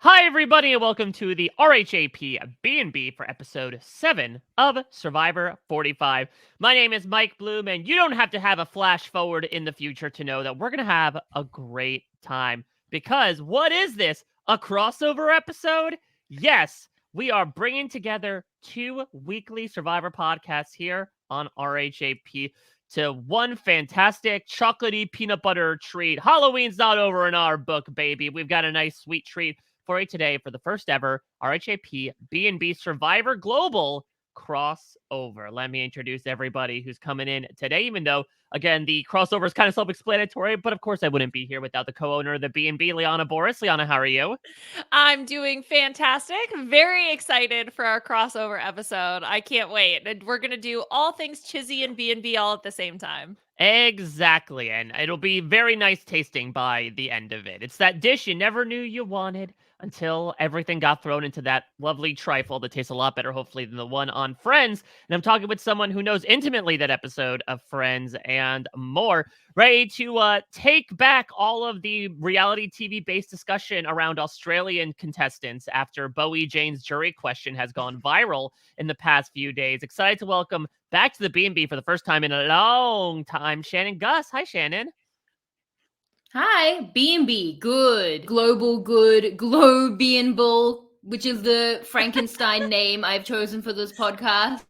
Hi, everybody, and welcome to the RHAP B&B for episode 7 of Survivor 45. My name is Mike Bloom, and you don't have to have a flash forward in the future to know that we're going to have a great time. Because what is this? A crossover episode? Yes, we are bringing together two weekly Survivor podcasts here on RHAP to one fantastic chocolatey peanut butter treat. Halloween's not over in our book, baby. We've got a nice sweet treat for you today for the first ever RHAP B&B Survivor Global crossover. Let me introduce everybody who's coming in today, even though, again, the crossover is kind of self-explanatory, but of course I wouldn't be here without the co-owner of the B&B, Liana Boraas. Liana, how are you? I'm doing fantastic. Very excited for our crossover episode. I can't wait. And we're going to do all things Chizzy and B&B all at the same time. Exactly, and it'll be very nice tasting by the end of it. It's that dish you never knew you wanted until everything got thrown into that lovely trifle that tastes a lot better, hopefully, than the one on Friends. And I'm talking with someone who knows intimately that episode of Friends and more, ready to take back all of the reality TV-based discussion around Australian contestants after Bowie Jane's jury question has gone viral in the past few days. Excited to welcome back to the B&B for the first time in a long time, Shannon Guss. Hi, Shannon. Hi, B&B, good. Global good, Globianable, which is the Frankenstein name I've chosen for this podcast.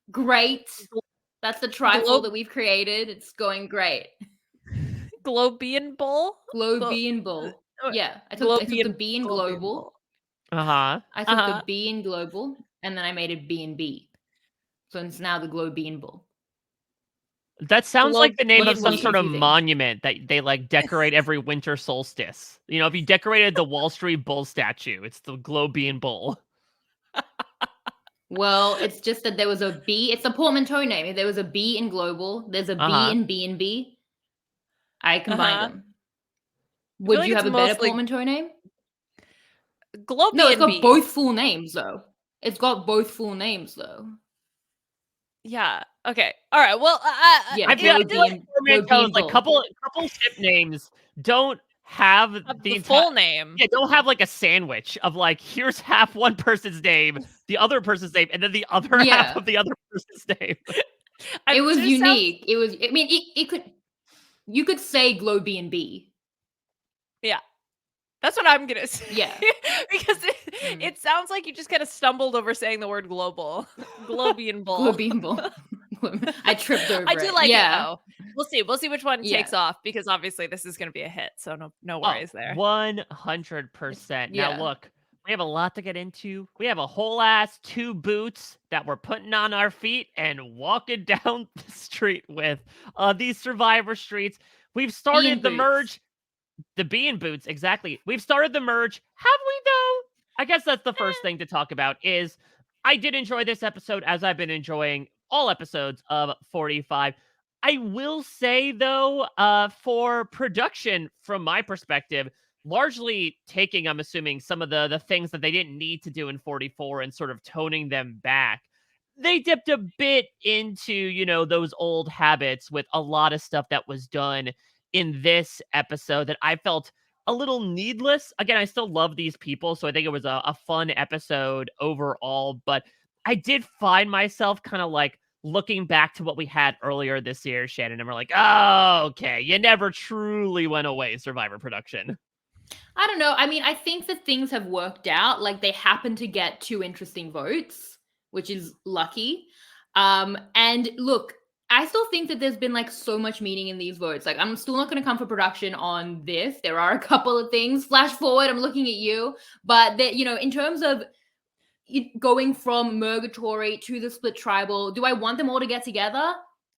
Great. That's the trifle that we've created. It's going great. Globian Bowl? Globianable. Yeah, I took the B in global. Uh-huh. I took the B in global, and then I made it B&B. So it's now the Globianable. That sounds like the name of some What's sort of confusing? monument that they like decorate every winter solstice. You know, if you decorated the Wall Street Bull statue, it's the Globian Bull. Well, it's just that there was a B. It's a portmanteau name. If there was a B in global, there's a B in B&B. I combined them. Would you have a better portmanteau name? Globian No, it's got both full names, though. Yeah. Okay. All right. Well, I feel like portmanteaus, like couple ship names don't have the full name. Yeah, don't have like a sandwich of like, here's half one person's name, the other person's name, and then the other half of the other person's name. It was unique. It was. I mean, it could. You could say Glow B&B. Yeah. That's what I'm going to say. Yeah. Because it sounds like you just kind of stumbled over saying the word global. Globian Bull. Globian Bull. I tripped over it. I do like it, though. We'll see. We'll see which one takes off, because obviously this is going to be a hit. So no worries there. 100%. Now, look, we have a lot to get into. We have a whole ass 2 boots that we're putting on our feet and walking down the street with. These Survivor streets. We've started the merge. The bean boots, exactly. We've started the merge. Have we, though? I guess that's the first thing to talk about is I did enjoy this episode, as I've been enjoying all episodes of 45. I will say, though, for production, from my perspective, largely taking, I'm assuming, some of the things that they didn't need to do in 44 and sort of toning them back. They dipped a bit into, you know, those old habits with a lot of stuff that was done in this episode that I felt a little needless. Again, I still love these people, so I think it was a fun episode overall, but I did find myself kind of like looking back to what we had earlier this year, Shannon, and we're like, oh, okay, you never truly went away, Survivor production. I don't know. I mean, I think that things have worked out. Like, they happen to get 2 interesting votes, which is lucky. And look, I still think that there's been like so much meaning in these votes. Like, I'm still not going to come for production on this. There are a couple of things. Flash forward, I'm looking at you. But that, you know, in terms of going from Murgatory to the split tribal, do I want them all to get together?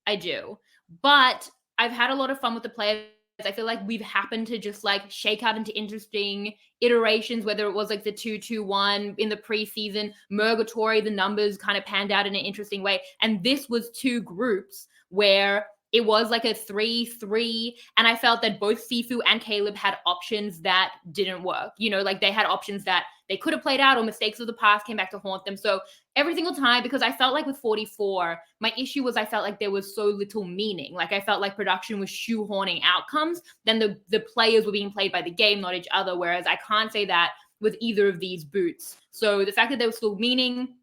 I do. But I've had a lot of fun with the players. I feel like we've happened to just like shake out into interesting iterations, whether it was like the 2-2-1 in the preseason, Murgatory, the numbers kind of panned out in an interesting way. And this was 2 groups where it was like a 3-3. And I felt that both Sifu and Caleb had options that didn't work. You know, like they had options that they could have played out, or mistakes of the past came back to haunt them. So every single time, because I felt like with 44, my issue was I felt like there was so little meaning. Like I felt like production was shoehorning outcomes. Then the players were being played by the game, not each other. Whereas I can't say that with either of these boots. So the fact that they were still meaning,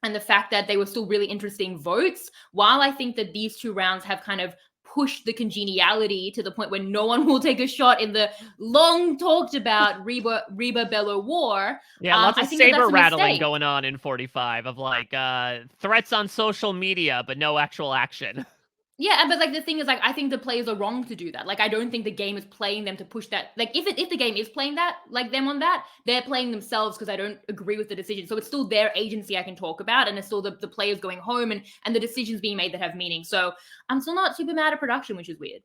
and the fact that they were still really interesting votes, while I think that these 2 rounds have kind of pushed the congeniality to the point where no one will take a shot in the long talked about Reba Bello war. Yeah, lots I of think that saber that's a rattling mistake. going on in 45 of like threats on social media, but no actual action. Yeah, but like the thing is, like, I think the players are wrong to do that. Like, I don't think the game is playing them to push that. Like, if the game is playing that, like them on that, they're playing themselves because I don't agree with the decision. So it's still their agency I can talk about, and it's still the players going home and the decisions being made that have meaning. So I'm still not super mad at production, which is weird.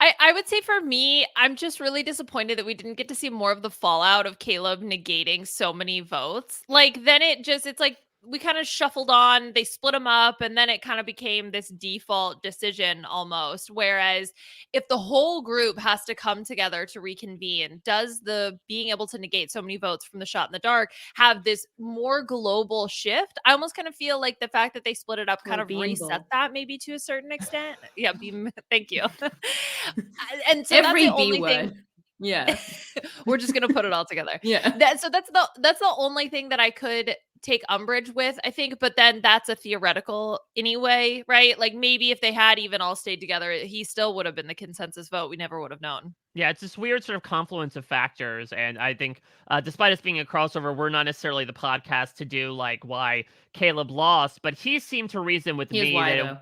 I would say for me, I'm just really disappointed that we didn't get to see more of the fallout of Caleb negating so many votes. Like, then it's like we kind of shuffled on, they split them up, and then it kind of became this default decision almost. Whereas if the whole group has to come together to reconvene, does the being able to negate so many votes from the shot in the dark have this more global shift? I almost kind of feel like the fact that they split it up kind of reset that maybe to a certain extent. Yeah, thank you. And so Every that's the only B thing. word. Yeah. We're just gonna put it all together. Yeah. That's the only thing that I could take umbrage with, I think. But then that's a theoretical anyway, right? Like maybe if they had even all stayed together, he still would have been the consensus vote. We never would have known. Yeah, it's this weird sort of confluence of factors, and I think despite us being a crossover, we're not necessarily the podcast to do like why Caleb lost, but he seemed to reason with Here's me why, that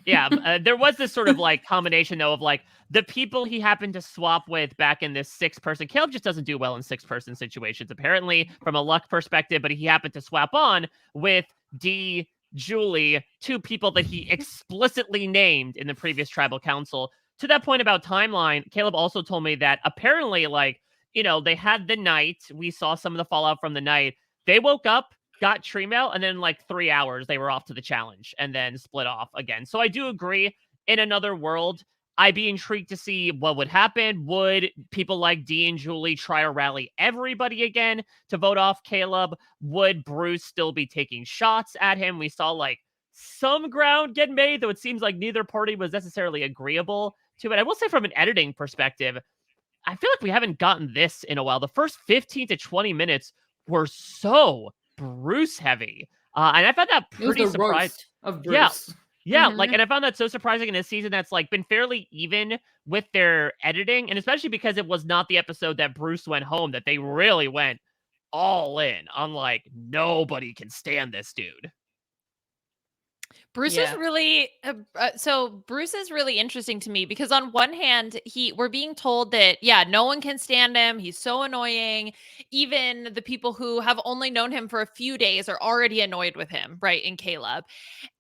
though. there was this sort of like combination though of like the people he happened to swap with back in this 6-person. Caleb just doesn't do well in 6-person situations, apparently, from a luck perspective, but he happened to swap on with D, Julie, 2 people that he explicitly named in the previous tribal council. To that point about timeline, Caleb also told me that apparently, like, they had the night. We saw some of the fallout from the night. They woke up, got tree mail, and then like 3 hours they were off to the challenge and then split off again. So I do agree, in another world, I'd be intrigued to see what would happen. Would people like Dee and Julie try to rally everybody again to vote off Caleb? Would Bruce still be taking shots at him? We saw like some ground get made, though it seems like neither party was necessarily agreeable to it. I will say, from an editing perspective, I feel like we haven't gotten this in a while. The first 15 to 20 minutes were so Bruce heavy. And I found that pretty surprising. Of Bruce. Yeah, like, and I found that so surprising in a season that's like been fairly even with their editing, and especially because it was not the episode that Bruce went home, that they really went all in on like nobody can stand this dude. Bruce is really Bruce is really interesting to me because on one hand, we're being told that, no one can stand him. He's so annoying. Even the people who have only known him for a few days are already annoyed with him, right? In Caleb.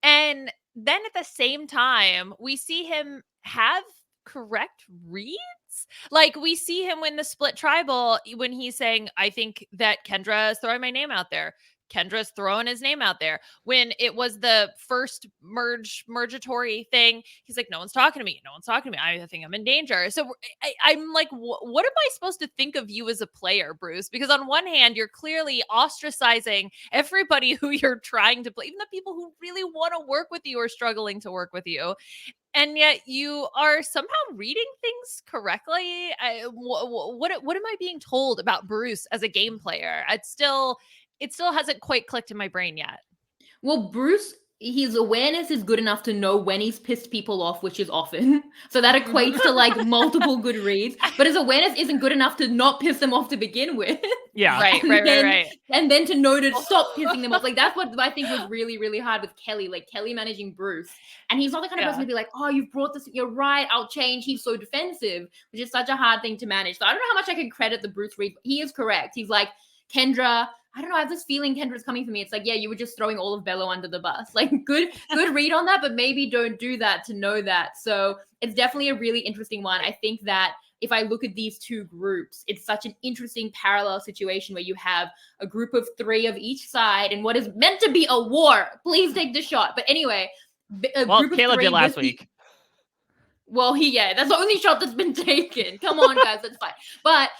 And then at the same time, we see him have correct reads. Like, we see him win the split tribal when he's saying, I think that Kendra is throwing my name out there. Kendra's throwing his name out there. When it was the first mergatory thing, he's like, no one's talking to me. No one's talking to me. I think I'm in danger. So I'm like, what am I supposed to think of you as a player, Bruce? Because on one hand, you're clearly ostracizing everybody who you're trying to play. Even the people who really want to work with you are struggling to work with you. And yet you are somehow reading things correctly. What am I being told about Bruce as a game player? It still hasn't quite clicked in my brain yet. Well, Bruce, his awareness is good enough to know when he's pissed people off, which is often. So that equates to like multiple good reads. But his awareness isn't good enough to not piss them off to begin with. Yeah. Right. And then to know to stop pissing them off. Like, that's what I think was really, really hard with Kelly. Like, Kelly managing Bruce. And he's not the kind of person to be like, oh, you've brought this. You're right. I'll change. He's so defensive, which is such a hard thing to manage. So I don't know how much I can credit the Bruce read. He is correct. He's like, Kendra, I don't know, I have this feeling Kendra's coming for me. It's like, yeah, you were just throwing all of Bello under the bus. Like, good read on that, but maybe don't do that to know that. So it's definitely a really interesting one. I think that if I look at these 2 groups, it's such an interesting parallel situation where you have a group of 3 of each side and what is meant to be a war. Please take the shot. But anyway, Caleb did last week. Well, that's the only shot that's been taken. Come on, guys, that's fine. But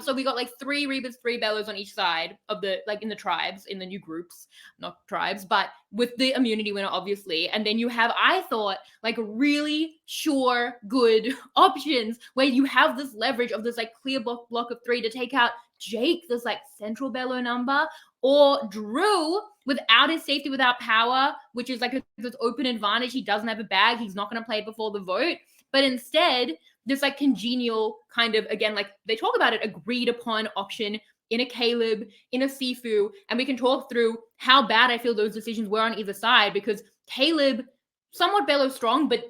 so we got like 3 Rebas, 3 Bellos on each side of the, like, in the tribes, in the new groups, not tribes, but with the immunity winner, obviously. And then you have, I thought, like, really sure, good options where you have this leverage of this like clear block of 3 to take out Jake, this like central Bello number, or Drew without his safety, without power, which is like this open advantage. He doesn't have a bag. He's not going to play it before the vote. But instead, this like congenial kind of, again, like they talk about it, agreed upon option in a Caleb, in a Sifu, and we can talk through how bad I feel those decisions were on either side, because Caleb, somewhat Bello strong, but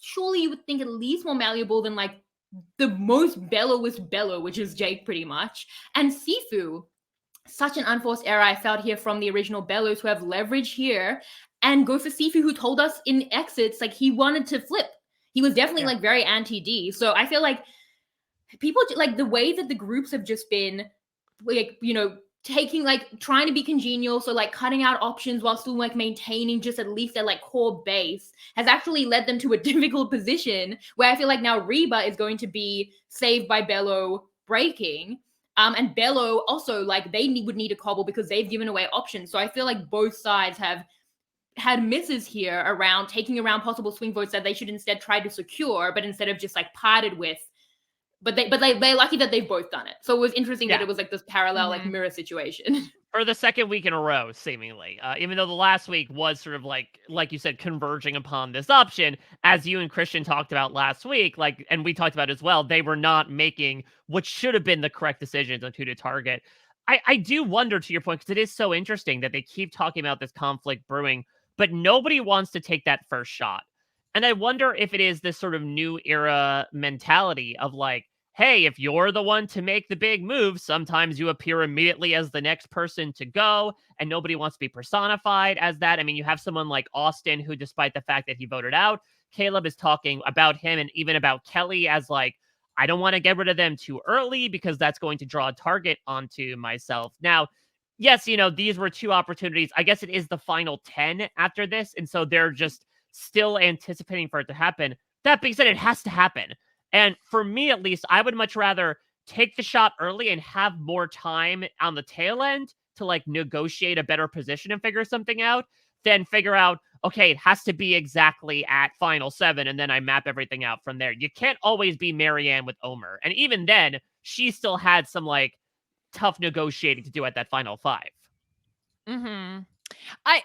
surely you would think at least more malleable than like the most Bellowest Bello, which is Jake pretty much. And Sifu, such an unforced error I felt here from the original Bellos, who have leverage here, and go for Sifu, who told us in exits like he wanted to flip. He was definitely like very anti-D. So I feel like people, like the way that the groups have just been like, you know, taking like trying to be congenial, so like cutting out options while still like maintaining just at least their like core base, has actually led them to a difficult position where I feel like now Reba is going to be saved by Bello breaking. And Bello also, like, they would need a cobble because they've given away options. So I feel like both sides have had misses here around taking around possible swing votes that they should instead try to secure, but instead of just like parted with. But they're lucky that they've both done it. So it was interesting that it was like this parallel like mirror situation. For the second week in a row, seemingly, even though the last week was sort of like you said, converging upon this option, as you and Christian talked about last week, like, and we talked about as well, they were not making what should have been the correct decisions on who to target. I do wonder, to your point, because it is so interesting that they keep talking about this conflict brewing, but nobody wants to take that first shot. And I wonder if it is this sort of new era mentality of like, hey, if you're the one to make the big move, sometimes you appear immediately as the next person to go, and nobody wants to be personified as that. I mean, you have someone like Austin, who, despite the fact that he voted out, Caleb is talking about him and even about Kelly as like, I don't want to get rid of them too early because that's going to draw a target onto myself. Now, yes, you know, these were 2 opportunities. I guess it is the final 10 after this, and so they're just still anticipating for it to happen. That being said, it has to happen. And for me, at least, I would much rather take the shot early and have more time on the tail end to like negotiate a better position and figure something out than figure out, okay, it has to be exactly at final 7. And then I map everything out from there. You can't always be Marianne with Omer. And even then, she still had some like tough negotiating to do at that final 5. I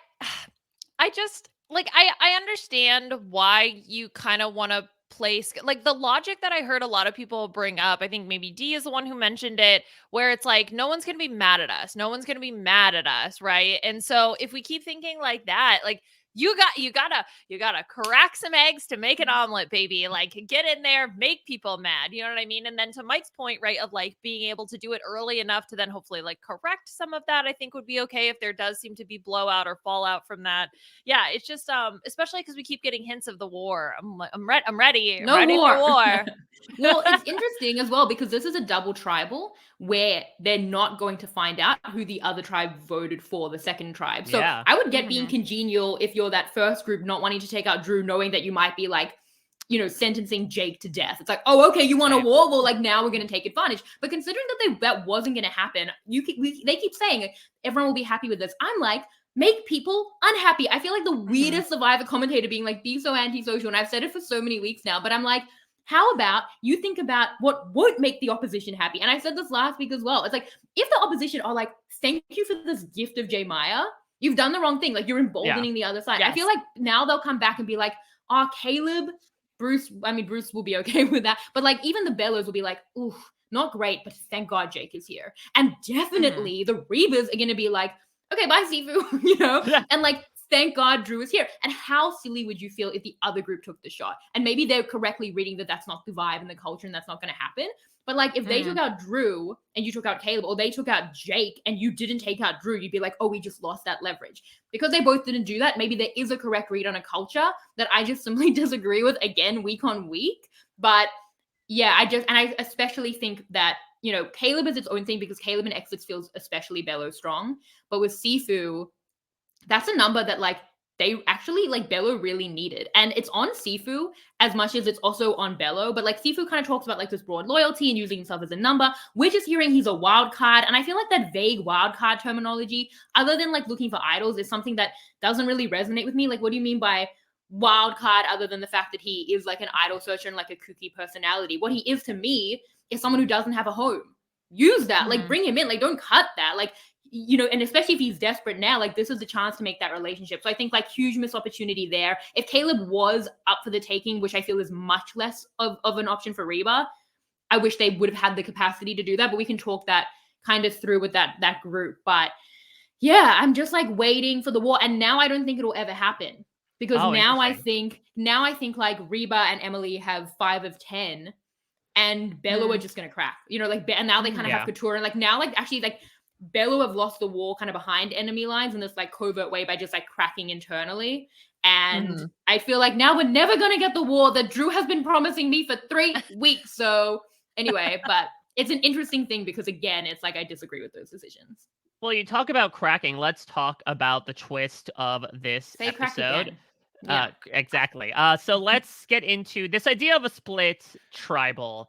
just like, I understand why you kind of want to place like the logic that I heard a lot of people bring up. I think maybe D is the one who mentioned it, where it's like, no one's going to be mad at us. No one's going to be mad at us. Right. And so if we keep thinking like that, like, you gotta crack some eggs to make an omelet, baby. Like, get in there, make people mad. You know what I mean? And then to Mike's point, right, of like being able to do it early enough to then hopefully like correct some of that, I think would be okay if there does seem to be blowout or fallout from that. Yeah, it's just especially because we keep getting hints of the war. I'm ready. No ready war. For war. Well, it's interesting as well because this is a double tribal where they're not going to find out who the other tribe voted for, the second tribe. So I would get being congenial if you're that first group not wanting to take out Drew, knowing that you might be like, you know, sentencing Jake to death. It's like, oh, okay, you want a war? Well, like, now we're going to take advantage. But considering that wasn't going to happen, they keep saying everyone will be happy with this. I'm like, make people unhappy. I feel like the weirdest Survivor commentator being like, be so antisocial. And I've said it for so many weeks now, but I'm like, how about you think about what won't make the opposition happy? And I said this last week as well. It's like, if the opposition are like, thank you for this gift of J. Maya, you've done the wrong thing. Like, you're emboldening the other side. I feel like now they'll come back and be like, oh, Caleb, Bruce will be okay with that. But like, even the Bellos will be like, ooh, not great, but thank God Jake is here. And definitely the Rebas are going to be like, okay, bye, Sifu, you know? And like, thank God Drew is here. And how silly would you feel if the other group took the shot? And maybe they're correctly reading that that's not the vibe and the culture and that's not going to happen. But like, if they took out Drew and you took out Caleb, or they took out Jake and you didn't take out Drew, you'd be like, oh, we just lost that leverage. Because they both didn't do that, maybe there is a correct read on a culture that I just simply disagree with, again, week on week. But yeah, I especially think that, you know, Caleb is its own thing because Caleb in exits feels especially Bello strong. But with Sifu, that's a number that like they actually, like, Bello really needed. And it's on Sifu as much as it's also on Bello. But, like, Sifu kind of talks about, like, this broad loyalty and using himself as a number. We're just hearing he's a wild card. And I feel like that vague wild card terminology, other than, like, looking for idols, is something that doesn't really resonate with me. Like, what do you mean by wild card other than the fact that he is, like, an idol searcher and, like, a kooky personality? What he is to me is someone who doesn't have a home. Use that. Like, bring him in. Like, don't cut that. Like, you know, and especially if he's desperate now, like, this is the chance to make that relationship. So I think, like, huge missed opportunity there. If Caleb was up for the taking, which I feel is much less of an option for Reba, I wish they would have had the capacity to do that. But we can talk that kind of through with that group. But yeah, I'm just, like, waiting for the war. And now I don't think it'll ever happen. Because now I think like Reba and Emily have 5 of 10 and Bello are just going to crack, you know, like, and now they kind of have Katurah. And, like, now, like, actually, like, Bello have lost the war kind of behind enemy lines in this, like, covert way by just, like, cracking internally. And I feel like now we're never going to get the war that Drew has been promising me for 3 weeks. So anyway, but it's an interesting thing because, again, it's like I disagree with those decisions. Well, you talk about cracking. Let's talk about the twist of this episode. Yeah. Exactly. So let's get into this idea of a split tribal.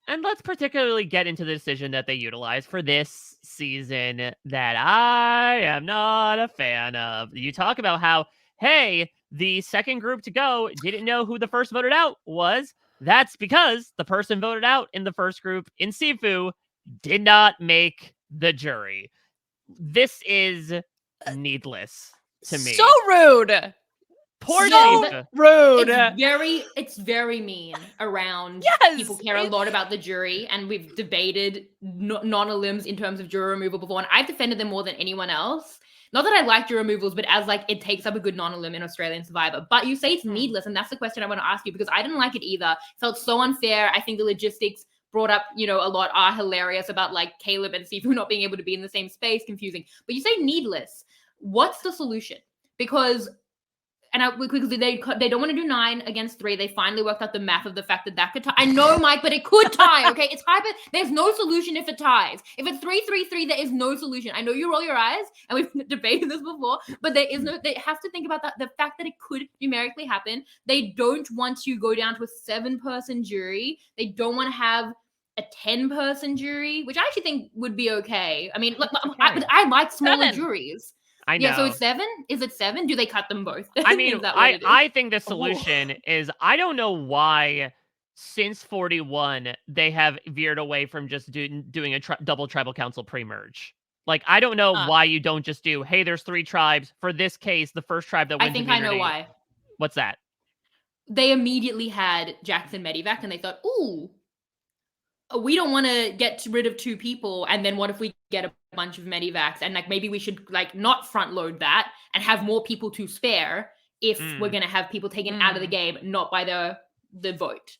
And let's particularly get into the decision that they utilize for this season that I am not a fan of. You talk about how, hey, the second group to go didn't know who the first voted out was. That's because the person voted out in the first group in Sifu did not make the jury. This is needless to me. So rude. Poor so rude. It's very mean around people care a lot about the jury, and we've debated non-elims in terms of jury removal before, and I've defended them more than anyone else. Not that I like jury removals, but as, like, it takes up a good non-elim in Australian Survivor. But you say it's needless, and that's the question I want to ask you, because I didn't like it either. It felt so unfair. I think the logistics brought up, you know, a lot are hilarious about, like, Caleb and Sifu not being able to be in the same space, confusing. But you say needless. What's the solution? Because because they don't want to do 9 against 3. They finally worked out the math of the fact that could tie. I know, Mike, but it could tie. Okay, it's high, but there's no solution if it ties. If it's 3-3-3, there is no solution. I know you roll your eyes, and we've debated this before, but there is no. They have to think about that. The fact that it could numerically happen. They don't want to go down to a 7-person jury. They don't want to have a 10-person jury, which I actually think would be okay. I mean, I like smaller juries. I know. Yeah, so it's 7? Is it 7? Do they cut them both? I mean, I think the solution is, I don't know why since 41 they have veered away from just doing a double tribal council pre-merge. Like, I don't know why you don't just do, hey, there's 3 tribes. For this case, the first tribe that wins immunity. I know why. What's that? They immediately had Jackson Medivac, and they thought, ooh, we don't want to get rid of 2 people, and then what if we get a bunch of Medivacs, and, like, maybe we should, like, not front load that and have more people to spare if we're going to have people taken out of the game, not by the vote.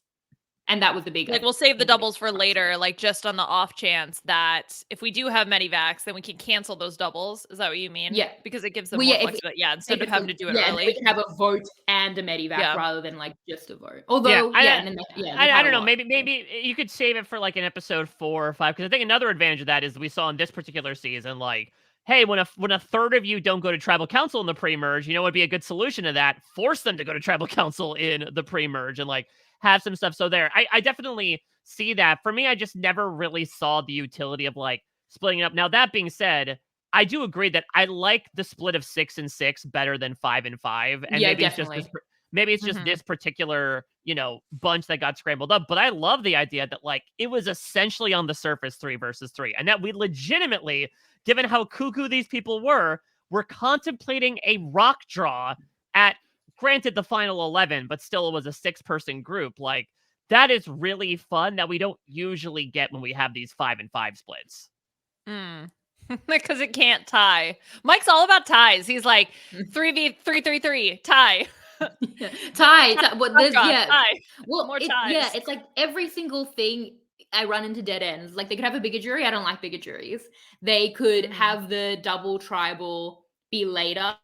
And that was the big, like, we'll save the doubles for later, like, just on the off chance that if we do have Medivacs, then we can cancel those doubles. Is that what you mean? Yeah. Because it gives them more flexibility. Yeah, instead of having to do it early. We can have a vote and a Medivac rather than, like, just a vote. Although, I don't know. Maybe you could save it for, like, an episode 4 or 5, because I think another advantage of that is we saw in this particular season, like, hey, when a third of you don't go to tribal council in the pre-merge, you know what would be a good solution to that? Force them to go to tribal council in the pre-merge and, like, have some stuff. So there, I definitely see that. For me, I just never really saw the utility of, like, splitting it up. Now, that being said, I do agree that I like the split of 6 and 6 better than 5 and 5. And maybe definitely. it's just this particular, you know, bunch that got scrambled up. But I love the idea that, like, it was essentially on the surface 3 versus 3, and that we legitimately, given how cuckoo these people were contemplating a rock draw at, granted, the final 11, but still it was a 6-person group. Like, that is really fun that we don't usually get when we have these 5 and 5 splits. Because it can't tie. Mike's all about ties. He's like 3v3 tie. Tie. Well, tie. Well, more ties. It's like every single thing I run into dead ends. Like, they could have a bigger jury. I don't like bigger juries. They could have the double tribal be later,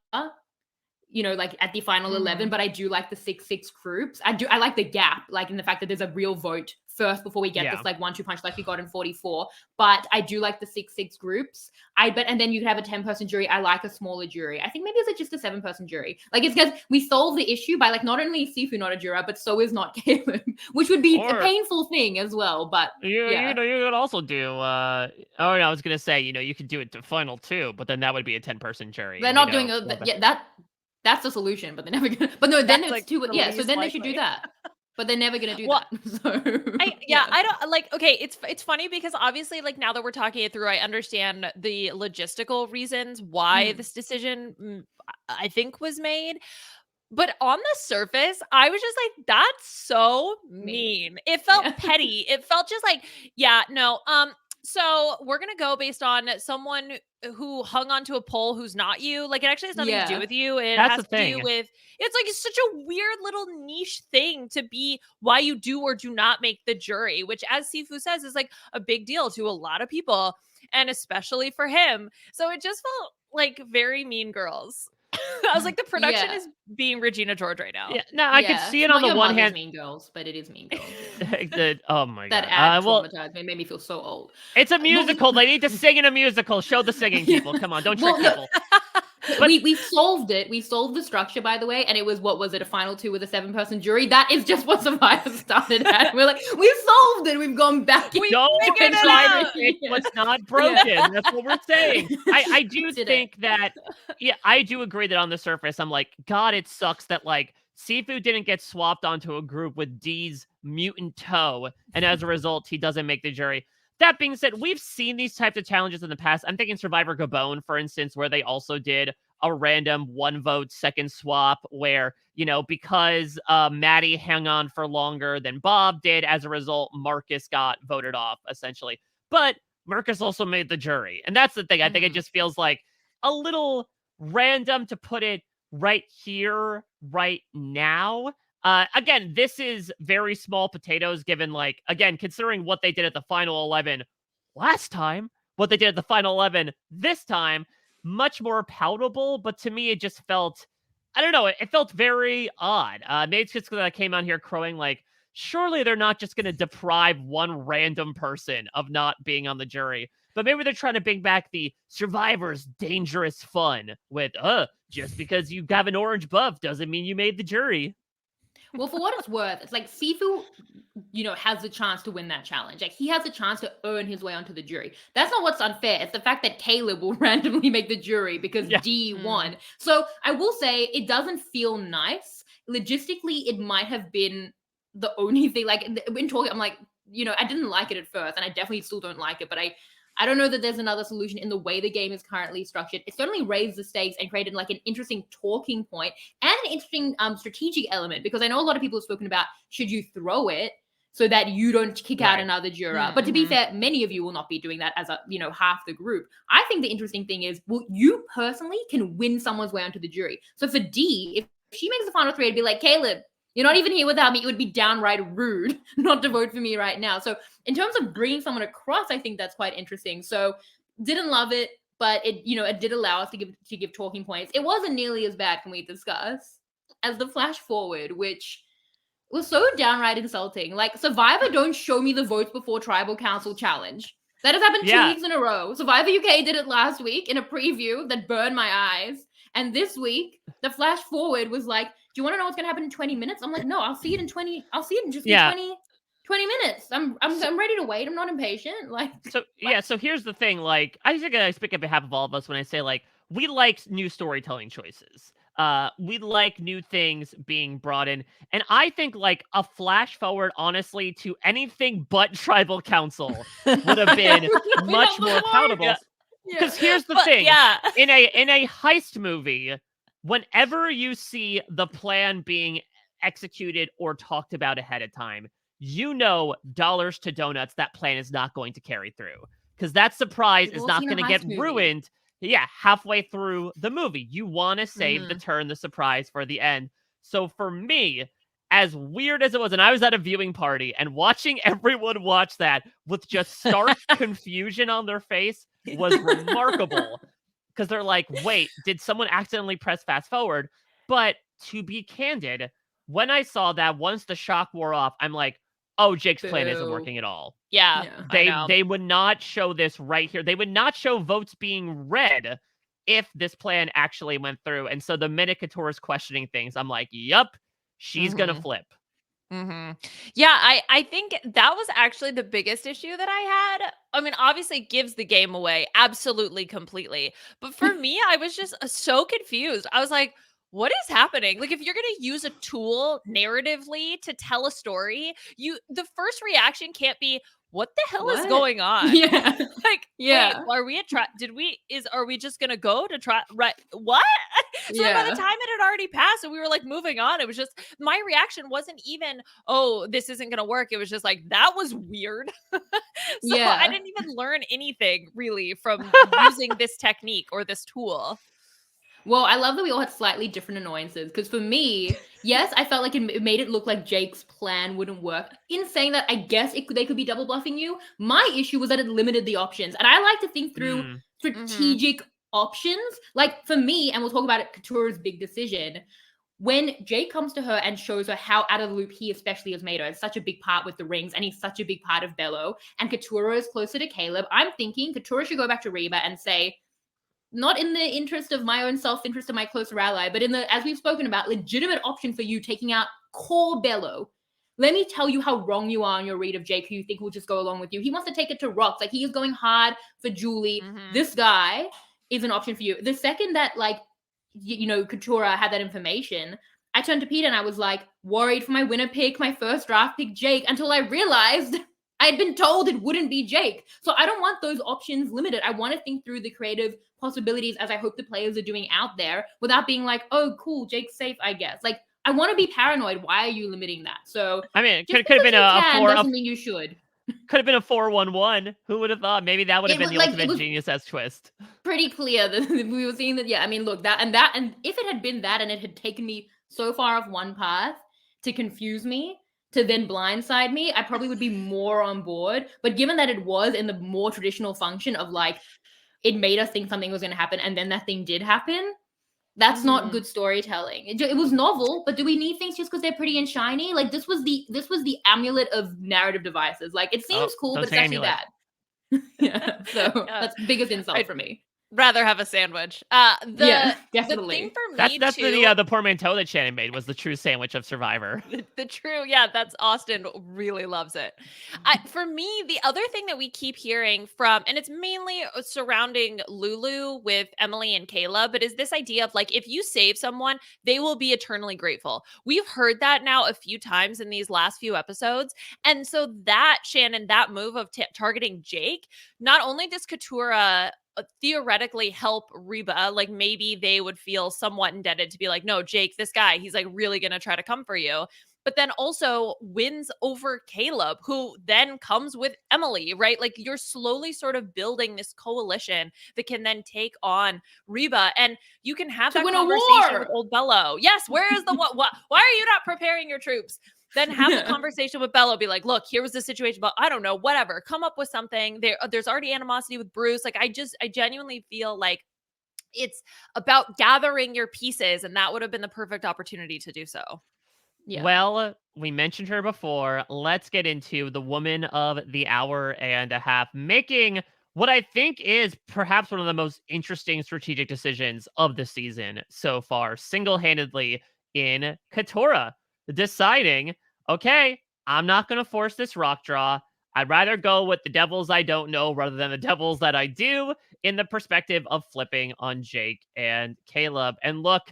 you know, like at the final 11, but I do like the 6-6 groups. I like the gap, like in the fact that there's a real vote first before we get this like 1-2 punch like we got in 44. But I do like the 6-6 groups. And then you could have a 10-person jury. I like a smaller jury. I think maybe it's just a 7-person jury. Like it's because we solve the issue by like not only is Sifu not a juror, but so is not Caleb, which would be a painful thing as well. But you could also do I was gonna say, you could do it to final 2, but then that would be a 10-person jury. They're not doing that's the solution, but they're never gonna. But no, then it's like 2. Yeah, so then they should do that. But they're never gonna do that. So I don't like. Okay, it's funny because obviously, like now that we're talking it through, I understand the logistical reasons why this decision I think was made. But on the surface, I was just like, that's so mean. It felt petty. It felt just like, so we're going to go based on someone who hung onto a pole who's not you. Like, it actually has nothing to do with you. It has to do with, it's like such a weird little niche thing to be why you do or do not make the jury, which as Sifu says is like a big deal to a lot of people and especially for him. So it just felt like very Mean Girls. I was like, the production is being Regina George right now. Yeah, no, I could see it on the one hand. Mean Girls, but it is Mean Girls. Oh my god, that ad traumatized me. It made me feel so old. It's a musical. They need to sing in a musical. Show the singing, people. Come on, don't trick people. But we solved it. We solved the structure, by the way, and it was a final 2 with a 7-person jury. That is just what Survivor started at. We're like, we solved it. We've gone back. We don't try to fix what's not broken. That's what we're saying. I do think that. Yeah, I do agree that on the surface, I'm like, God, it sucks that like Sifu didn't get swapped onto a group with D's mutant toe, and as a result, he doesn't make the jury. That being said, we've seen these types of challenges in the past. I'm thinking Survivor Gabon, for instance, where they also did a random 1-vote second swap where, because Maddie hung on for longer than Bob did, as a result, Marcus got voted off, essentially. But Marcus also made the jury. And that's the thing. I think it just feels like a little random to put it right here, right now. Again, this is very small potatoes given, like, again, considering what they did at the final 11 last time, what they did at the final 11 this time, much more palatable. But to me, it just felt, I don't know, it felt very odd. Maybe it's just because I came on here crowing, like, surely they're not just going to deprive one random person of not being on the jury. But maybe they're trying to bring back the Survivor's dangerous fun with, just because you have an orange buff doesn't mean you made the jury. Well, for what it's worth, it's like Sifu, has the chance to win that challenge. Like he has a chance to earn his way onto the jury. That's not what's unfair. It's the fact that Caleb will randomly make the jury because D won. So I will say it doesn't feel nice. Logistically, it might have been the only thing. Like when talking, I'm like, I didn't like it at first, and I definitely still don't like it. But I don't know that there's another solution in the way the game is currently structured. It certainly raised the stakes and created like an interesting talking point and an interesting strategic element, because I know a lot of people have spoken about, should you throw it so that you don't kick out another juror? Mm-hmm. But to be fair, many of you will not be doing that as half the group. I think the interesting thing is, well, you personally can win someone's way onto the jury. So for D, if she makes the final 3, I'd be like, Caleb, you're not even here without me. It would be downright rude not to vote for me right now. So in terms of bringing someone across, I think that's quite interesting. So didn't love it, but it did allow us to give talking points. It wasn't nearly as bad, can we discuss, as the flash forward, which was so downright insulting. Like Survivor don't show me the votes before Tribal Council challenge. That has happened 2 weeks in a row. Survivor UK did it last week in a preview that burned my eyes. And this week, the flash forward was like, do you want to know what's going to happen in 20 minutes? I'm like, no, I'll see it in 20. I'll see it in just 20 minutes. I'm ready to wait. I'm not impatient. Like, so here's the thing. Like, I think I speak on behalf of all of us when I say, like, we like new storytelling choices. We like new things being brought in. And I think like a flash forward, honestly, to anything but Tribal Council would have been much more palatable. Because here's the thing. In a heist movie, whenever you see the plan being executed or talked about ahead of time, dollars to donuts, that plan is not going to carry through. Because that surprise is not going to get ruined halfway through the movie. You want to save the turn, the surprise for the end. So for me, as weird as it was, and I was at a viewing party, and watching everyone watch that with just stark confusion on their face was remarkable. Because they're like, wait, did someone accidentally press fast forward? But to be candid, when I saw that, once the shock wore off, I'm like, oh, Jake's plan isn't working at all. Yeah. They would not show this right here. They would not show votes being read if this plan actually went through. And so the minute Katurah's questioning things, I'm like, yup, she's gonna flip. Yeah, I think that was actually the biggest issue that I had. I mean, obviously it gives the game away absolutely completely. But for me, I was just so confused. I was like, what is happening? Like, if you're going to use a tool narratively to tell a story, the first reaction can't be, what the hell is going on? Yeah. Like, Yeah. wait, are we are we just gonna go to try, right? What? So then by the time it had already passed and we were like moving on, it was just, my reaction wasn't even, oh, this isn't gonna work. It was just like, that was weird. So I didn't even learn anything really from using this technique or this tool. Well, I love that we all had slightly different annoyances, because for me, yes, I felt like it made it look like Jake's plan wouldn't work. In saying that, I guess they could be double bluffing you. My issue was that it limited the options. And I like to think through strategic options. Like for me, and we'll talk about it, Katurah's big decision. When Jake comes to her and shows her how out of the loop he especially has made her, it's such a big part with the rings, and he's such a big part of Bello, and Katurah is closer to Caleb, I'm thinking Katurah should go back to Reba and say, not in the interest of my own self-interest of my closer ally, but in the, as we've spoken about, legitimate option for you taking out core Bello. Let me tell you how wrong you are on your read of Jake, who you think will just go along with you. He wants to take it to rocks. Like, he is going hard for Julie. This guy is an option for you. The second that, like, Katurah had that information, I turned to Peter and I was like, worried for my winner pick, my first draft pick, Jake, until I realized I had been told it wouldn't be Jake. So I don't want those options limited. I want to think through the creative possibilities, as I hope the players are doing out there, without being like, oh, cool, Jake's safe, I guess. Like, I want to be paranoid. Why are you limiting that? So I mean, it could have been a 4. Doesn't mean you should. Could have been a 4-1-1. Who would have thought? Maybe that would have been the ultimate genius as twist. Pretty clear that we were seeing that. Yeah, I mean, look, and if it had been that, and it had taken me so far off one path to confuse me, to then blindside me, I probably would be more on board. But given that it was in the more traditional function of, like, it made us think something was going to happen, and then that thing did happen, that's not good storytelling. It was novel, but do we need things just because they're pretty and shiny? Like, this was the amulet of narrative devices. Like, it seems cool, but it's actually bad. Yeah, so that's the biggest insult for me. Rather have a sandwich. Definitely. The thing for me that's too, the portmanteau that Shannon made was the true sandwich of Survivor. The true, that's Austin really loves it. For me, the other thing that we keep hearing from, and it's mainly surrounding Lulu with Emily and Caleb, but is this idea of, like, if you save someone, they will be eternally grateful. We've heard that now a few times in these last few episodes. And so that, Shannon, that move of targeting Jake, not only does Katurah theoretically help Reba, like, maybe they would feel somewhat indebted to be like, no, Jake, this guy, he's like really gonna try to come for you, but then also wins over Caleb, who then comes with Emily, right? Like, you're slowly sort of building this coalition that can then take on Reba, and you can have that conversation with old Bello. Yes, where is the what? Why are you not preparing your troops? Then have the conversation with Bello, be like, look, here was the situation, but I don't know, whatever. Come up with something. There's already animosity with Bruce. Like, I genuinely feel like it's about gathering your pieces, and that would have been the perfect opportunity to do so. Yeah. Well, we mentioned her before. Let's get into the woman of the hour and a half, making what I think is perhaps one of the most interesting strategic decisions of the season so far, single-handedly in Katurah, deciding, okay, I'm not going to force this rock draw. I'd rather go with the devils I don't know rather than the devils that I do, in the perspective of flipping on Jake and Caleb. And look,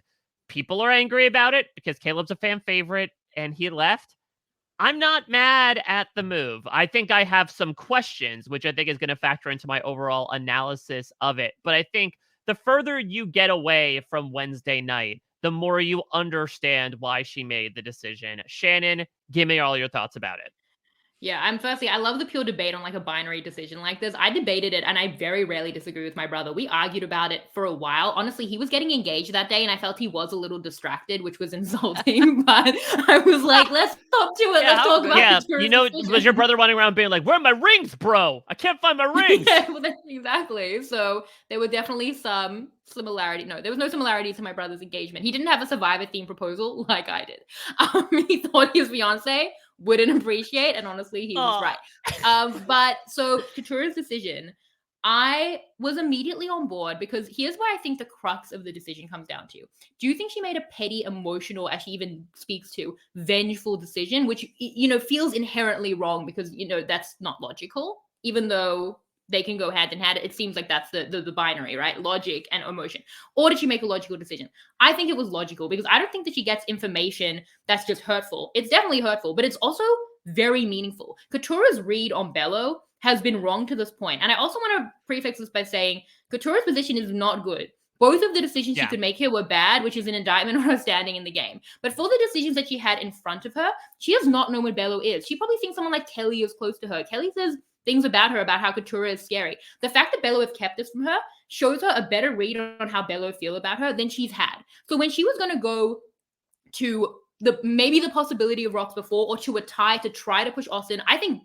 people are angry about it because Caleb's a fan favorite and he left. I'm not mad at the move. I think I have some questions, which I think is going to factor into my overall analysis of it. But I think the further you get away from Wednesday night, the more you understand why she made the decision. Shannon, give me all your thoughts about it. Yeah, I love the pure debate on, like, a binary decision like this. I debated it, and I very rarely disagree with my brother. We argued about it for a while. Honestly, he was getting engaged that day, and I felt he was a little distracted, which was insulting. But I was like, let's talk to it. Let's talk about it. Was your brother running around being like, where are my rings, bro? I can't find my rings. Yeah, well, exactly. So there were definitely some similarity. No, there was no similarity to my brother's engagement. He didn't have a Survivor theme proposal like I did. He thought his fiance wouldn't appreciate. And honestly, he was right. But so Katurah's decision, I was immediately on board because here's where I think the crux of the decision comes down to. Do you think she made a petty, emotional, as she even speaks to, vengeful decision, which, feels inherently wrong because, that's not logical, even though they can go hand in hand. It seems like that's the binary, right? Logic and emotion. Or did she make a logical decision? I think it was logical because I don't think that she gets information that's just hurtful. It's definitely hurtful, but it's also very meaningful. Katurah's read on Bello has been wrong to this point. And I also want to prefix this by saying Katurah's position is not good. Both of the decisions she could make here were bad, which is an indictment on her standing in the game. But for the decisions that she had in front of her, she does not know what Bello is. She probably thinks someone like Kelly is close to her. Kelly says things about her, about how Katurah is scary. The fact that Bello has kept this from her shows her a better read on how Bello feel about her than she's had. So when she was going to go to maybe the possibility of Rox before or to a tie to try to push Austin, I think,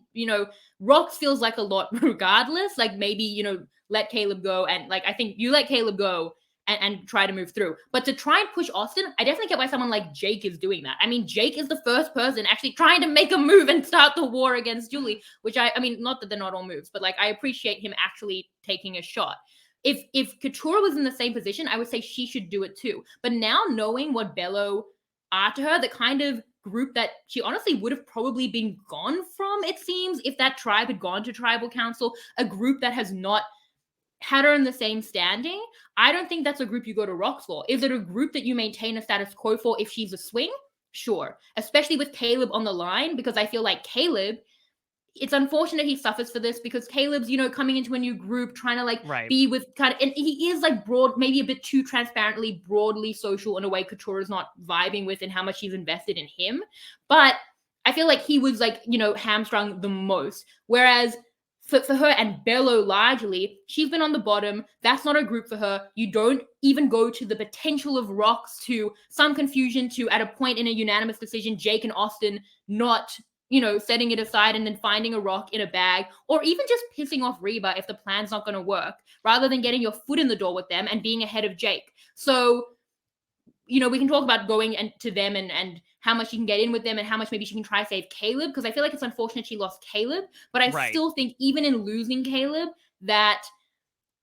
Rox feels like a lot regardless. Like maybe, let Caleb go. And like, I think you let Caleb go and try to move through. But to try and push Austin, I definitely get why someone like Jake is doing that. I mean, Jake is the first person actually trying to make a move and start the war against Julie, which I mean, not that they're not all moves, but like, I appreciate him actually taking a shot. If Katurah was in the same position, I would say she should do it too. But now knowing what Bello are to her, the kind of group that she honestly would have probably been gone from, it seems, if that tribe had gone to tribal council, a group that has not had her in the same standing, I don't think that's a group you go to Rox for. Is it a group that you maintain a status quo for if she's a swing? Sure. Especially with Caleb on the line, because I feel like Caleb, it's unfortunate he suffers for this because Caleb's, coming into a new group, trying to be with kind of, and he is like broad, maybe a bit too transparently, broadly social in a way Katurah's not vibing with and how much she's invested in him. But I feel like he was like, hamstrung the most. Whereas for her and Bello largely, she's been on the bottom. That's not a group for her. You don't even go to the potential of Rox, to some confusion, to at a point in a unanimous decision, Jake and Austin not setting it aside and then finding a rock in a bag, or even just pissing off Reba if the plan's not going to work, rather than getting your foot in the door with them and being ahead of Jake. So, we can talk about going to them and how much she can get in with them and how much maybe she can try to save Caleb, because I feel like it's unfortunate she lost Caleb, but I still think even in losing Caleb, that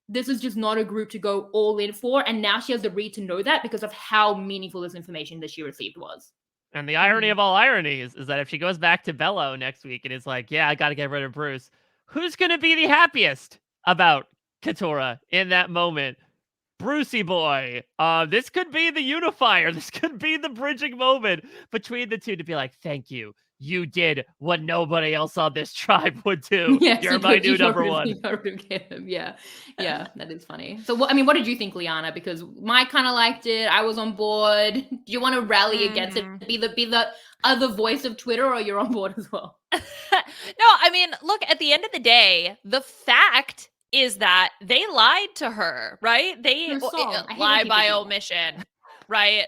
this is just not a group to go all in for, and now she has the read to know that because of how meaningful this information that she received was. And the irony of all ironies is that if she goes back to Bello next week and is like, yeah, I got to get rid of Bruce, who's going to be the happiest about Katurah in that moment? Brucey boy. This could be the unifier. This could be the bridging moment between the two to be like, thank you. You did what nobody else on this tribe would do. Yes, You're my new number one. Yeah, that is funny. So, what did you think, Liana? Because Mike kind of liked it. I was on board. Do you want to rally against it? Be the other voice of Twitter, or you're on board as well? No, I mean, look, at the end of the day, the fact is that they lied to her, right? They lie by omission, right?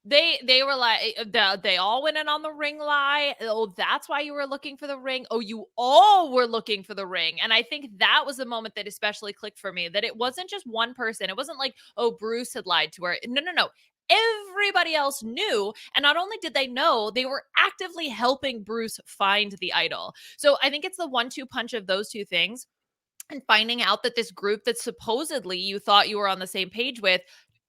They were like, they all went in on the ring lie. Oh, that's why you were looking for the ring. Oh, you all were looking for the ring. And I think that was the moment that especially clicked for me, that it wasn't just one person. It wasn't like, oh, Bruce had lied to her. No. Everybody else knew. And not only did they know, they were actively helping Bruce find the idol. So I think it's the 1-2 punch of those two things. And finding out that this group that supposedly you thought you were on the same page with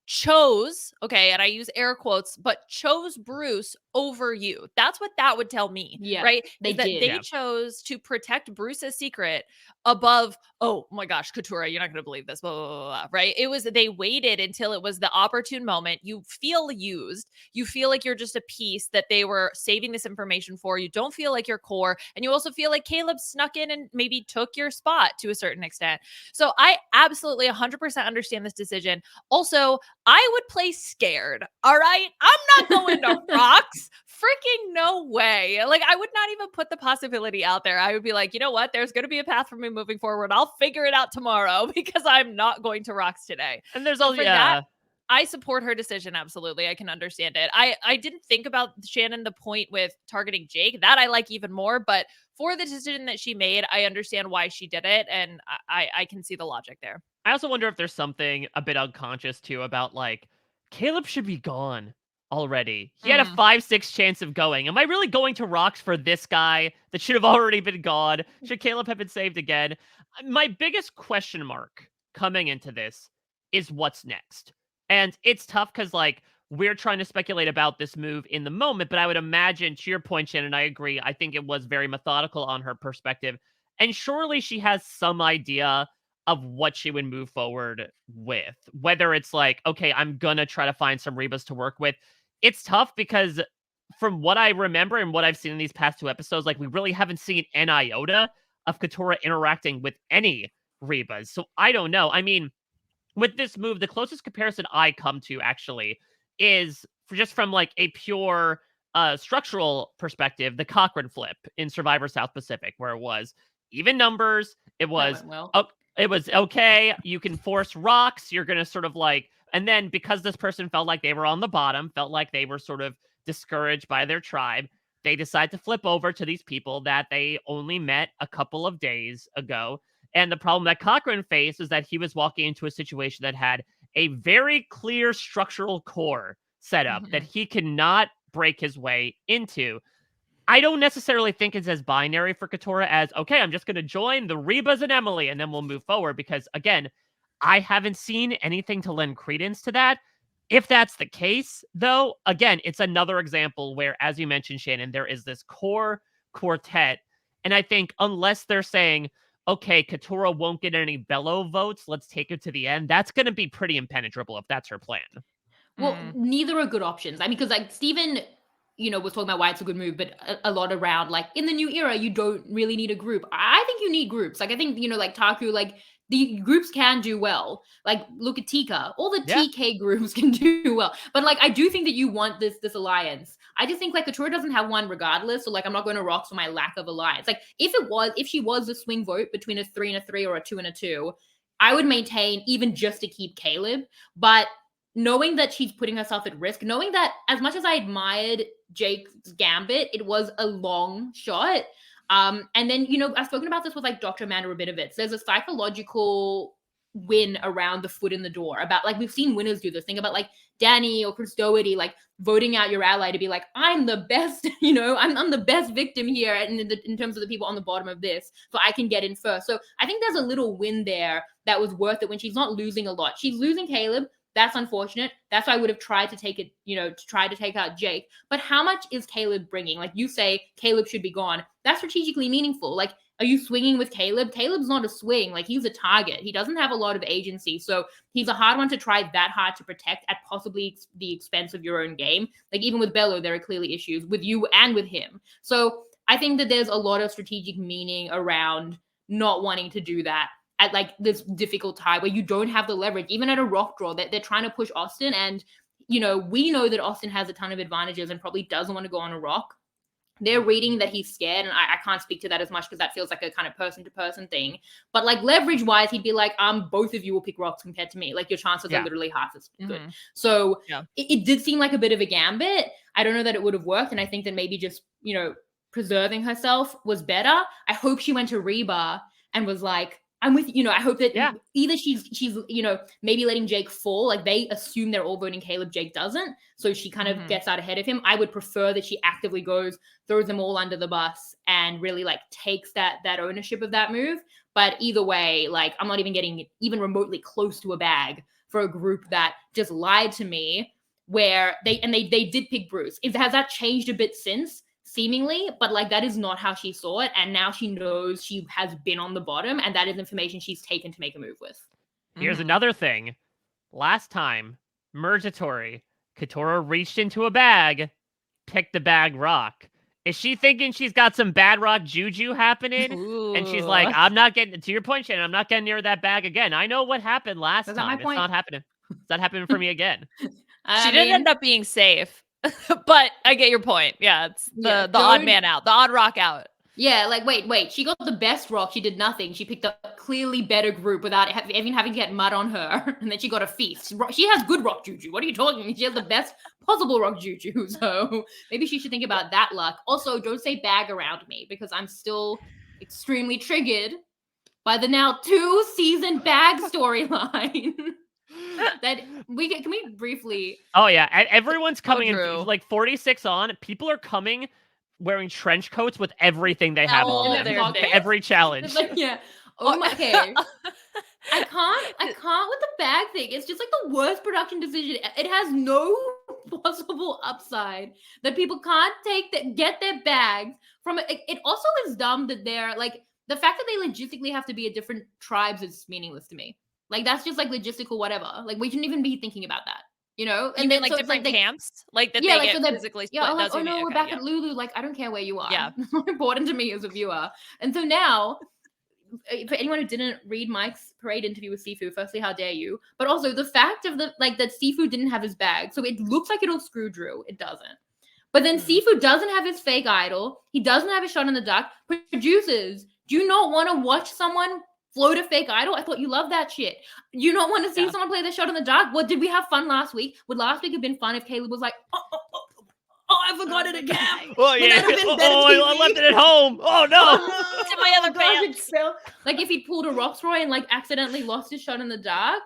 chose, okay, and I use air quotes, but chose Bruce over you. That's what that would tell me, right? They chose to protect Bruce's secret above, oh my gosh, Katurah, you're not going to believe this, blah, blah, blah, blah, right? It was, they waited until it was the opportune moment. You feel used. You feel like you're just a piece that they were saving this information for. You don't feel like you're core. And you also feel like Caleb snuck in and maybe took your spot to a certain extent. So I absolutely 100% understand this decision. Also, I would play scared. All right. I'm not going to Rox. Freaking no way. Like, I would not even put the possibility out there. I would be like, you know what? There's going to be a path for me moving forward. I'll figure it out tomorrow because I'm not going to Rox today. And there's also that. I support her decision. Absolutely. I can understand it. I didn't think about, Shannon, the point with targeting Jake. That I like even more. But for the decision that she made, I understand why she did it. And I can see the logic there. I also wonder if there's something a bit unconscious too about, like, Caleb should be gone already. He had a 5-6 chance of going. Am I really going to rocks for this guy that should have already been gone? Should Caleb have been saved again? My biggest question mark coming into this is what's next. And it's tough because, like, we're trying to speculate about this move in the moment, but I would imagine, to your point, Shannon, I agree. I think it was very methodical on her perspective. And surely she has some idea of what she would move forward with. Whether it's like, okay, I'm going to try to find some Rebas to work with. It's tough because from what I remember and what I've seen in these past 2 episodes, like, we really haven't seen an iota of Katurah interacting with any Rebas. So I don't know. I mean, with this move, the closest comparison I come to actually is just from like a pure structural perspective, the Cochrane flip in Survivor South Pacific, where it was even numbers. It was it was okay. You can force rocks. You're gonna sort of like, and then because this person felt like they were on the bottom, felt like they were sort of discouraged by their tribe, they decide to flip over to these people that they only met a couple of days ago. And the problem that Cochrane faced is that he was walking into a situation that had a very clear structural core set up that he cannot break his way into. I don't necessarily think it's as binary for Katurah as, okay, I'm just going to join the Rebas and Emily and then we'll move forward. Because again, I haven't seen anything to lend credence to that. If that's the case, though, again, it's another example where, as you mentioned, Shannon, there is this core quartet. And I think unless they're saying, okay, Katurah won't get any bellow votes, let's take it to the end, that's going to be pretty impenetrable if that's her plan. Well, neither are good options. I mean, because like Steven, was talking about why it's a good move, but a lot around like in the new era, you don't really need a group. I think you need groups. Like I think, like Taku, like the groups can do well. Like look at Tika. All the TK groups can do well. But like I do think that you want this alliance. I just think like Katurah doesn't have one regardless. So like I'm not going to rock for my lack of alliance. Like if she was a swing vote between a 3 and a 3 or a 2 and a 2, I would maintain even just to keep Caleb. But knowing that she's putting herself at risk, knowing that as much as I admired Jake's gambit, it was a long shot. And then, I've spoken about this with like Dr. Amanda Rabinovitz. There's a psychological win around the foot in the door about like, we've seen winners do this thing about like Danny or Chris Doherty, like voting out your ally to be like, I'm the best, I'm the best victim here in terms of the people on the bottom of this, so I can get in first. So I think there's a little win there that was worth it when she's not losing a lot. She's losing Caleb. That's unfortunate. That's why I would have tried to take it, to try to take out Jake. But how much is Caleb bringing? Like you say, Caleb should be gone. That's strategically meaningful. Like, are you swinging with Caleb? Caleb's not a swing. Like, he's a target. He doesn't have a lot of agency. So he's a hard one to try that hard to protect at possibly the expense of your own game. Like, even with Bello, there are clearly issues with you and with him. So I think that there's a lot of strategic meaning around not wanting to do that at like this difficult time where you don't have the leverage, even at a rock draw, that they're trying to push Austin. And, we know that Austin has a ton of advantages and probably doesn't want to go on a rock. They're reading that he's scared. And I can't speak to that as much because that feels like a kind of person to person thing. But like leverage wise, he'd be like, both of you will pick rocks compared to me. Like your chances are literally half as good. So it did seem like a bit of a gambit. I don't know that it would have worked. And I think that maybe just, preserving herself was better. I hope she went to Reba and was like, I'm with, I hope that either she's, maybe letting Jake fall. Like they assume they're all voting Caleb, Jake doesn't. So she kind of gets out ahead of him. I would prefer that she actively goes, throws them all under the bus and really like takes that ownership of that move. But either way, like I'm not even getting even remotely close to a bag for a group that just lied to me where they did pick Bruce. Has that changed a bit since? Seemingly, but like that is not how she saw it, and now she knows she has been on the bottom, and that is information she's taken to make a move with. Here's another thing. Last time, Mergatory, Katurah reached into a bag, picked the bag rock. Is she thinking she's got some bad rock juju happening? Ooh. And she's like, I'm not getting, to your point, Shannon, I'm not getting near that bag again. I know what happened last time. It's not happening. It's not happening for me again. She didn't end up being safe. But I get your point. Yeah, it's the odd man out, the odd rock out. Yeah, like, wait. She got the best rock. She did nothing. She picked a clearly better group without even having to get mud on her. And then she got a feast. She has good rock juju. What are you talking about? She has the best possible rock juju. So maybe she should think about that luck. Also, don't say bag around me because I'm still extremely triggered by the now 2-season bag storyline. that can we briefly? Oh yeah, everyone's coming in Drew. like 46 on. People are coming wearing trench coats with everything they have All on them their to things. every challenge. Like, yeah. Oh my. Okay. I can't with the bag thing. It's just like the worst production decision. It has no possible upside that people can't get their bags from it. It also is dumb that they're like the fact that they logistically have to be at different tribes is meaningless to me. Like that's just like logistical whatever. Like we shouldn't even be thinking about that. You know? And then like different camps? Like that they get physically split. Yeah, like, oh no, we're back at Lulu. Like, I don't care where you are. Yeah. It's not important to me as a viewer. And so now, for anyone who didn't read Mike's parade interview with Sifu, firstly, how dare you? But also the fact of that Sifu didn't have his bag. So it looks like it'll screw Drew. It doesn't. But then Sifu doesn't have his fake idol. He doesn't have his shot in the dark. Producers, do you not want to watch someone float a fake idol? I thought you loved that shit. You don't want to see someone play the shot in the dark? What, did we have fun last week? Would last week have been fun if Caleb was like, I forgot it again. Oh yeah. I left it at home. Oh no. It's in my other pants. Like if he'd pulled a Roxroy and like accidentally lost his shot in the dark.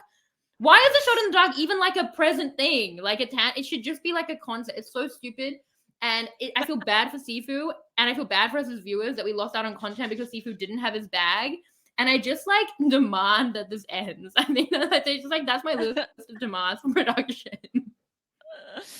Why is the shot in the dark even like a present thing? Like it should just be like a concept. It's so stupid. And I feel bad for Sifu, and I feel bad for us as viewers that we lost out on content because Sifu didn't have his bag. And I just like demand that this ends. I mean, they just like that's my list of demands for production.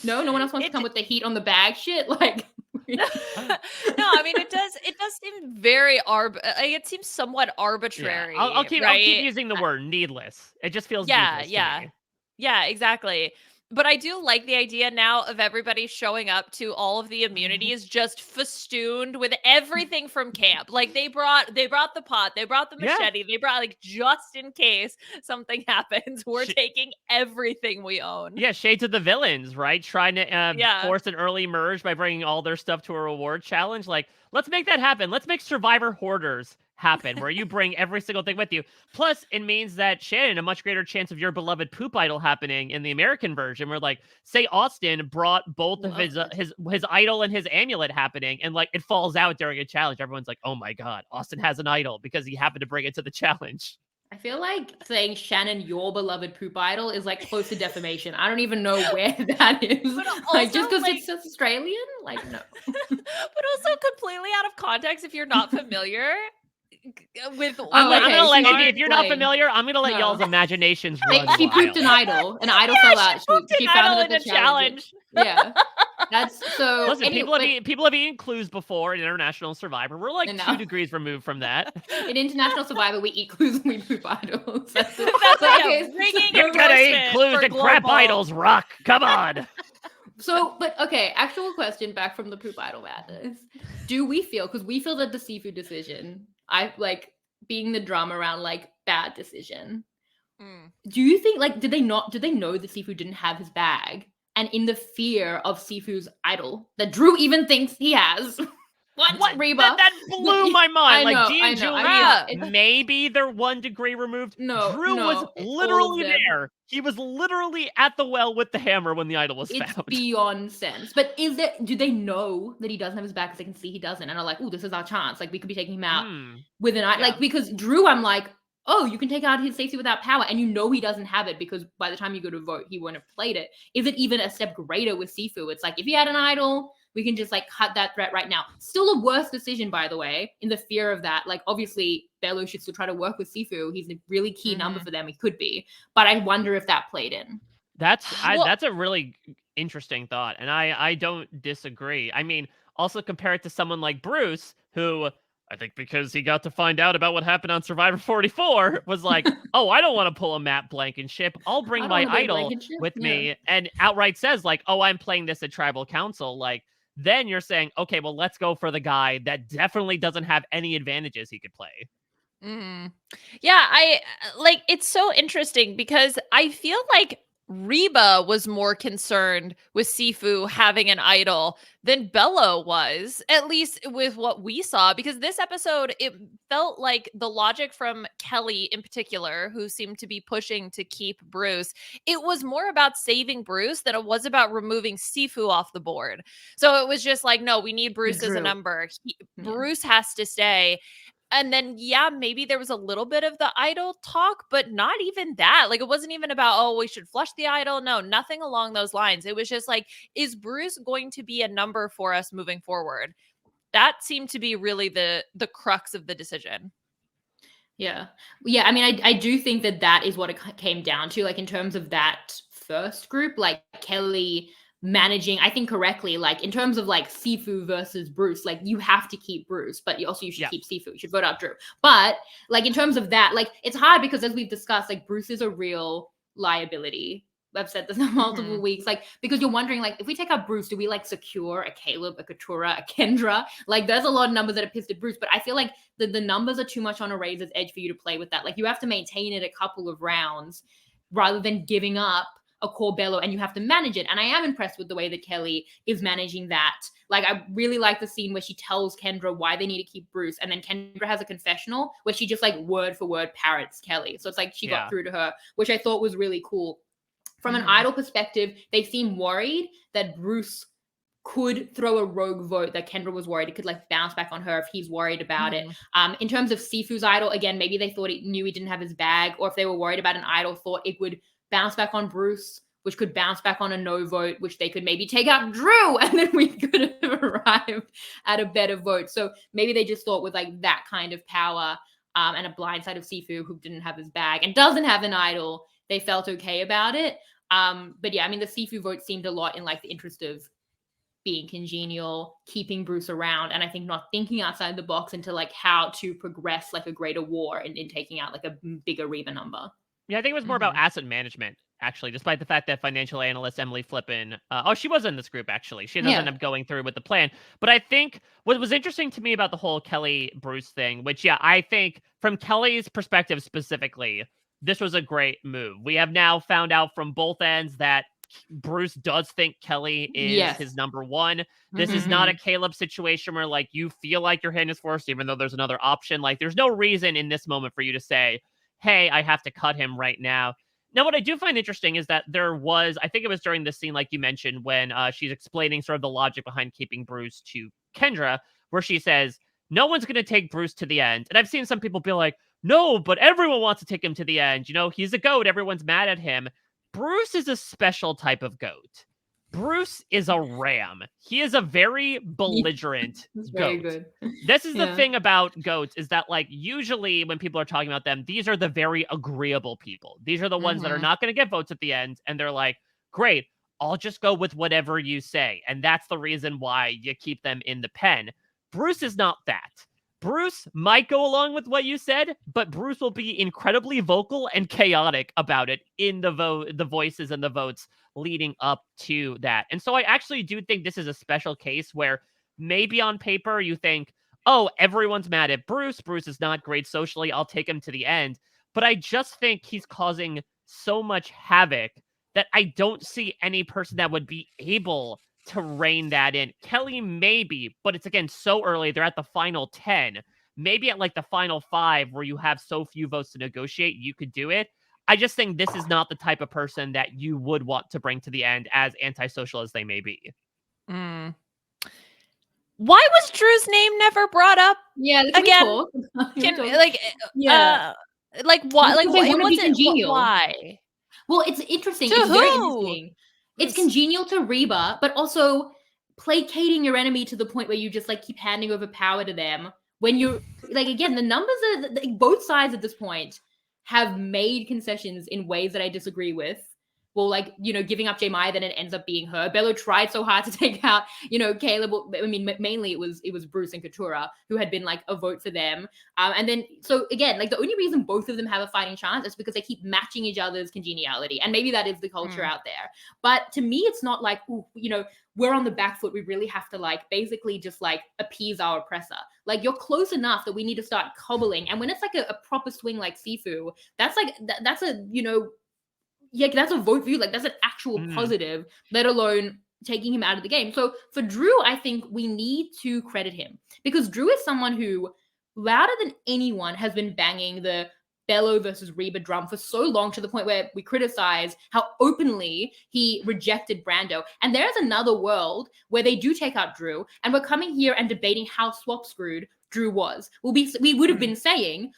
No one else wants to come with the heat on the bag shit. Like, no, I mean it does seem very it seems somewhat arbitrary. Yeah. I'll keep using the word needless. It just feels needless to me. Yeah, exactly. But I do like the idea now of everybody showing up to all of the immunities just festooned with everything from camp. Like they brought the pot, they brought the machete, they brought like just in case something happens, we're taking everything we own. Yeah, shades of the villains, right? Trying to force an early merge by bringing all their stuff to a reward challenge. Like, let's make that happen. Let's make Survivor Hoarders happen, where you bring every single thing with you. Plus, it means that Shannon, a much greater chance of your beloved poop idol happening in the American version, where like, say Austin brought both of his idol and his amulet happening, and like it falls out during a challenge. Everyone's like, oh my god, Austin has an idol because he happened to bring it to the challenge. I feel like saying Shannon, your beloved poop idol, is like close to defamation. I don't even know where that is. But also, like just because it's Australian, like no. But also completely out of context if you're not familiar. With I'm gonna let if you're not familiar, I'm gonna let y'all's imaginations run. She pooped an idol. An idol fell out. She found it at the challenge. Yeah, that's so. Listen, people have eaten clues before in International Survivor. We're like 2 degrees removed from that. In International Survivor, we eat clues and we poop idols. That's you gotta eat clues and crap idols. Rock, come on. So, but okay, actual question back from the poop idol madness. Do we feel, because we feel that the Sifu decision, I like being the drama around like bad decision. Do you think like did they know that Sifu didn't have his bag, and in the fear of Sifu's idol that Drew even thinks he has? What? Reba? That blew my mind. I know. Maybe they're 1 degree removed. No, Drew was literally there. He was literally at the well with the hammer when the idol was found. It's beyond sense. But do they know that he doesn't have his back because they can see he doesn't, and are like, oh, this is our chance. Like we could be taking him out with an idol. Like because Drew, I'm like, oh, you can take out his safety without power, and you know he doesn't have it because by the time you go to vote, he won't have played it. Is it even a step greater with Sifu? It's like if he had an idol, we can just like cut that threat right now. Still a worse decision, by the way, in the fear of that. Like obviously Bello should still try to work with Sifu. He's a really key number for them. He could be, but I wonder if that played in. That's a really interesting thought, and I don't disagree. I mean, also compare it to someone like Bruce, who I think because he got to find out about what happened on Survivor 44 was like, oh, I don't want to pull a Matt Blankenship. I'll bring my idol with me, and outright says like, oh, I'm playing this at Tribal Council. Like, then you're saying, okay, well, let's go for the guy that definitely doesn't have any advantages he could play. Yeah, I like it's so interesting because I feel like Reba was more concerned with Sifu having an idol than Bello was, at least with what we saw, because this episode, it felt like the logic from Kelly in particular, who seemed to be pushing to keep Bruce, it was more about saving Bruce than it was about removing Sifu off the board. So it was just like, no, we need Bruce as a number. Bruce has to stay. And then, yeah, maybe there was a little bit of the idol talk, but not even that. Like, it wasn't even about, oh, we should flush the idol. No, nothing along those lines. It was just like, is Bruce going to be a number for us moving forward? That seemed to be really the crux of the decision. Yeah. I mean, I do think that is what it came down to, like in terms of that first group, like Kelly managing, I think correctly, like in terms of like Sifu versus Bruce, like you have to keep Bruce, but you should keep Sifu. You should vote out Drew. But like in terms of that, like it's hard because as we've discussed, like Bruce is a real liability. I've said this in multiple weeks, like because you're wondering, like if we take out Bruce, do we like secure a Caleb, a Katurah, a Kendra? Like there's a lot of numbers that are pissed at Bruce, but I feel like the numbers are too much on a razor's edge for you to play with that. Like you have to maintain it a couple of rounds rather than giving up a core bellow, and you have to manage it. And I am impressed with the way that Kelly is managing that. Like I really like the scene where she tells Kendra why they need to keep Bruce, and then Kendra has a confessional where she just like word for word parrots Kelly. So it's like she got through to her, which I thought was really cool. From an idol perspective, they seem worried that Bruce could throw a rogue vote, that Kendra was worried it could like bounce back on her if he's worried about it. In terms of Sifu's idol, again, maybe they thought knew he didn't have his bag, or if they were worried about an idol, thought it would bounce back on Bruce, which could bounce back on a no vote, which they could maybe take out Drew, and then we could have arrived at a better vote. So maybe they just thought with like that kind of power and a blind side of Sifu who didn't have his bag and doesn't have an idol, they felt okay about it. But yeah, I mean, the Sifu vote seemed a lot in like the interest of being congenial, keeping Bruce around, and I think not thinking outside the box into like how to progress like a greater war in taking out like a bigger Reba number. Yeah, I think it was more about asset management, actually, despite the fact that financial analyst Emily Flippin, she was in this group, actually. She doesn't end up going through with the plan. But I think what was interesting to me about the whole Kelly-Bruce thing, which, yeah, I think from Kelly's perspective specifically, this was a great move. We have now found out from both ends that Bruce does think Kelly is his number one. This is not a Caleb situation where, like, you feel like your hand is forced, even though there's another option. Like, there's no reason in this moment for you to say, hey, I have to cut him right now. Now, what I do find interesting is that there was, I think it was during this scene, like you mentioned, when she's explaining sort of the logic behind keeping Bruce to Kendra, where she says, no one's going to take Bruce to the end. And I've seen some people be like, no, but everyone wants to take him to the end. You know, he's a goat. Everyone's mad at him. Bruce is a special type of goat. Bruce is a ram. He is a very belligerent goat. Very good. This is the thing about goats, is that, like, usually when people are talking about them, these are the very agreeable people. These are the ones that are not going to get votes at the end. And they're like, great, I'll just go with whatever you say. And that's the reason why you keep them in the pen. Bruce is not that. Bruce might go along with what you said, but Bruce will be incredibly vocal and chaotic about it in the voices and the votes leading up to that. And so I actually do think this is a special case where maybe on paper you think, oh, everyone's mad at Bruce. Bruce is not great socially. I'll take him to the end. But I just think he's causing so much havoc that I don't see any person that would be able to rein that in. Kelly maybe, but it's again so early. They're at the final 10. Maybe at like the final 5 where you have so few votes to negotiate, you could do it. I just think this is not the type of person that you would want to bring to the end, as antisocial as they may be. Why was Drew's name never brought up? Yeah, again. Why? Like, it wasn't congenial. Why? Well, it's interesting. It's very interesting. It's congenial to Reba, but also placating your enemy to the point where you just like keep handing over power to them. When you're like, again, the numbers are both sides at this point have made concessions in ways that I disagree with. Well, like, you know, giving up J. Maya, then it ends up being her. Bello tried so hard to take out, you know, Caleb. I mean, mainly it was Bruce and Katurah who had been like a vote for them. And then, so again, like the only reason both of them have a fighting chance is because they keep matching each other's congeniality. And maybe that is the culture out there. But to me, it's not like, ooh, you know, we're on the back foot. We really have to like basically just like appease our oppressor. Like you're close enough that we need to start cobbling. And when it's like a proper swing like Sifu, that's like, that's a, you know, yeah, that's a vote for you. Like that's an actual positive, let alone taking him out of the game. So for Drew, I think we need to credit him because Drew is someone who, louder than anyone, has been banging the Bello versus Reba drum for so long, to the point where we criticize how openly he rejected Brando. And there's another world where they do take out Drew, and we're coming here and debating how Swap screwed Drew was. We would have been saying,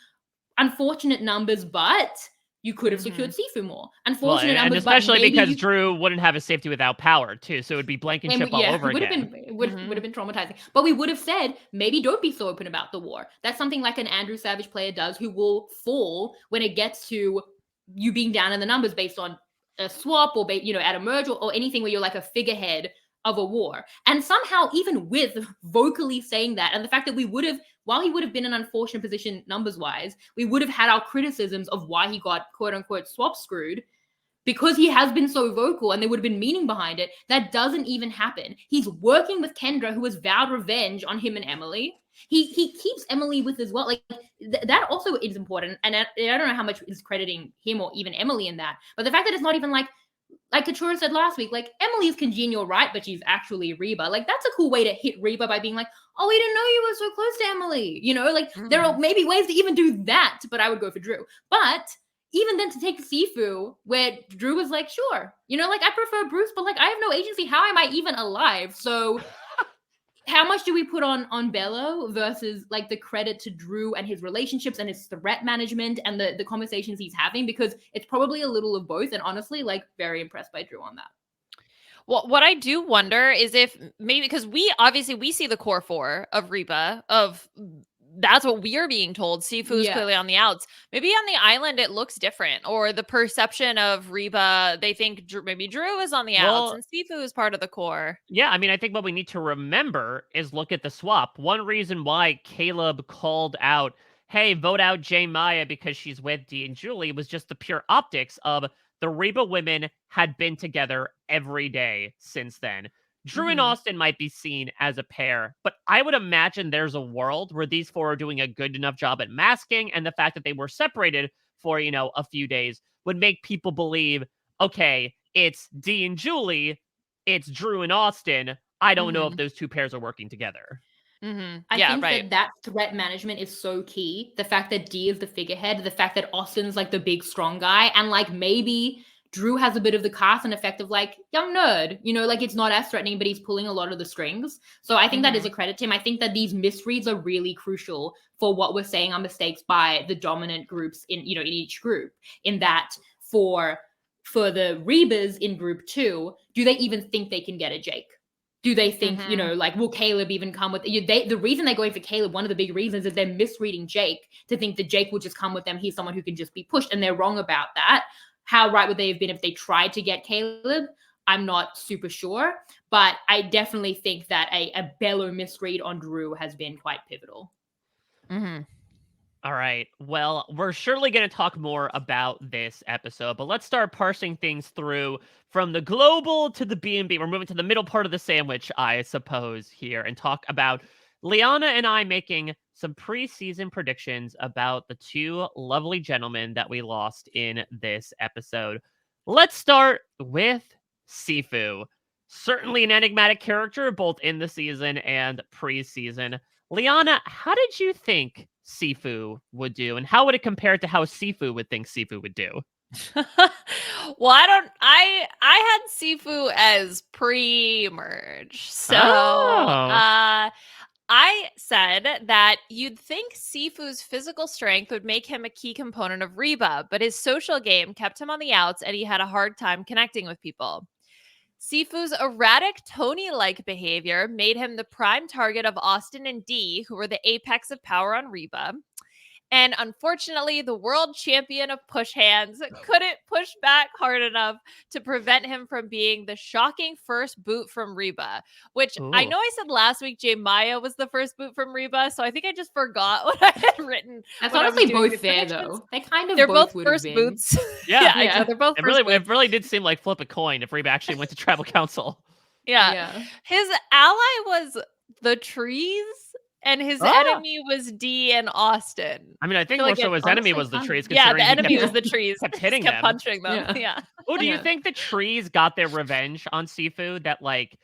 unfortunate numbers, but you could have secured Sifu more. Unfortunate numbers, and especially but maybe because Drew wouldn't have a safety without power too, so it would be Blankenship all over again. It would have been traumatizing. But we would have said, maybe don't be so open about the war. That's something like an Andrew Savage player does, who will fall when it gets to you being down in the numbers based on a swap or at a merge or anything where you're like a figurehead of a war. And somehow, even with vocally saying that, and the fact that we would have, while he would have been in an unfortunate position numbers wise, we would have had our criticisms of why he got quote unquote swap screwed, because he has been so vocal and there would have been meaning behind it. That doesn't even happen. He's working with Kendra, who has vowed revenge on him and Emily. He keeps Emily with as well. Like that also is important. And I don't know how much is crediting him or even Emily in that. But the fact that it's not even like Katurah said last week, like, Emily is congenial, right? But she's actually Reba. Like, that's a cool way to hit Reba by being like, oh, we didn't know you were so close to Emily. Like, there are maybe ways to even do that, but I would go for Drew. But even then, to take Sifu, where Drew was like, sure, like, I prefer Bruce, but like, I have no agency. How am I even alive? So how much do we put on Bello versus like the credit to Drew and his relationships and his threat management and the conversations he's having? Because it's probably a little of both. And honestly, like, very impressed by Drew on that. Well, what I do wonder is if maybe, because we see the core four of Reba, that's what we are being told. Sifu is clearly on the outs. Maybe on the island it looks different, or the perception of Reba, they think maybe Drew is on the outs and Sifu is part of the core. Yeah, I mean, I think what we need to remember is look at the swap. One reason why Caleb called out, hey, vote out J Maya because she's with Dee and Julie, was just the pure optics of the Reba women had been together every day since then. Drew and Austin might be seen as a pair, but I would imagine there's a world where these four are doing a good enough job at masking, and the fact that they were separated for, a few days would make people believe, okay, it's Dee and Julie, it's Drew and Austin. I don't know if those two pairs are working together. I think that threat management is so key. The fact that Dee is the figurehead, the fact that Austin's like the big strong guy, and like maybe Drew has a bit of the Carson effect of like young nerd, like it's not as threatening, but he's pulling a lot of the strings. So I think that is a credit to him. I think that these misreads are really crucial for what we're saying are mistakes by the dominant groups in each group. In that for the Rebas in group 2, do they even think they can get a Jake? Do they think, like, will Caleb even come with the reason they're going for Caleb, one of the big reasons is they're misreading Jake to think that Jake will just come with them. He's someone who can just be pushed, and they're wrong about that. How right would they have been if they tried to get Caleb? I'm not super sure, but I definitely think that a Bello misread on Drew has been quite pivotal. All right. Well, we're surely going to talk more about this episode, but let's start parsing things through from the global to the B&B. We're moving to the middle part of the sandwich, I suppose, here, and talk about Liana and I making some preseason predictions about the two lovely gentlemen that we lost in this episode. Let's start with Sifu. Certainly an enigmatic character, both in the season and preseason. Liana, how did you think Sifu would do, and how would it compare to how Sifu would think Sifu would do? Well, I had Sifu as pre-merge. So I said that you'd think Sifu's physical strength would make him a key component of Reba, but his social game kept him on the outs and he had a hard time connecting with people. Sifu's erratic Tony-like behavior made him the prime target of Austin and Dee, who were the apex of power on Reba. And unfortunately, the world champion of push hands couldn't push back hard enough to prevent him from being the shocking first boot from Reba, which I know I said last week J Maya was the first boot from Reba, so I think I just forgot what I had written. That's honestly both fair, though. They're both first boots. Yeah. They're both it first boots. It really did seem like flip a coin if Reba actually went to tribal council. Yeah. His ally was the trees, and his enemy was Dee and Austin. I mean, I think more so his enemy was the trees. Yeah, the enemy was the trees. Kept hitting kept them. Punching them. Yeah. Oh, do you think the trees got their revenge on Sifu? That like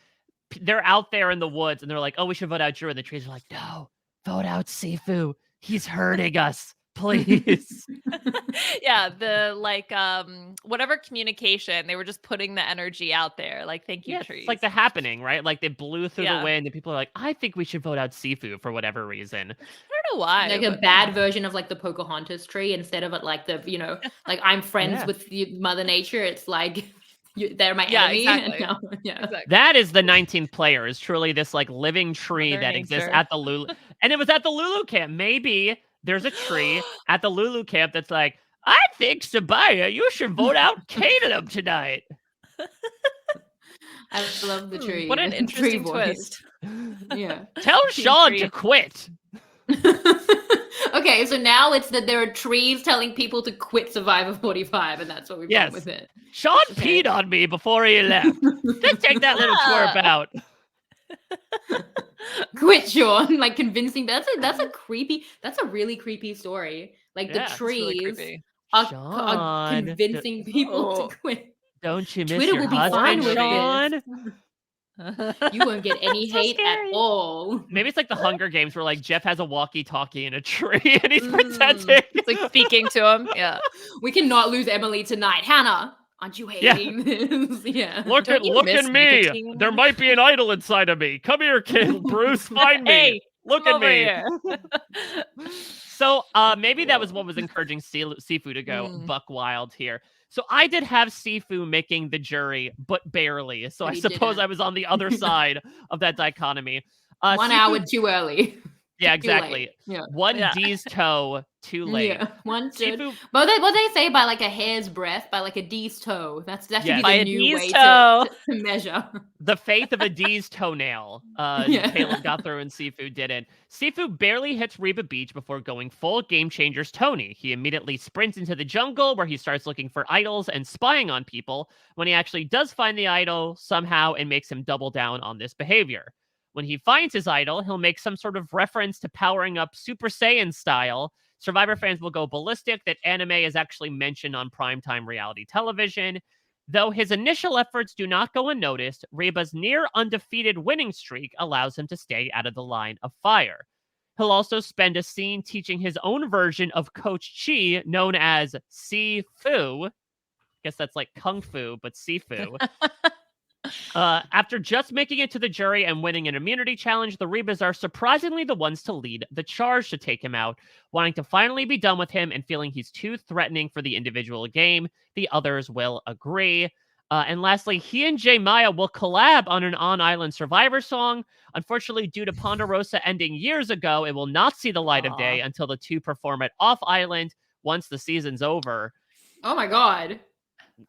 they're out there in the woods and they're like, oh, we should vote out Drew, and the trees are like, no, vote out Sifu. He's hurting us. Please. Yeah, the whatever communication, they were just putting the energy out there. Like, thank you, trees. It's like the happening, right? Like they blew through the wind and people are like, I think we should vote out Sifu for whatever reason. I don't know why. Like a bad version of like the Pocahontas tree, instead of it like the, like I'm friends with Mother Nature. It's like they're my enemy. Exactly. Exactly. That is the 19th player, is truly this like living tree Mother that Nature. exists at the Lulu. And it was at the Lulu camp. Maybe there's a tree at the Lulu camp that's like, I think, Sabaya, you should vote out Canaan tonight. I love the tree. What an the interesting tree twist. Yeah. Tell Sean to quit. Okay, so now it's that there are trees telling people to quit Survivor 45, and that's what we've done with it. Sean peed on me before he left. Just take that little twerp out. Quit, Sean. Like convincing. That's a really creepy story. Like the trees really are convincing people to quit. Don't you miss Twitter your will be husband, fine with Sean? this. You won't get any hate at all. Maybe it's like the Hunger Games where like Jeff has a walkie-talkie in a tree and he's pretending. It's like speaking to him. Yeah. We cannot lose Emily tonight. Hannah, aren't you hating this? Yeah. Look at me. nicotine? There might be an idol inside of me. Come here, kid. Bruce, find me. Hey, look at me. Here. So maybe that was what was encouraging Sifu to go buck wild here. So I did have Sifu making the jury, but barely. So I suppose I was on the other side of that dichotomy. 1 hour too early. Yeah, exactly. One D's toe too late. Yeah, one Sifu. What they say, by like a hair's breadth, by like a D's toe. That should be the new way to measure. The faith of a D's toenail. Caleb got through and Sifu didn't. Sifu barely hits Reba Beach before going full Game Changers Tony. He immediately sprints into the jungle where he starts looking for idols and spying on people. When he actually does find the idol, somehow it makes him double down on this behavior. When he finds his idol, he'll make some sort of reference to powering up Super Saiyan style. Survivor fans will go ballistic that anime is actually mentioned on primetime reality television. Though his initial efforts do not go unnoticed, Reba's near undefeated winning streak allows him to stay out of the line of fire. He'll also spend a scene teaching his own version of Coach Chi, known as Sifu. I guess that's like Kung Fu, but Sifu. After just making it to the jury and winning an immunity challenge, the Rebas are surprisingly the ones to lead the charge to take him out. Wanting to finally be done with him and feeling he's too threatening for the individual game, the others will agree. And lastly, he and J. Maya will collab on an on-island Survivor song. Unfortunately, due to Ponderosa ending years ago, it will not see the light of day until the two perform it off-island once the season's over. Oh my god.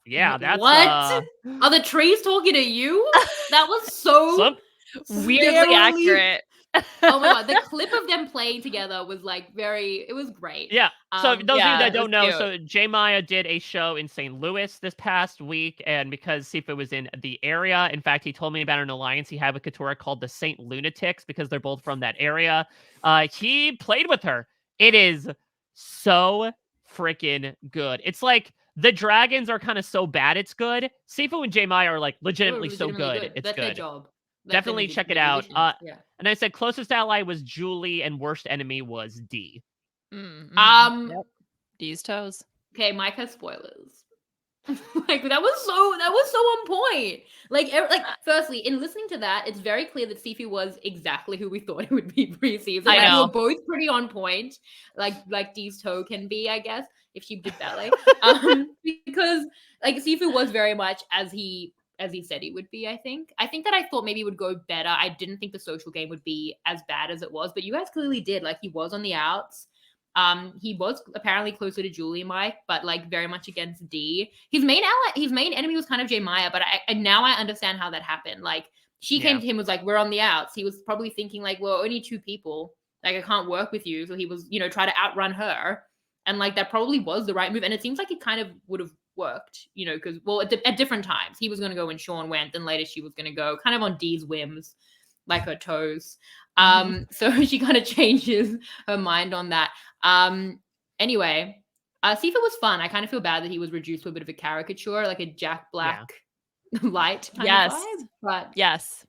Yeah, that's... What? Are the trees talking to you? That was so weirdly accurate. Oh my god, the clip of them playing together was like it was great. Yeah. So those of you that don't know, cute. so J. Maya did a show in St. Louis this past week, and because Sifu was in the area, in fact, he told me about an alliance he had with Katurah called the St. Lunatics, because they're both from that area. He played with her. It is so freaking good. It's like the dragons are kind of so bad it's good. Sifu and J. Maya are like legitimately so good. It's That's good. their job. Definitely check it out. And I said closest ally was Julie and worst enemy was D. D's toes. Okay, Mike has spoilers. Like that was so on point. Like firstly, in listening to that, it's very clear that Sifu was exactly who we thought it would be pre-season. I know. We were both pretty on point, like Dee's toe can be, I guess, if she did ballet. Because like Sifu was very much as he said he would be. I think that I thought maybe it would go better. I didn't think the social game would be as bad as it was, but you guys clearly did. Like he was on the outs. He was apparently closer to Julie Mike, but like very much against D. His main enemy was kind of J. Maya, but now I understand how that happened. Like she came to him, was like, we're on the outs. He was probably thinking like, well, only 2 people. Like I can't work with you. So he was, try to outrun her. And like that probably was the right move. And it seems like it kind of would have worked, because at different times he was going to go when Sean went, and later she was going to go kind of on Dee's whims, like her toes. So she kind of changes her mind on that. Anyway, Sifu was fun. I kind of feel bad that he was reduced to a bit of a caricature, like a Jack Black light kind of vibe. But yes.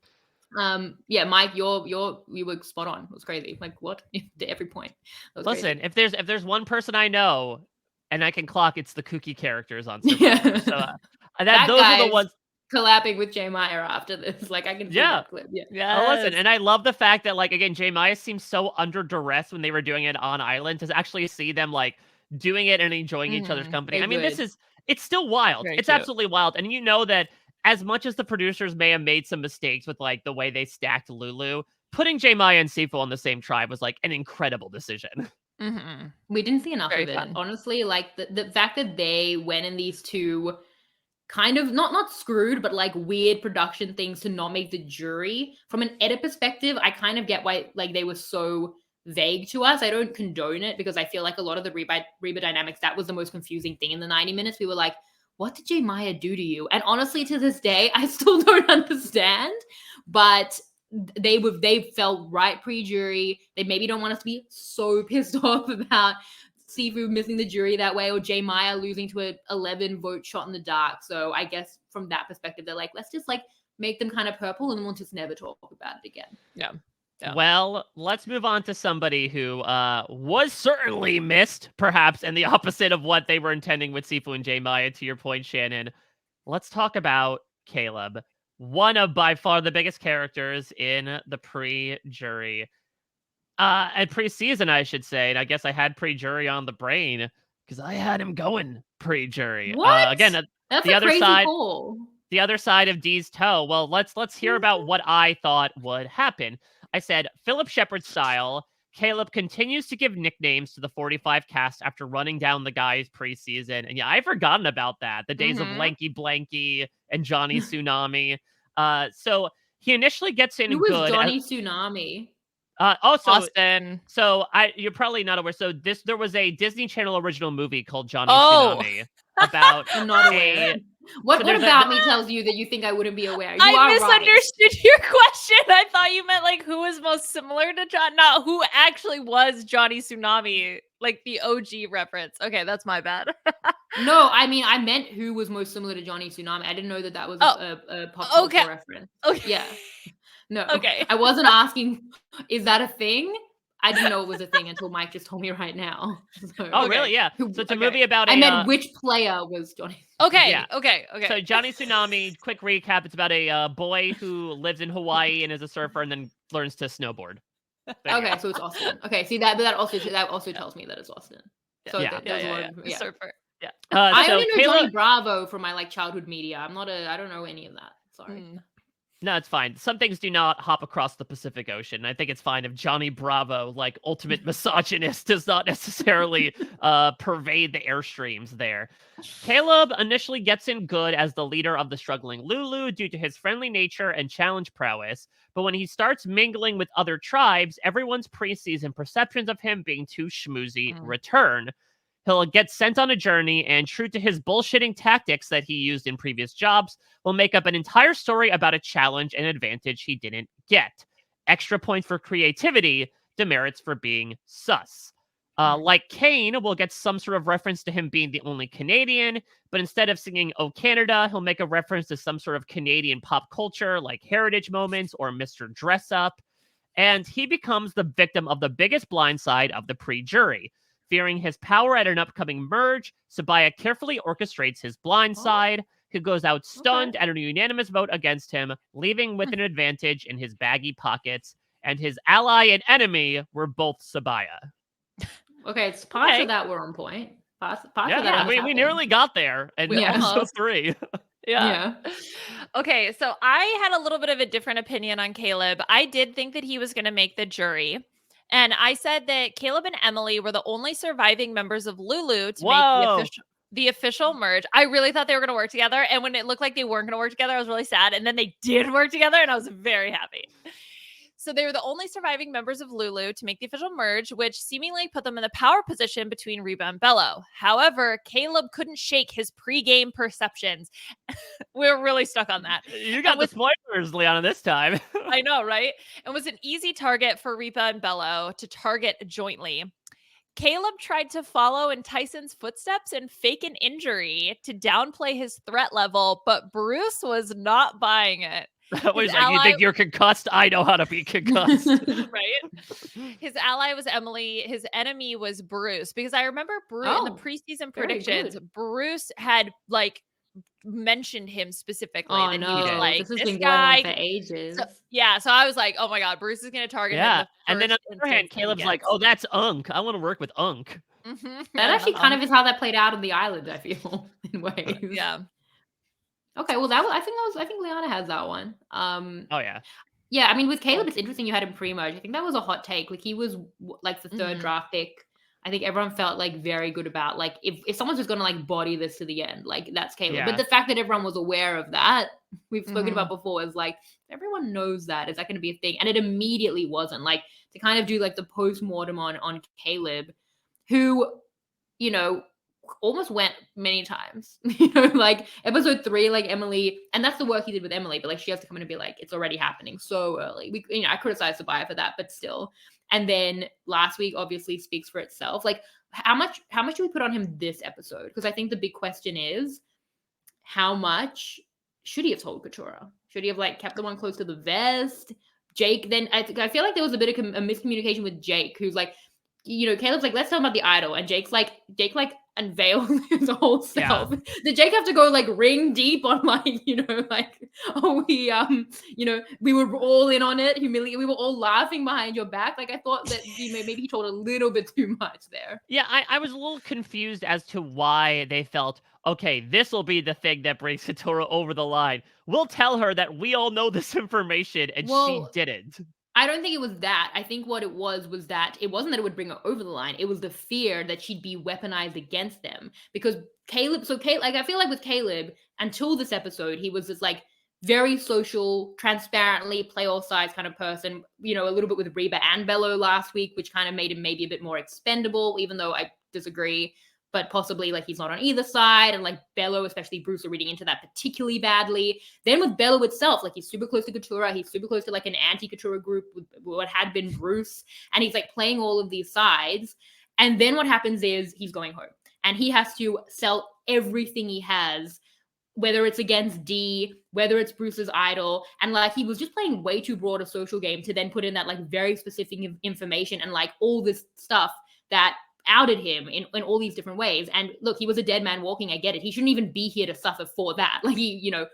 Yeah, Mike, you were spot on. It was crazy. Like what? To every point. Listen, crazy. if there's one person I know and I can clock, it's the kooky characters on Survivor. Yeah. So those are the guy's ones collabing with J Maya after this. Like I can see that clip. Yeah. Listen, and I love the fact that like again, J Maya seems so under duress when they were doing it on Island to actually see them like doing it and enjoying each other's company. So I mean, good. it's still wild. Very It's cute. absolutely wild. And you know that as much as the producers may have made some mistakes with like the way they stacked Lulu, putting J Maya and Sifu on the same tribe was like an incredible decision. We didn't see enough Very of it. fun. Honestly, like the fact that they went in these two kind of not screwed, but like weird production things to not make the jury. From an edit perspective, I kind of get why like they were so vague to us. I don't condone it because I feel like a lot of the Reba dynamics, that was the most confusing thing in the 90 minutes. We were like, what did J Maya do to you? And honestly, to this day, I still don't understand. But they felt right pre-jury. They maybe don't want us to be so pissed off about Sifu missing the jury that way, or J Maya losing to an 11 vote shot in the dark. So I guess from that perspective, they're like, let's just like make them kind of purple and we'll just never talk about it again. Yeah. Well, let's move on to somebody who was certainly missed, perhaps, and the opposite of what they were intending with Sifu and J Maya, to your point, Shannon. Let's talk about Caleb, one of by far the biggest characters in the pre-jury. And pre-season, I should say. And I guess I had pre-jury on the brain because I had him going pre-jury. What? Again, That's the a other crazy side. call. The other side of Dee's toe. Well, let's hear about what I thought would happen. I said, Philip Shepard style, Caleb continues to give nicknames to the 45 cast after running down the guys preseason. And yeah, I've forgotten about that. The days of Lanky Blanky and Johnny Tsunami. So he initially gets in Who was good. Johnny Tsunami? Austin. So you're probably not aware. So there was a Disney Channel original movie called Johnny Tsunami about I'm not aware. What about me tells you that you think I wouldn't be aware? I misunderstood your question. I thought you meant like who was most similar to John, not who actually was Johnny Tsunami, like the OG reference. Okay, that's my bad. No, I mean I meant who was most similar to Johnny Tsunami. I didn't know that was a pop culture reference. Okay. Yeah. No. Okay. I wasn't asking, is that a thing? I didn't know it was a thing until Mike just told me right now. So, really? Yeah. So it's a movie about I meant which player was Johnny. Okay. Yeah. Okay. So Johnny Tsunami, quick recap. It's about a boy who lives in Hawaii and is a surfer and then learns to snowboard. Okay, so it's Austin. Okay, see that also tells me that it's Austin. So surfer. Yeah. I only know Johnny Bravo from my like childhood media. I don't know any of that. Sorry. No, it's fine. Some things do not hop across the Pacific Ocean. I think it's fine if Johnny Bravo, like ultimate misogynist, does not necessarily pervade the airstreams there. Caleb initially gets in good as the leader of the struggling Lulu due to his friendly nature and challenge prowess. But when he starts mingling with other tribes, everyone's preseason perceptions of him being too schmoozy return. He'll get sent on a journey, and true to his bullshitting tactics that he used in previous jobs, will make up an entire story about a challenge and advantage he didn't get. Extra points for creativity, demerits for being sus. Like Kane, we'll get some sort of reference to him being the only Canadian, but instead of singing "Oh Canada," he'll make a reference to some sort of Canadian pop culture like Heritage Moments or Mr. Dress Up. And he becomes the victim of the biggest blindside of the pre-jury. Fearing his power at an upcoming merge, Sabaya carefully orchestrates his blindside, who goes out stunned at a unanimous vote against him, leaving with an advantage in his baggy pockets, and his ally and enemy were both Sabaya. Okay, it's parts of that were on point. Parts of that we nearly got there, and episode 3. Yeah. Okay, so I had a little bit of a different opinion on Caleb. I did think that he was going to make the jury. And I said that Caleb and Emily were the only surviving members of Lulu to make the official merge. I really thought they were going to work together. And when it looked like they weren't going to work together, I was really sad. And then they did work together, and I was very happy. So they were the only surviving members of Lulu to make the official merge, which seemingly put them in the power position between Reba and Bello. However, Caleb couldn't shake his pregame perceptions. We were really stuck on that. You got the spoilers, Liana, this time. I know, right? And was an easy target for Reba and Bello to target jointly. Caleb tried to follow in Tyson's footsteps and fake an injury to downplay his threat level, but Bruce was not buying it. That was like, you think you're concussed? I know how to be concussed. Right? His ally was Emily. His enemy was Bruce. Because I remember in the preseason predictions, Bruce had like mentioned him specifically. Oh that no, he was like, this has this been guy. going on for ages. So I was like, oh my god, Bruce is going to target him. And then on the other hand, Caleb's like, oh, that's Unk. I want to work with Unk. That actually kind of is how that played out on the island, I feel, in ways. Yeah. Okay, well, I think Liana has that one. Oh yeah. Yeah, I mean, with Caleb, it's interesting you had him pre-merge. I think that was a hot take. Like, he was like the third draft pick. I think everyone felt like very good about like if someone's just gonna like body this to the end, like that's Caleb. Yeah. But the fact that everyone was aware of that, we've spoken about before, is like everyone knows that. Is that gonna be a thing? And it immediately wasn't. Like, to kind of do like the post-mortem on Caleb, who, you know, almost went many times. You know, like episode 3, like Emily, and that's the work he did with Emily, but like she has to come in and be like, it's already happening so early. I criticized Survivor for that, but still. And then last week obviously speaks for itself. Like, how much do we put on him this episode? Because I think the big question is, how much should he have told Katurah? Should he have like kept the one close to the vest? Jake, then I feel like there was a bit of a miscommunication with Jake, who's like, you know, Caleb's like, let's talk about the idol, and Jake unveils his whole self. Yeah. Did Jake have to go like ring deep on like, you know, like, oh, we you know, we were all in on it, we were all laughing behind your back? Like, I thought that maybe he told a little bit too much there. Yeah, I was a little confused as to why they felt, okay, this will be the thing that brings Katurah over the line. We'll tell her that we all know this information, and she didn't. I don't think it was that. I think what it was that it wasn't that it would bring her over the line. It was the fear that she'd be weaponized against them. Because Caleb, like, I feel like with Caleb, until this episode, he was this like very social, transparently play all sides kind of person. You know, a little bit with Reba and Bello last week, which kind of made him maybe a bit more expendable, even though I disagree. But possibly like he's not on either side, and like Bello, especially Bruce, are reading into that particularly badly. Then with Bello itself, like he's super close to Katurah, he's super close to like an anti-Katurah group with what had been Bruce, and he's like playing all of these sides. And then what happens is he's going home, and he has to sell everything he has, whether it's against D, whether it's Bruce's idol, and like he was just playing way too broad a social game to then put in that like very specific information and like all this stuff that outed him in all these different ways. And look, he was a dead man walking. I get it. He shouldn't even be here to suffer for that. Like, he, you know,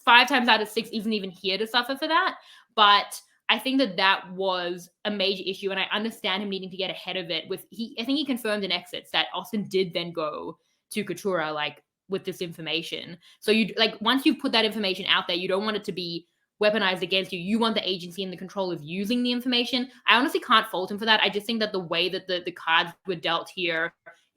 5 times out of 6 isn't even here to suffer for that. But I think that was a major issue, and I understand him needing to get ahead of it. I think he confirmed in exits that Austin did then go to Katurah like with this information. So you like, once you've put that information out there, you don't want it to be weaponized against you. You want the agency and the control of using the information. I honestly can't fault him for that. I just think that the way that the cards were dealt here,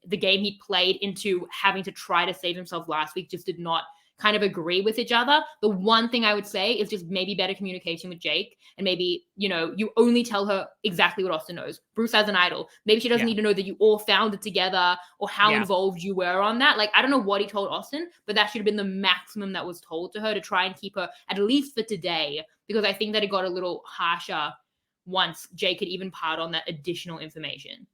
the game he played into having to try to save himself last week, just did not kind of agree with each other. The one thing I would say is just maybe better communication with Jake, and maybe, you know, you only tell her exactly what Austin knows. Bruce has an idol. Maybe she doesn't need to know that you all found it together or how involved you were on that. Like, I don't know what he told Austin, but that should have been the maximum that was told to her to try and keep her, at least for today, because I think that it got a little harsher once Jake had even piled on that additional information.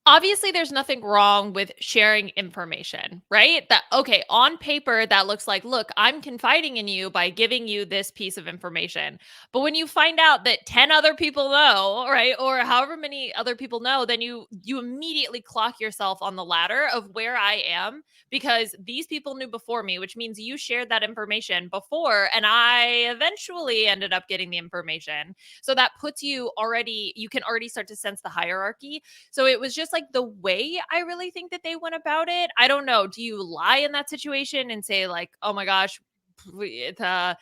Obviously, there's nothing wrong with sharing information, right? That, okay, on paper, that looks like, look, I'm confiding in you by giving you this piece of information. But when you find out that 10 other people know, right, or however many other people know, then you immediately clock yourself on the ladder of where I am, because these people knew before me, which means you shared that information before, and I eventually ended up getting the information. So that puts you can already start to sense the hierarchy. So it was just like the way I really think that they went about it. I don't know. Do you lie in that situation and say like, oh my gosh, I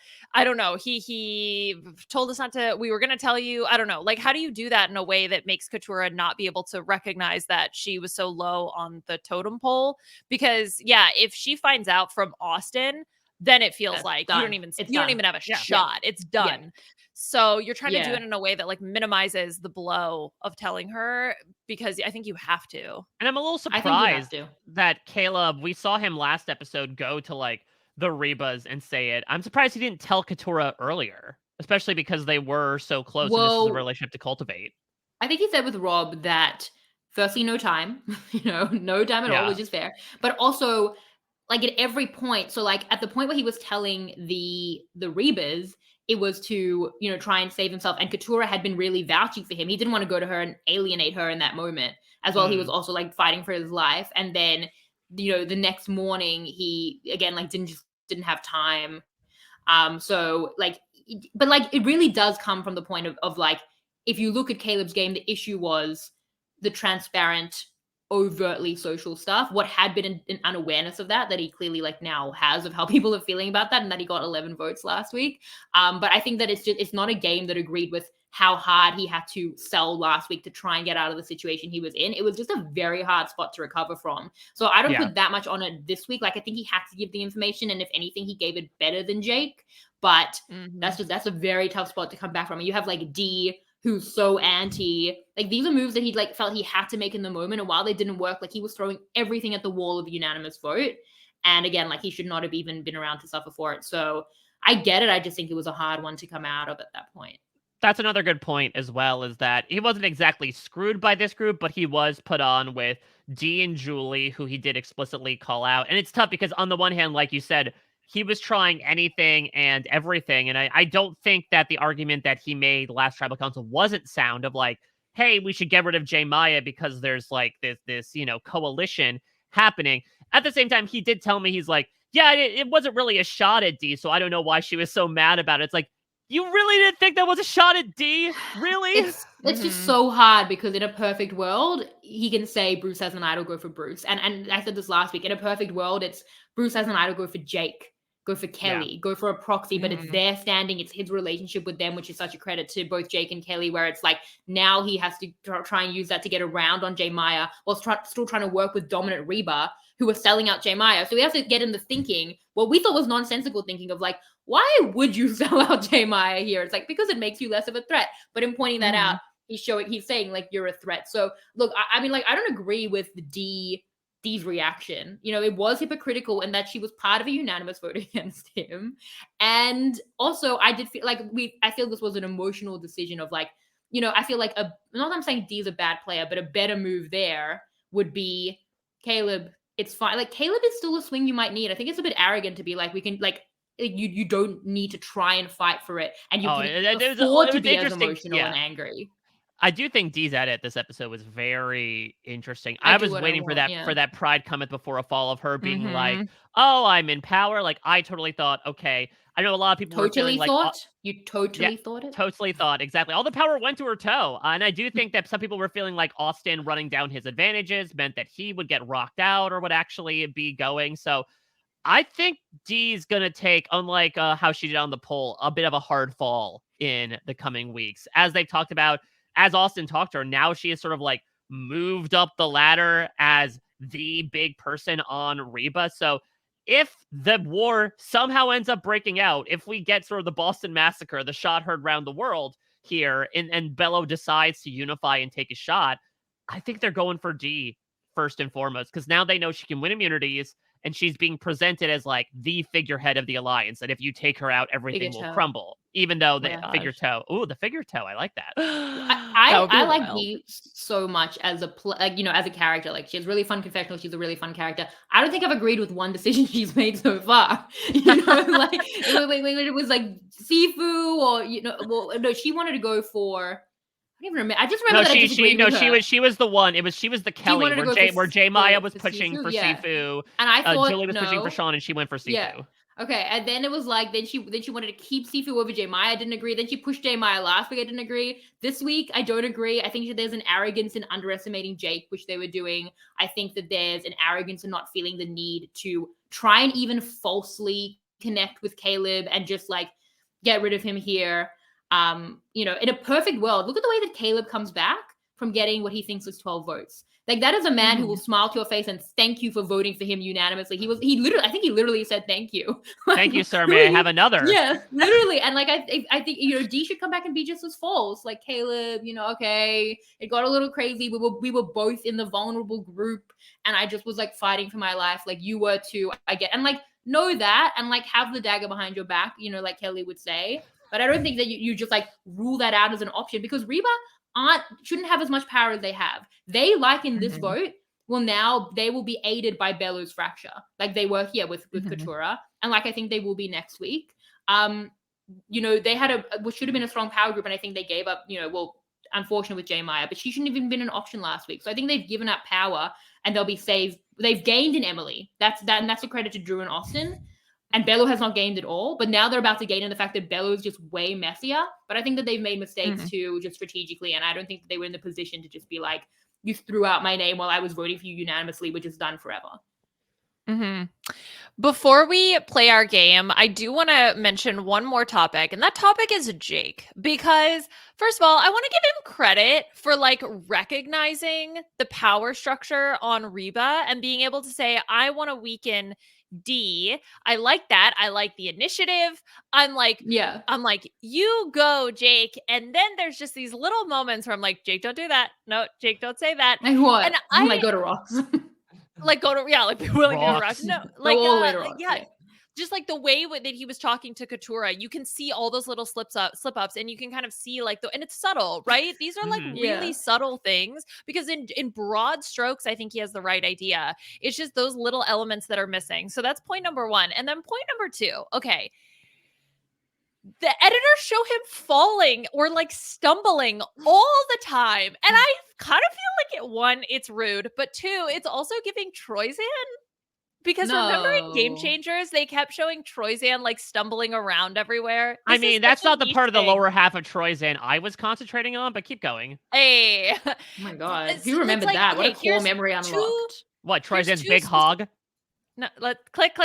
don't know. He told us not to, we were going to tell you. I don't know. Like, how do you do that in a way that makes Katurah not be able to recognize that she was so low on the totem pole? Because if she finds out from Austin, then it feels like you don't even have a shot. It's done. Yeah. So you're trying to do it in a way that like minimizes the blow of telling her, because I think you have to. And I'm a little surprised that Caleb, we saw him last episode go to like the Rebas and say it. I'm surprised he didn't tell Katurah earlier, especially because they were so close. And this is a relationship to cultivate. I think he said with Rob that firstly, no time, no time at all, which is fair. But also, like at every point. So like at the point where he was telling the Rebas, it was to, you know, try and save himself. And Katurah had been really vouching for him. He didn't want to go to her and alienate her in that moment as well. He was also like fighting for his life. And then, you know, the next morning he again like didn't have time. So like, but like it really does come from the point of like, if you look at Caleb's game, the issue was the transparent, overtly social stuff. What had been an unawareness of that he clearly like now has, of how people are feeling about that, and that he got 11 votes last week. But I think that it's not a game that agreed with how hard he had to sell last week to try and get out of the situation he was in. It was just a very hard spot to recover from. So I don't put that much on it this week. Like I think he had to give the information, and if anything, he gave it better than Jake. But that's a very tough spot to come back from. And you have like D, who's so anti, like these are moves that he like felt he had to make in the moment, and while they didn't work, like he was throwing everything at the wall of a unanimous vote. And again, like he should not have even been around to suffer for it. So I get it. I just think it was a hard one to come out of at that point. That's another good point as well, is that he wasn't exactly screwed by this group, but he was put on with Dee and Julie, who he did explicitly call out. And it's tough because on the one hand, like you said, he was trying anything and everything. And I don't think that the argument that he made last tribal council wasn't sound, of like, hey, we should get rid of J Maya because there's like this, you know, coalition happening. At the same time, he did tell me, he's like, yeah, it wasn't really a shot at Dee, so I don't know why she was so mad about it. It's like, you really didn't think that was a shot at Dee? Really? It's just so hard, because in a perfect world, he can say Bruce has an idol, go for Bruce. And I said this last week, in a perfect world, it's Bruce has an idol, go for Jake, go for Kelly, go for a proxy, but it's their standing, it's his relationship with them, which is such a credit to both Jake and Kelly, where it's like now he has to try and use that to get around on J Maya, while still trying to work with dominant Reba, who are selling out J Maya. So we have to get in the thinking, what we thought was nonsensical thinking of like, why would you sell out J Maya here? It's like, because it makes you less of a threat. But in pointing that out, he's saying like, you're a threat. So look, I mean, like, I don't agree with Dee's reaction. You know, it was hypocritical in that she was part of a unanimous vote against him. And also I did feel like I feel this was an emotional decision of like, you know, I feel like not that I'm saying Dee's a bad player, but a better move there would be, Caleb, it's fine. Like Caleb is still a swing you might need. I think it's a bit arrogant to be like, we can like, you don't need to try and fight for it, and you can afford to be as emotional and angry. I do think Dee's edit this episode was very interesting. I was waiting for that pride cometh before a fall, of her being like, oh, I'm in power. Like I totally thought, okay. I know a lot of people totally were thought like, you totally thought it. Totally thought, exactly. All the power went to her toe. And I do think that some people were feeling like Austin running down his advantages meant that he would get rocked out or would actually be going. So I think Dee's going to take, unlike how she did on the poll, a bit of a hard fall in the coming weeks. As they've talked about, as Austin talked to her, now she is sort of like moved up the ladder as the big person on Reba. So if the war somehow ends up breaking out, if we get sort of the Boston Massacre, the shot heard around the world here, and Bello decides to unify and take a shot, I think they're going for Dee first and foremost, because now they know she can win immunities. And she's being presented as like the figurehead of the alliance. That if you take her out, everything will crumble. Even though the figure toe. Ooh, the figure toe. I like that. I like Dee so much as as a character. Like she has really fun confessional. She's a really fun character. I don't think I've agreed with one decision she's made so far. You know, like it was like Sifu, or well, no, she wanted to go for. I don't even remember. I just remember she was the one. She was the Kelly where J Maya was pushing for Sifu, and I thought Julie was pushing for Sean, and she went for Sifu. Yeah. Okay, and then it was like then she wanted to keep Sifu over J Maya. I didn't agree. Then she pushed J Maya last week. I didn't agree. This week I don't agree. I think that there's an arrogance in underestimating Jake, which they were doing. I think that there's an arrogance in not feeling the need to try and even falsely connect with Caleb and just like get rid of him here. In a perfect world, look at the way that Caleb comes back from getting what he thinks was 12 votes. Like that is a man who will smile to your face and thank you for voting for him unanimously. I think he literally said thank you. Thank you, sir. May I have another? Yeah, literally. And like I think Dee should come back and be just as false. Like Caleb, okay, it got a little crazy. We were both in the vulnerable group, and I just was like fighting for my life, like you were too. And like know that, and like have the dagger behind your back, like Kelly would say. But I don't think that you just like rule that out as an option, because Reba shouldn't have as much power as they have. They, like in this vote, well, now they will be aided by Bello's fracture. Like they were here with Katurah. And like I think they will be next week. You know, they had what should have been a strong power group, and I think they gave up, you know, well, unfortunate with J Maya, but she shouldn't have even been an option last week. So I think they've given up power and they'll be saved. They've gained in Emily. That's a credit to Drew and Austin. And Bello has not gained at all, but now they're about to gain in the fact that Bello is just way messier. But I think that they've made mistakes too, just strategically, and I don't think that they were in the position to just be like, you threw out my name while I was voting for you unanimously, which is done forever. Before we play our game, I do want to mention one more topic, and that topic is Jake. Because, first of all, I want to give him credit for like recognizing the power structure on Reba and being able to say, I want to weaken D. I like that. I like the initiative. I'm like, you go, Jake. And then there's just these little moments where I'm like, Jake, don't do that. No, Jake, don't say that. Like what? And I go to Ross. Like go to like be willing to rush. No, like all the way to Ross. Yeah. Just like the way that he was talking to Katurah, you can see all those little slip ups, and you can kind of see like and it's subtle, right? These are like really subtle things, because in broad strokes, I think he has the right idea. It's just those little elements that are missing. So that's point number one. And then point number two, okay. The editors show him falling or like stumbling all the time. And I kind of feel like one, it's rude, but two, it's also giving Troyzan. Because remember in Game Changers, they kept showing Troyzan like stumbling around everywhere. I mean, that's not the part of the lower half of Troyzan I was concentrating on, but keep going. Hey. Oh my God. Who remembered that? What a cool memory unlocked. What, Troyzan's big hog? No, click.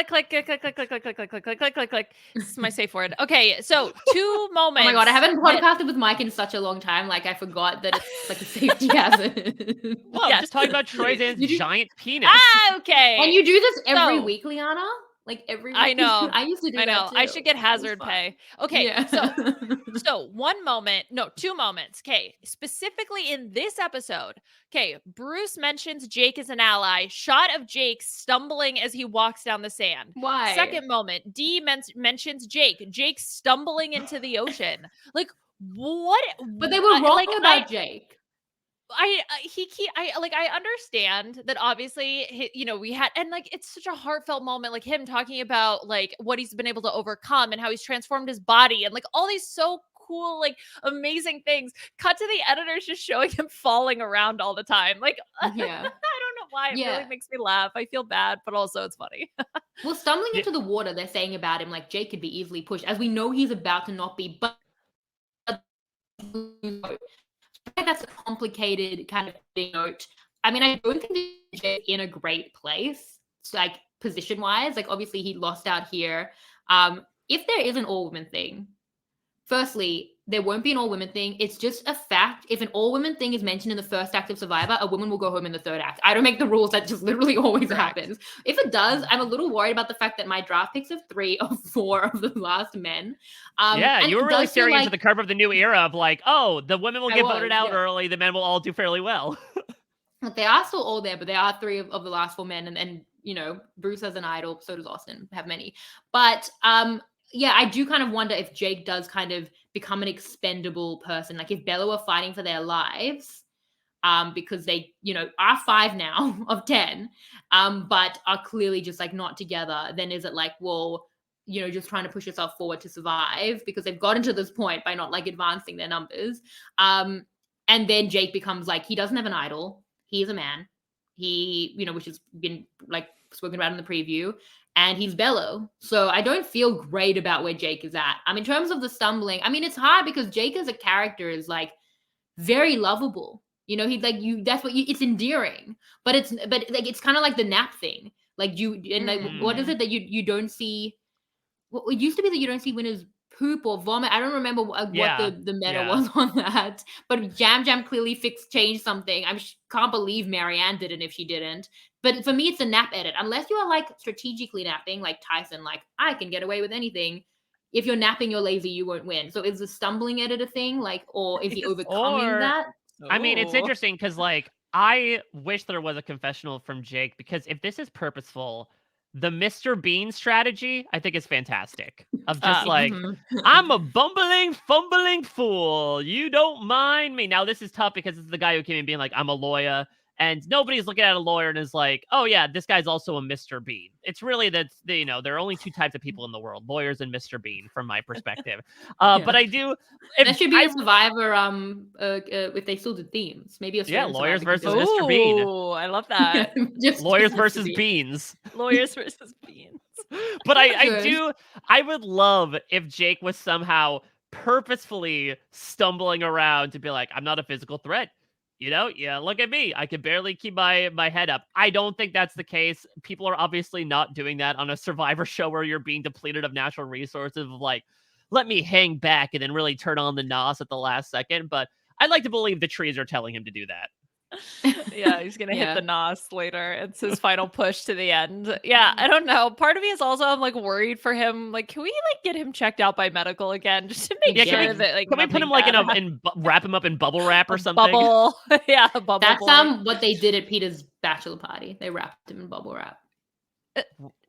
This is my safe word. Okay, so 2 moments. Oh my God, I haven't podcasted with Mike in such a long time. Like, I forgot that it's like a safety hazard. Well, just talking about Troyzan's giant penis. Okay. And you do this every week, Liana? Like every week? I know. I used to do that too. I should get hazard pay. Okay, so 2 moments. Okay, specifically in this episode. Okay, Bruce mentions Jake as an ally. Shot of Jake stumbling as he walks down the sand. Why? Second moment, D mentions Jake. Jake stumbling into the ocean. Like, what? But they were wrong about Jake. I understand that obviously, we had, and like, it's such a heartfelt moment, like him talking about like what he's been able to overcome and how he's transformed his body and like all these so cool, like amazing things. Cut to the editors just showing him falling around all the time. Like, I don't know why. It really makes me laugh. I feel bad, but also it's funny. Well, stumbling into the water, they're saying about him, like Jake could be easily pushed, as we know he's about to not be, but that's a complicated kind of note. I mean, I don't think Jake in a great place, like position wise. Like, obviously, he lost out here. If there is an all women thing, firstly, there won't be an all women thing. It's just a fact. If an all women thing is mentioned in the first act of Survivor, a woman will go home in the third act. I don't make the rules. That just literally always happens. If it does, I'm a little worried about the fact that my draft picks of 3 of 4 of the last men. You were really staring into the curve of the new era of like, oh, the women will get voted out early. The men will all do fairly well. They are still all there, but there are 3 of the last 4 men. And Bruce has an idol. So does Austin. Have many. But I do kind of wonder if Jake does kind of become an expendable person. Like if Bella were fighting for their lives, because they, are 5 now of 10, but are clearly just like not together, then is it like, well, just trying to push yourself forward to survive because they've gotten to this point by not like advancing their numbers. And then Jake becomes like, he doesn't have an idol. He is a man. He, which has been like spoken about in the preview. And he's Bello. So I don't feel great about where Jake is at. In terms of the stumbling, it's hard because Jake as a character is like very lovable. He's like it's endearing. But it's kind of like the nap thing. Like what is it that you don't see? Well, it used to be that you don't see winners poop or vomit. I don't remember what the meta was on that. But Jam clearly changed something. I can't believe Marianne didn't if she didn't. But for me, it's a nap edit. Unless you are like strategically napping, like Tyson, like I can get away with anything. If you're napping, you're lazy, you won't win. So is the stumbling edit a thing? Like, or is he overcoming that? I mean, it's interesting because like I wish there was a confessional from Jake, because if this is purposeful, the Mr. Bean strategy, I think, is fantastic. Of just I'm a bumbling, fumbling fool. You don't mind me. Now, this is tough because it's the guy who came in being like, I'm a lawyer And nobody's looking at a lawyer and is like, oh yeah, this guy's also a Mr. Bean. It's really that, there are only two types of people in the world, lawyers and Mr. Bean, from my perspective. But I do. That should be a Survivor. If they still do themes, maybe a lawyers versus Mr. Bean. Oh, I love that. Lawyers versus beans. Lawyers versus beans. But I would love if Jake was somehow purposefully stumbling around to be like, I'm not a physical threat. Look at me. I can barely keep my head up. I don't think that's the case. People are obviously not doing that on a Survivor show where you're being depleted of natural resources, of like, let me hang back and then really turn on the NOS at the last second. But I'd like to believe the trees are telling him to do that. Yeah, he's gonna hit the NOS later. It's his final push to the end. Yeah, I don't know. Part of me is also, I'm like worried for him. Like, can we get him checked out by medical again, just to make sure that can we put him wrap him up in bubble wrap or something? Bubble, yeah, bubble. That's what they did at Peter's bachelor party. They wrapped him in bubble wrap.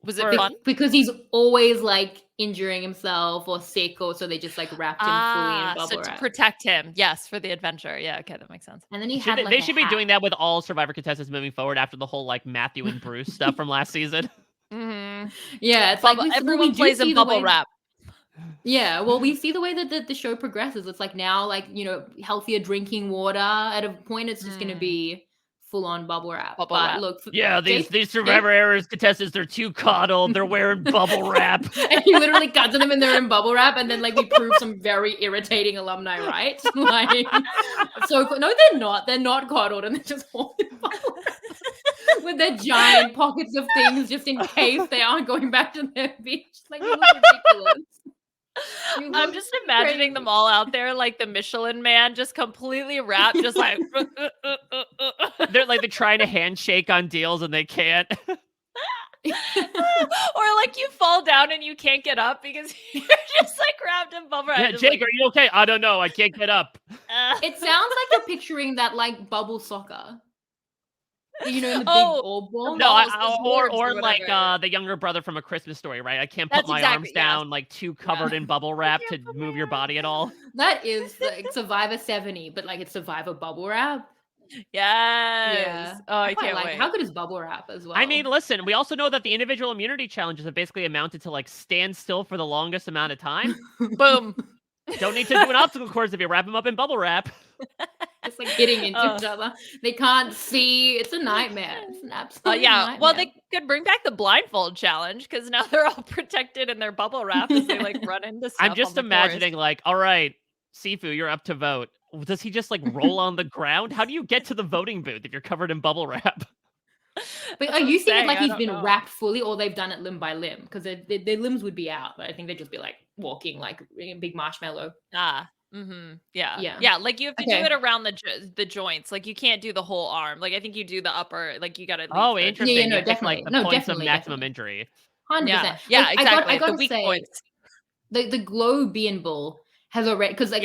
Was it fun? Because he's always like injuring himself or sick, or so they just like wrapped him fully in bubble wrap to protect him. Yes, for the adventure. Yeah, okay, that makes sense. And then he they should be doing that with all Survivor contestants moving forward after the whole like Matthew and Bruce stuff from last season. Mm-hmm. Yeah, it's like everyone plays in bubble wrap. Yeah, well, we see the way that the show progresses. It's like now, like, healthier drinking water. At a point, it's just going to be full-on bubble wrap. Look, these Survivor Errors contestants, they're too coddled. They're wearing bubble wrap. And he literally cuts them and they're in bubble wrap, and then like we prove some very irritating alumni, right? Like, so no, they're not. They're not coddled, and they're just holding bubble wrap with their giant pockets of things just in case they aren't going back to their beach. Like, you look ridiculous. I'm just imagining them all out there like the Michelin Man, just completely wrapped, just like they're trying to handshake on deals and they can't. Or like you fall down and you can't get up because you're just like wrapped in bubble wrap. Yeah, Jake, are you okay? I don't know. I can't get up. It sounds like you're picturing that like bubble soccer. In the big ball. Or like the younger brother from A Christmas Story, right? I can't put my arms down, like too covered in bubble wrap to move your body at all. That is like Survivor 70, but like it's Survivor bubble wrap. Yes. Yeah. Oh, I can't wait. How good is bubble wrap as well? I mean, listen, we also know that the individual immunity challenges have basically amounted to like stand still for the longest amount of time. Boom. Don't need to do an obstacle course if you wrap them up in bubble wrap. Just like hitting into each other. They can't see. It's a nightmare. It's an absolute nightmare. Well, they could bring back the blindfold challenge because now they're all protected in their bubble wrap as they like run into stuff. I'm just imagining like, all right, Sifu, you're up to vote. Does he just like roll on the ground? How do you get to the voting booth if you're covered in bubble wrap? But are you seeing it like he's been wrapped fully, or they've done it limb by limb? Because their limbs would be out, but I think they'd just be like walking like a big marshmallow. Yeah. Like you have to do it around the joints. Like you can't do the whole arm. Like I think you do the upper. Like you got to. Oh, interesting. Yeah, no, definitely. Like the points of maximum injury. 100%. Yeah, exactly. I gotta the weak say, points. The Glow Bean Bull has already, because like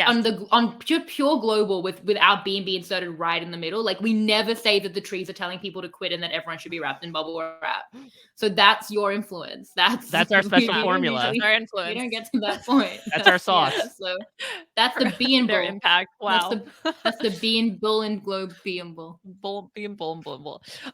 on pure global with our B&B inserted right in the middle, like we never say that the trees are telling people to quit and that everyone should be wrapped in bubble wrap. So that's your influence. That's our special formula. That's our influence. We don't get to that point. That's our sauce. Yeah, so that's the B&B their impact. Wow. That's the B&B and Globe B&B. Bull.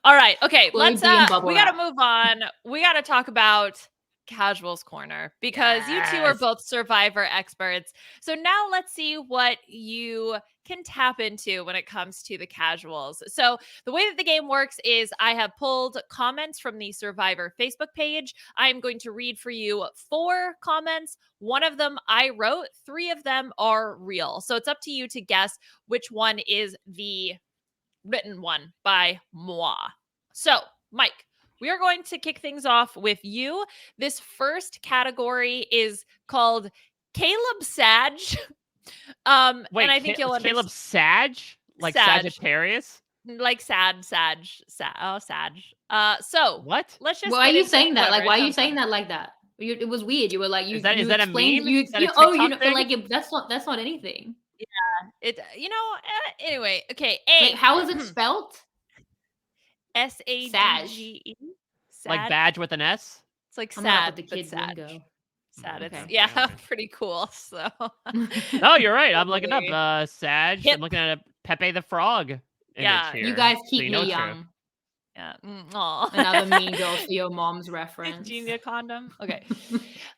All right. Okay. Let's we got to move on. We got to talk about Casuals Corner because you two are both Survivor experts. So now let's see what you can tap into when it comes to the casuals. So the way that the game works is I have pulled comments from the Survivor Facebook page. I'm going to read for you 4 comments. One of them I wrote, 3 of them are real. So it's up to you to guess which one is the written one by moi. So, Mike, we are going to kick things off with you. This first category is called Caleb Sag. Wait, and I think you'll understand. Caleb Sag? Like Sagittarius? Like Sag. So what? Let's just. Why are you saying that? Like, why are you saying that like that? It was weird. You were like, is that a meme? That's not anything. Yeah. Anyway. Okay. Wait, how is it spelled? SADGE. Like badge with an S? It's like sad, the kids sad. Lingo. Sad. Okay. It's pretty cool. So. Oh, you're right. I'm looking up Sag. I'm looking at Pepe the Frog image here. You guys keep you know me it's true. young. Yeah. Aw. Another Mean Girls for your mom's reference. Genia condom. Okay.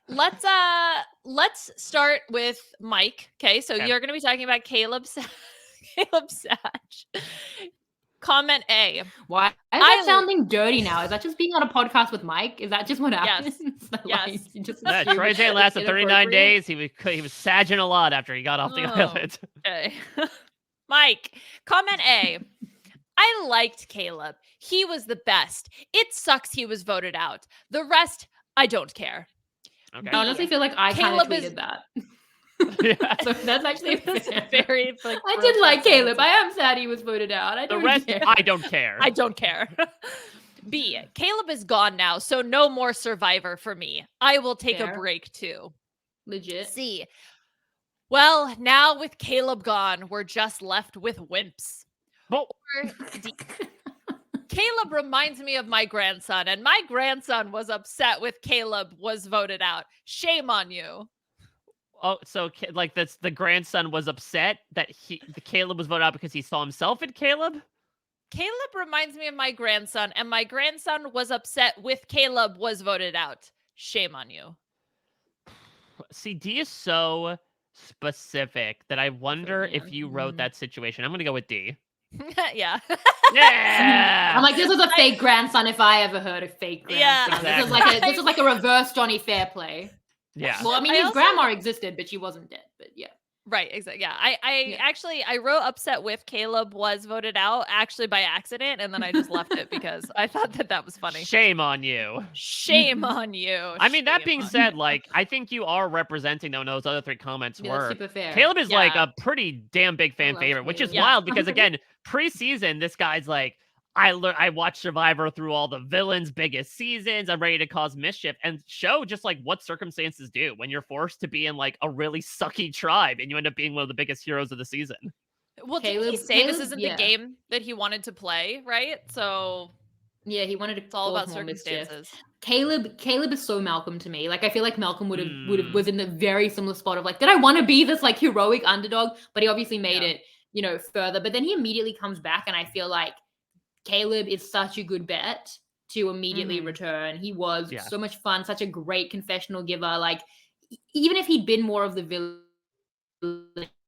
Let's start with Mike. Okay, so Okay. you're going to be talking about Caleb Satch. Comment A. Why is that sounding dirty now? Is that just being on a podcast with Mike? Is that just what happens? Yes. You just Yeah, assume Troy's it's lasted 39 inappropriate? days. He was sagging a lot after he got off the island. Okay. Mike, comment A. I liked Caleb. He was the best. It sucks he was voted out. The rest, I don't care. Okay. I honestly feel like I kind of tweeted that. Yeah. So that's actually very. I did like Caleb. I am sad he was voted out. I The don't rest, care. I don't care. I don't care. B, Caleb is gone now, so no more Survivor for me. I will take a break too. Legit. C, well, now with Caleb gone, we're just left with wimps. Well, Or D, Caleb reminds me of my grandson, and my grandson was upset with Caleb was voted out. Shame on you. oh, so like that's the grandson was upset that the Caleb was voted out because he saw himself in Caleb? Caleb reminds me of my grandson, and my grandson was upset with Caleb was voted out. Shame on you. See, D is so specific that I wonder if you wrote that situation. I'm going to go with D. Yeah. Yeah. I'm like, this is a fake grandson if I ever heard a fake grandson. Yeah, exactly. This is like a reverse Johnny Fairplay. Yeah. Well, I mean, his grandma existed, but she wasn't dead. But yeah. Right, exactly. Yeah. I wrote upset with Caleb was voted out actually by accident, and then I just left it because I thought that was funny. Shame on you. Shame on you. I mean, that being said, like, I think you are representing though. Those other three comments Yeah, were super fair. Caleb is like a pretty damn big fan love favorite, which is Caleb. wild because again, preseason, this guy's like, I watched Survivor through all the villains' biggest seasons. I'm ready to cause mischief and show just like what circumstances do when you're forced to be in like a really sucky tribe and you end up being one of the biggest heroes of the season. Well, didn't he say this isn't the game that he wanted to play, right? So yeah, he wanted to. It's all about circumstances. Caleb is so Malcolm to me. Like I feel like Malcolm would have was in the very similar spot of like, did I want to be this like heroic underdog? But he obviously made it, further. But then he immediately comes back, and I feel like Caleb is such a good bet to immediately return. He was so much fun, such a great confessional giver. Like, even if he'd been more of the villain,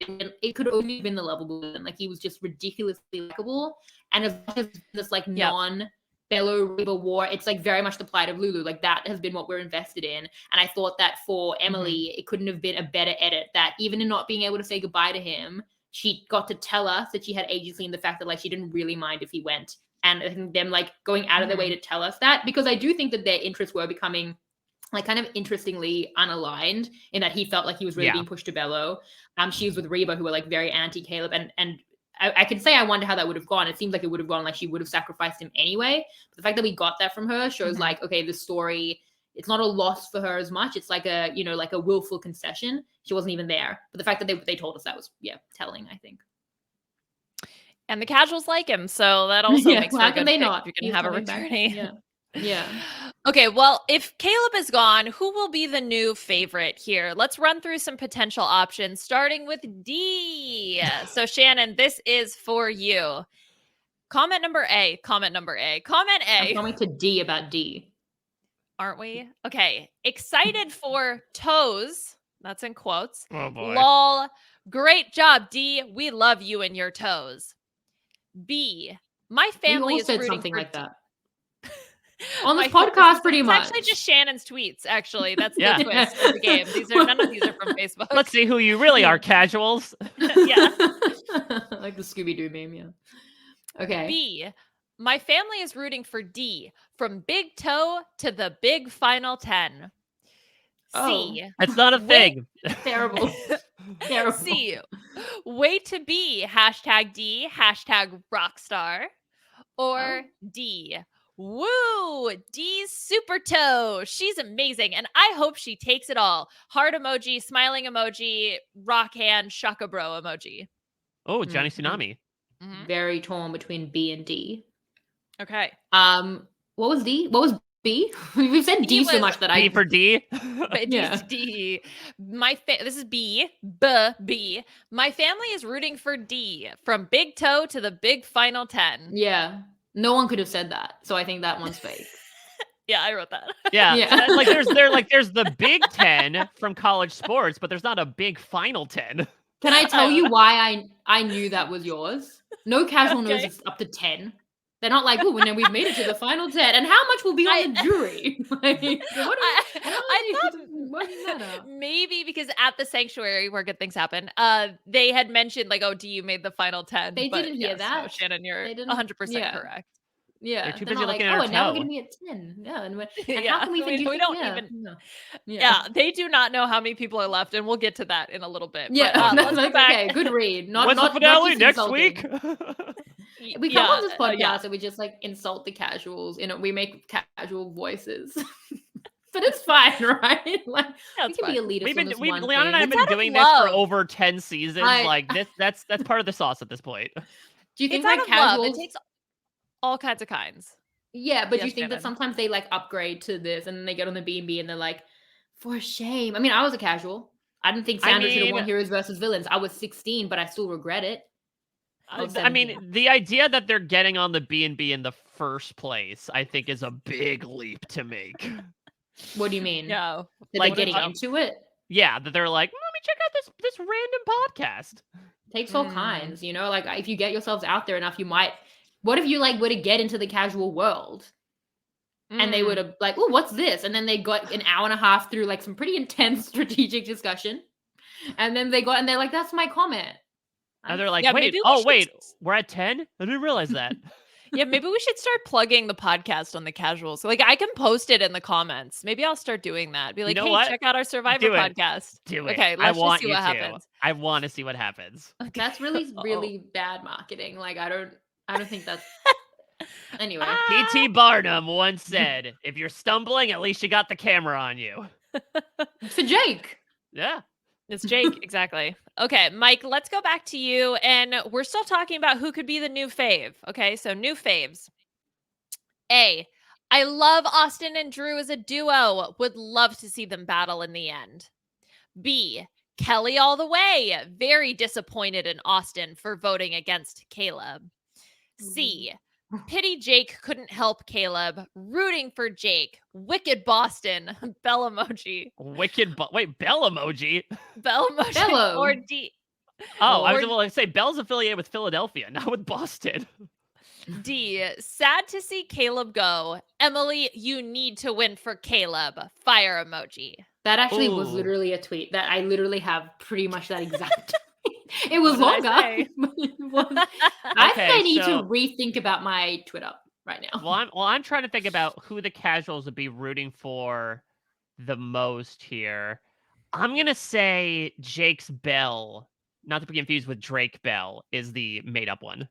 it could only have been the lovable villain. Like, he was just ridiculously likable. And as much as this, like, non-Bello River war, it's, like, very much the plight of Lulu. Like, that has been what we're invested in. And I thought that for Emily, it couldn't have been a better edit, that even in not being able to say goodbye to him, she got to tell us that she had agency in the fact that, like, she didn't really mind if he went. And I think them, like, going out of their way to tell us that, because I do think that their interests were becoming, like, kind of interestingly unaligned in that he felt like he was really being pushed to Bello. She was with Reba, who were, like, very anti-Caleb. And I can say I wonder how that would have gone. It seems like it would have gone like she would have sacrificed him anyway. But the fact that we got that from her shows, like, okay, the story, it's not a loss for her as much. It's like a, like a willful concession. She wasn't even there. But the fact that they told us that was, telling, I think. And the casuals like him, so that also makes for a good pick if you can have a returnee. Yeah. Okay, well, if Caleb is gone, who will be the new favorite here? Let's run through some potential options, starting with D. So, Shannon, this is for you. Comment number A. Comment A. I'm going to D about D. Aren't we? Okay. Excited for toes. That's in quotes. Oh, boy. Lol. Great job, D. We love you and your toes. B. My family is rooting something for like that. On this podcast, pretty much. It's actually just Shannon's tweets, actually. That's the twist of the game. None of these are from Facebook. Let's see who you really are, casuals. Yeah. Like the Scooby-Doo meme, yeah. Okay. B. My family is rooting for D. From Big Toe to the Big Final 10. C. It's not a thing. Terrible. Terrible. C. Wait to be #D, #rockstar. Or D. Woo! D's super toe. She's amazing. And I hope she takes it all. Heart emoji, smiling emoji, rock hand, shaka bro emoji. Oh, Johnny Tsunami. Very torn between B and D. Okay. What was D? What was B? We've said D so much that B for D. But Yeah. D. This is B. B. My family is rooting for D from big toe to the big final 10. Yeah. No one could have said that. So I think that one's fake. Yeah, I wrote that. Yeah. Yeah. Like there's the Big 10 from college sports, but there's not a big final 10. Can I tell you why I knew that was yours? No casual knows it's up to 10. They're not like, oh, and then we've made it to the final 10. And how much will be on the jury? Like, I thought maybe because at the sanctuary where good things happen, they had mentioned like, oh, D made the final 10. They didn't hear that. No, Shannon, you're 100% correct. Yeah, they're too they're busy not looking like, at oh, her and now we're toe. gonna be at 10. Yeah, and Yeah, how can we even we don't even. No. Yeah, they do not know how many people are left, and we'll get to that in a little bit. Yeah, but, let's go back. Okay. Good read. When's the finale next week? We come on this podcast and we just like insult the casuals. You know, we make casual voices. But it's fine, right? Like we can be elitist. Liana and I have been doing this for over 10 seasons. Like that's part of the sauce at this point. Do you think like casuals? It takes all kinds of kinds. Yeah, but do you think that sometimes they like upgrade to this and then they get on the B&B and they're like, for shame. I mean, I was a casual. I didn't think Sandra should have won Heroes versus Villains. I was 16, but I still regret it. I mean, the idea that they're getting on the B&B in the first place, I think, is a big leap to make. What do you mean? No, like getting into it. Yeah, that they're like, let me check out this random podcast. Takes all kinds, you know. Like if you get yourselves out there enough, you might. What if you like were to get into the casual world, and they would have like, oh, what's this? And then they got an hour and a half through like some pretty intense strategic discussion, and then they're like, that's my comment. And they're like, wait, we're at 10? I didn't realize that. Yeah, maybe we should start plugging the podcast on the casuals. Like, I can post it in the comments. Maybe I'll start doing that. Be like, hey, check out our Survivor podcast. Do it. Okay, let's just see what happens. I want to see what happens. That's really, really bad marketing. Like, I don't think that's... Anyway. P.T. Barnum once said, if you're stumbling, at least you got the camera on you. For Jake. Yeah. It's Jake, exactly. Okay, Mike, let's go back to you. And we're still talking about who could be the new fave. Okay, so new faves. A, I love Austin and Drew as a duo. Would love to see them battle in the end. B, Kelly all the way. Very disappointed in Austin for voting against Caleb. C, pity Jake couldn't help Caleb. Rooting for Jake. Wicked Boston. Bell emoji. Wait, Bell emoji? Bell emoji. Bello. Or D. Oh, I was going to say Bell's affiliated with Philadelphia, not with Boston. D, sad to see Caleb go. Emily, you need to win for Caleb. Fire emoji. That actually was literally a tweet that I literally have pretty much that exact It was longer. I think I need to rethink about my Twitter right now. Well, I'm trying to think about who the casuals would be rooting for the most here. I'm gonna say Jake's Bell, not to be confused with Drake Bell, is the made-up one.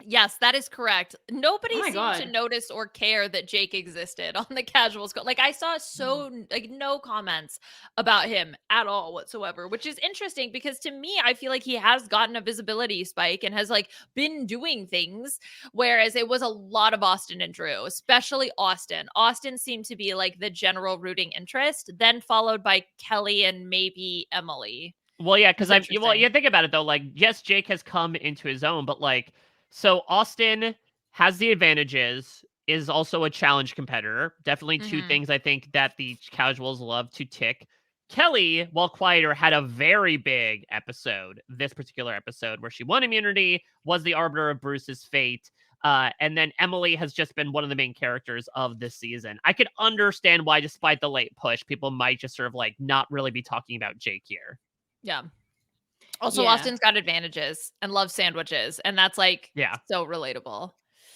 Yes, that is correct. Nobody seemed to notice or care that Jake existed on the casuals. Like I saw no comments about him at all whatsoever, which is interesting because to me, I feel like he has gotten a visibility spike and has like been doing things. Whereas it was a lot of Austin and Drew, especially Austin. Austin seemed to be like the general rooting interest, then followed by Kelly and maybe Emily. Well, yeah, because you think about it though, like yes, Jake has come into his own, but like. So Austin has the advantages, is also a challenge competitor. Definitely two things I think that the casuals love to tick. Kelly, while quieter, had a very big episode, this particular episode, where she won immunity, was the arbiter of Bruce's fate. And then Emily has just been one of the main characters of this season. I could understand why, despite the late push, people might just sort of like not really be talking about Jake here. Yeah. Also, Austin's got advantages and loves sandwiches, and that's like so relatable.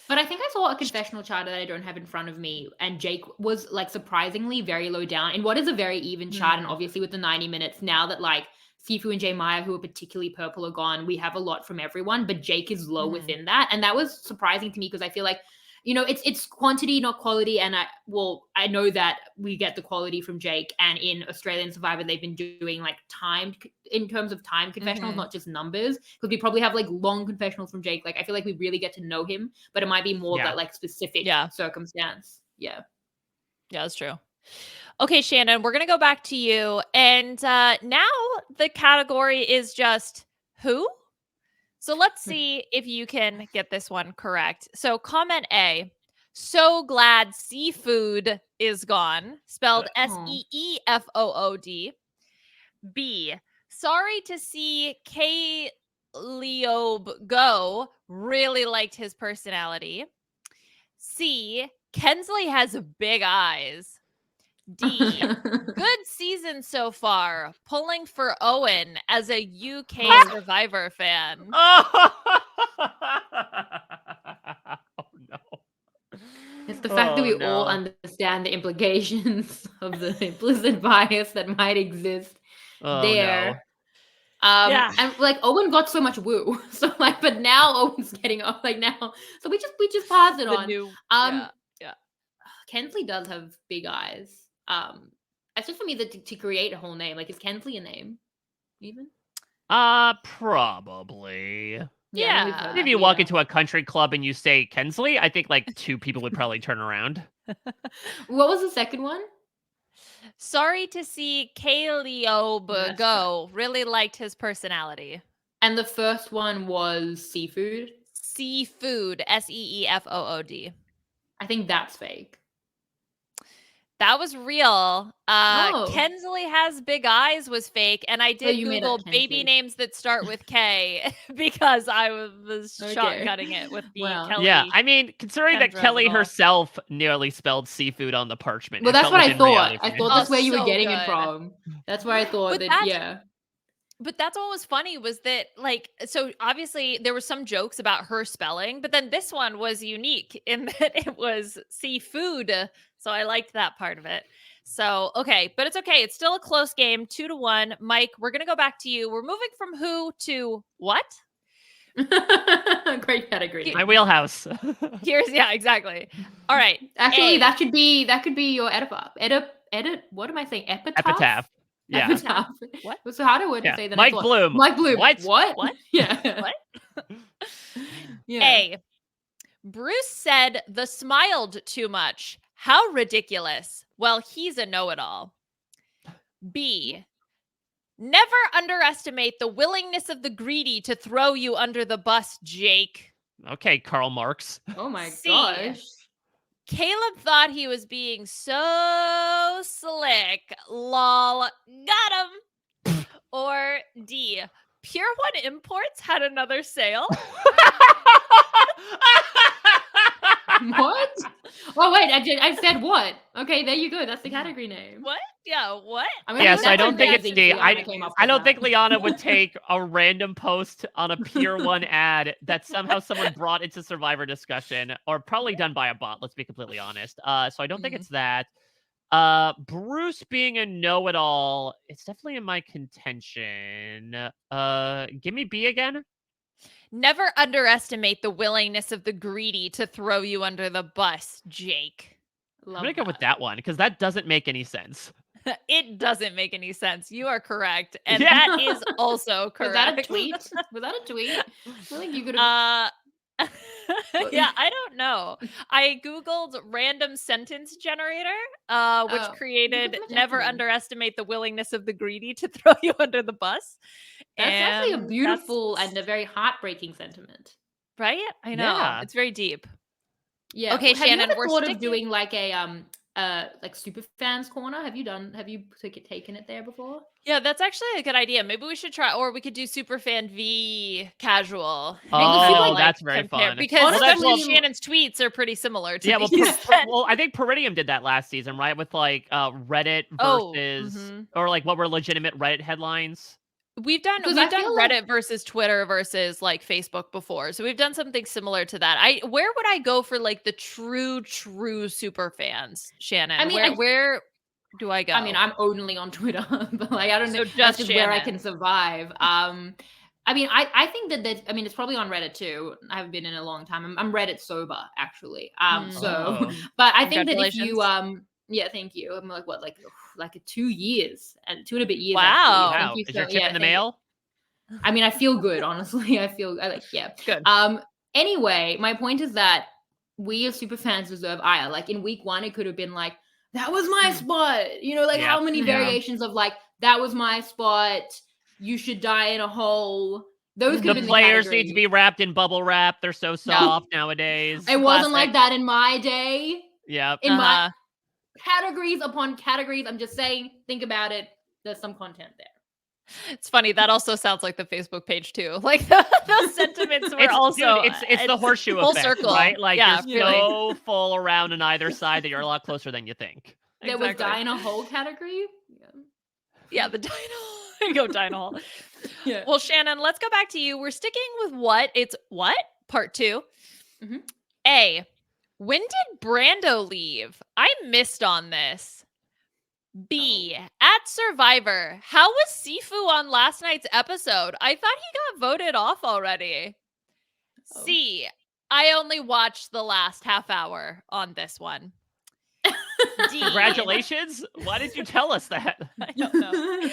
But I think I saw a confessional chart that I don't have in front of me, and Jake was like surprisingly very low down in what is a very even chart. And obviously with the 90 minutes, now that like Sifu and J Maya, who are particularly purple, are gone, we have a lot from everyone, but Jake is low within that. And that was surprising to me because I feel like, you know, it's quantity, not quality. And I know that we get the quality from Jake, and in Australian Survivor, they've been doing like timed in terms of time confessionals, not just numbers. Because we probably have like long confessionals from Jake. Like I feel like we really get to know him, but it might be more that like specific circumstance. Yeah. Yeah, that's true. Okay, Shannon, we're going to go back to you. And now the category is just who? So let's see if you can get this one correct. So comment A, so glad seafood is gone, spelled Seefood. B, sorry to see Leob go, really liked his personality. C, Kensley has big eyes. D, good season so far, pulling for Owen as a UK Survivor fan. Oh no. It's the fact that we all understand the implications of the implicit bias that might exist there. No. And like Owen got so much woo, so like, but now Owen's getting off like now, so we just pass it on. Yeah. Kensley does have big eyes. It's just for me that to create a whole name. Like, is Kensley a name? Even? Probably. Yeah. If you walk into a country club and you say Kensley, I think like 2 people would probably turn around. What was the second one? Sorry to see Leob go. Really liked his personality. And the first one was seafood. Seafood. Seefood. I think that's fake. That was real. Kensley has big eyes was fake, and I did Google baby names that start with K because I was shotgunning it with the Kelly. Yeah, I mean, considering that Kelly herself nearly spelled seafood on the parchment. Well, that's what I thought. I thought that's where you were getting it from. That's where I thought But that's what was funny was that, like, so obviously there were some jokes about her spelling, but then this one was unique in that it was seafood. So I liked that part of it. So, okay, but it's okay. It's still a close game, 2-1. Mike, we're going to go back to you. We're moving from who to what? Great category. My wheelhouse. Exactly. All right. Actually, that could be your edit. What am I saying? Epitaph. Yeah. Epitaph. What? It was a harder word to say than Mike Bloom. Mike Bloom. What? Yeah. What? A, Bruce said the smiled too much. How ridiculous. Well, he's a know-it-all. B, never underestimate the willingness of the greedy to throw you under the bus, Jake. Okay, Karl Marx. Oh my gosh. Caleb thought he was being so slick. Lol. Got him. Or D, Pure One Imports had another sale. What? Oh wait, I said what? Okay, there you go. That's the category name. What? Yeah, what? Yes, I don't think it's D. I don't think Liana would take a random post on a Pure One ad that somehow someone brought into Survivor discussion, or probably done by a bot, let's be completely honest. So I don't think it's that. Bruce being a know-it-all, it's definitely in my contention. Give me B again. Never underestimate the willingness of the greedy to throw you under the bus, Jake. I'm going to go with that one because that doesn't make any sense. It doesn't make any sense. You are correct. And that is also correct. Was that a tweet? I feel like you could have... Yeah, I don't know. I Googled random sentence generator, which created never underestimate the willingness of the greedy to throw you under the bus. That's actually a beautiful and a very heartbreaking sentiment. Right? I know. Yeah. It's very deep. Yeah. Okay, Have Shannon, you ever thought of doing like a like super fans corner? Have you taken it there before? Yeah, that's actually a good idea. Maybe we should try, or we could do Superfan V casual. Oh, that's very fun. Because Shannon's tweets are pretty similar to well, I think Peridium did that last season, right? With like Reddit versus or like what were legitimate Reddit headlines. We've done Reddit versus Twitter versus like Facebook before. So we've done something similar to that. Where would I go for like the true super fans, Shannon? I mean, where do I go? I mean, I'm only on Twitter, but like I don't know. That's just where I can survive. I mean, I think that I mean, it's probably on Reddit too. I haven't been in a long time. I'm Reddit sober actually. But I think that if you yeah, thank you. I'm like what, like 2 years and 2 and a bit years. Wow. Thank you. Is your tip in the mail? I mean, I feel good, honestly. I like, yeah. Good. Anyway, my point is that we as super fans deserve ire. Like in week 1, it could have been like, that was my spot. You know, like how many variations of like, that was my spot. You should die in a hole. Those could the players need to be wrapped in bubble wrap. They're so soft nowadays. It wasn't like that in my day. Yep. In my categories upon categories, I'm just saying, think about it. There's some content there. It's funny. That also sounds like the Facebook page too. Like those sentiments were also. Dude, it's the horseshoe full effect, circle, right? Like you're really. so full around on either side that you're a lot closer than you think. There was die in a hole category. Yeah, the die in a hole. Go die in a hole. Yeah. Well, Shannon, let's go back to you. We're sticking with what? It's what? Part 2. Mm-hmm. A. When did Brando leave? I missed on this. B. At Survivor, how was Sifu on last night's episode? I thought he got voted off already. C. I only watched the last half hour on this one. D. Congratulations. Why did you tell us that? I don't know.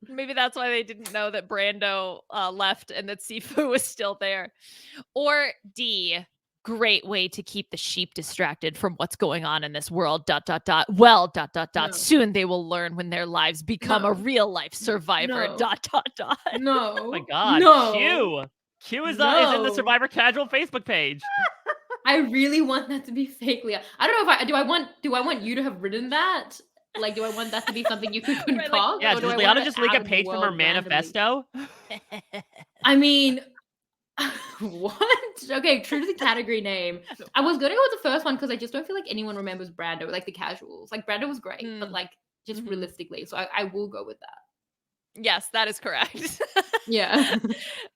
Maybe that's why they didn't know that Brando left and that Sifu was still there. Or D. Great way to keep the sheep distracted from what's going on in this world. ... Well, ... No. Soon they will learn when their lives become a real life survivor. ... No. Oh my God. No. Q is in the Survivor Casual Facebook page. I really want that to be fake, Leah. I don't know if do I want you to have written that? Like, do I want that to be something you could concoct? Like, yeah, does Liana just link a page from her randomly? manifesto? I mean, what? Okay, true to the category name. I was gonna go with the first one because I just don't feel like anyone remembers Brando, like the casuals. Like Brando was great, but like just realistically, so I will go with that. Yes, that is correct. Yeah.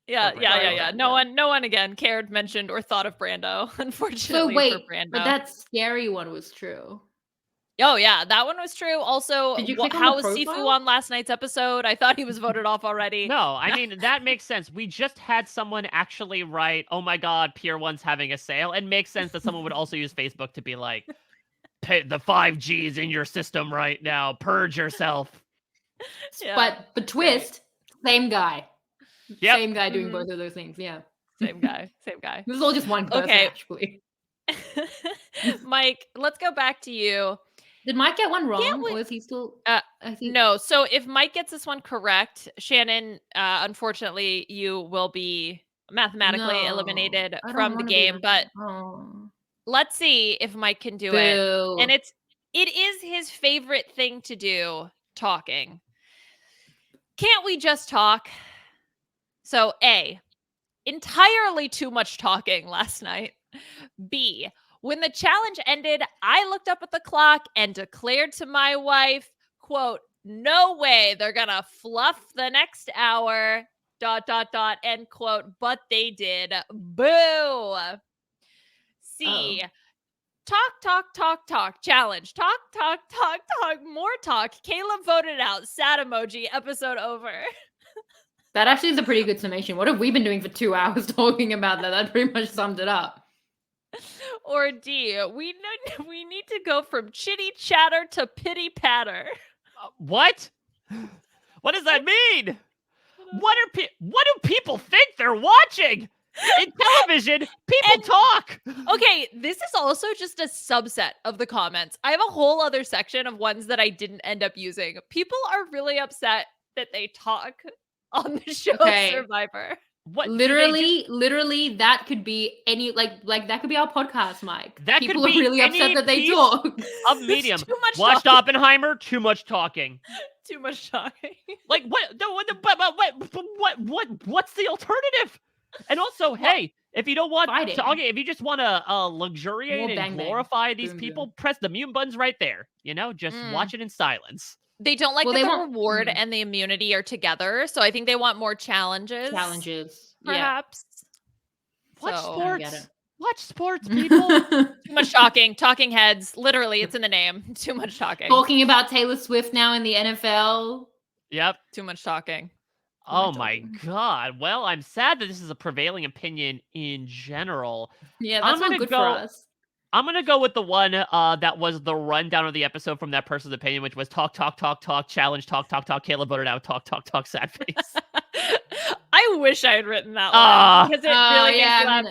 Yeah. No one again cared, mentioned, or thought of Brando. Unfortunately, So wait, for Brando. but that scary one was true. Oh yeah, that one was true. Also, how was Sifu on last night's episode? I thought he was voted off already. No, I mean, that makes sense. We just had someone actually write, oh my God, Pier 1's having a sale. And makes sense that someone would also use Facebook to be like, the 5G's in your system right now. Purge yourself. Yeah. But twist, same guy. Yep. Same guy doing both of those things. Yeah. Same guy. This is all just one person, actually. Mike, let's go back to you. Did Mike get one wrong, or is he still? No. So if Mike gets this one correct, Shannon, unfortunately, you will be mathematically eliminated from the game. But let's see if Mike can do it. And it is his favorite thing to do, talking. Can't we just talk? So A, entirely too much talking last night. B, when the challenge ended, I looked up at the clock and declared to my wife, quote, no way they're gonna fluff the next hour, ... end quote, but they did. Boo. C, talk, challenge. Talk, more talk. Caleb voted out, sad emoji, episode over. That actually is a pretty good summation. What have we been doing for 2 hours talking about that? That pretty much summed it up. Or D, we need to go from chitty chatter to pity patter. What? What does that mean? What do people think they're watching? In television, people talk. Okay, this is also just a subset of the comments. I have a whole other section of ones that I didn't end up using. People are really upset that they talk on the show Survivor. What literally that could be any like that could be our podcast, Mike. That people could be are really upset that they talk. Of medium. Too much Watched talking. Oppenheimer, too much talking. Too much talking. Like what's the alternative? And also, hey, if you don't want talking, if you just want to luxuriate and glorify these people, press the mute buttons right there. You know, just watch it in silence. They don't like that the reward and the immunity are together, so I think they want more challenges. Perhaps. Watch sports. Watch sports, people. Too much talking. Talking heads. Literally, it's in the name. Too much talking. Talking about Taylor Swift now in the NFL. Yep. Too much talking. Oh my God. Well, I'm sad that this is a prevailing opinion in general. Yeah, that's not good for us. I'm going to go with the one that was the rundown of the episode from that person's opinion, which was talk, challenge, talk, Caleb voted out, talk, sad face. I wish I had written that one. Because it really makes me laugh.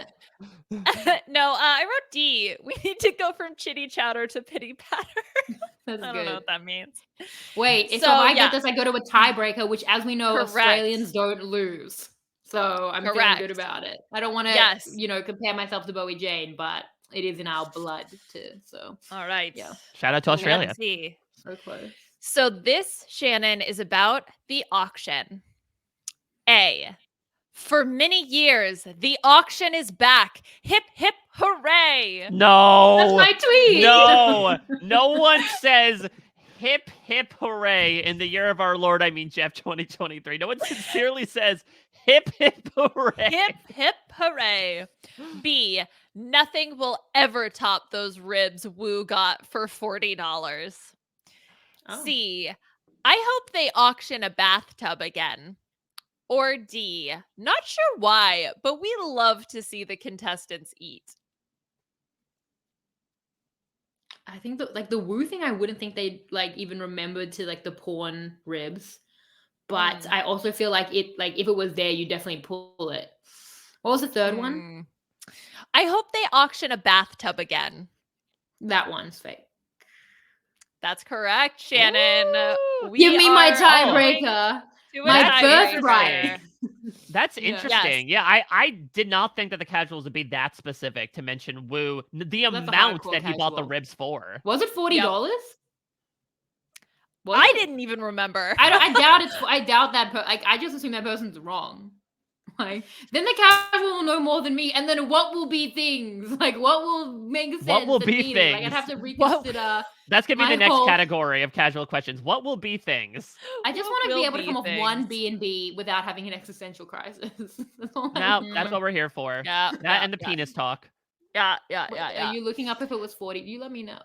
No, I wrote D. We need to go from chitty chatter to pity patter. That's I good. don't know what that means. Wait, so if So, I yeah. get this, I go to a tiebreaker, which, as we know, Correct. Australians don't lose. So I'm feeling good Correct. about it. I don't want to, Yes. compare myself to Bowie Jane, but it is in our blood too. So All right. yeah, Shout out to Australia. Let's see. so close. So this, Shannon, is about the auction. A. For many years, the auction is back. Hip, hip, hooray. No. That's my tweet. No. No one says hip, hip, hooray in the year of our Lord, I mean Jeff 2023. No one sincerely says hip, hip, hooray. Hip, hip, hooray. B. Nothing will ever top those ribs Woo got for $40. Oh. C. I hope they auction a bathtub again. Or D. Not sure why, but we love to see the contestants eat. I think the Woo thing, I wouldn't think they even remembered to the porn ribs, but I also feel like it if it was there, you definitely pull it. What was the third one? I hope they auction a bathtub again. That one's fake. That's correct, Shannon. Give me my tiebreaker. My birthright. That's interesting. Yeah, I did not think that the casuals would be that specific to mention Woo. The amount that he bought the ribs for. Was it $40? I didn't even remember. I doubt it's. I doubt that. I just assume that person's wrong. Then the casual will know more than me, and then what will be things? What will make sense? What will be things? I'd have to reconsider. That's gonna be the next category of casual questions. What will be things? I just want to be able to come off one B&B without having an existential crisis. That's what we're here for. Yeah, that and the penis talk. Yeah. Are you looking up if it was 40? You let me know.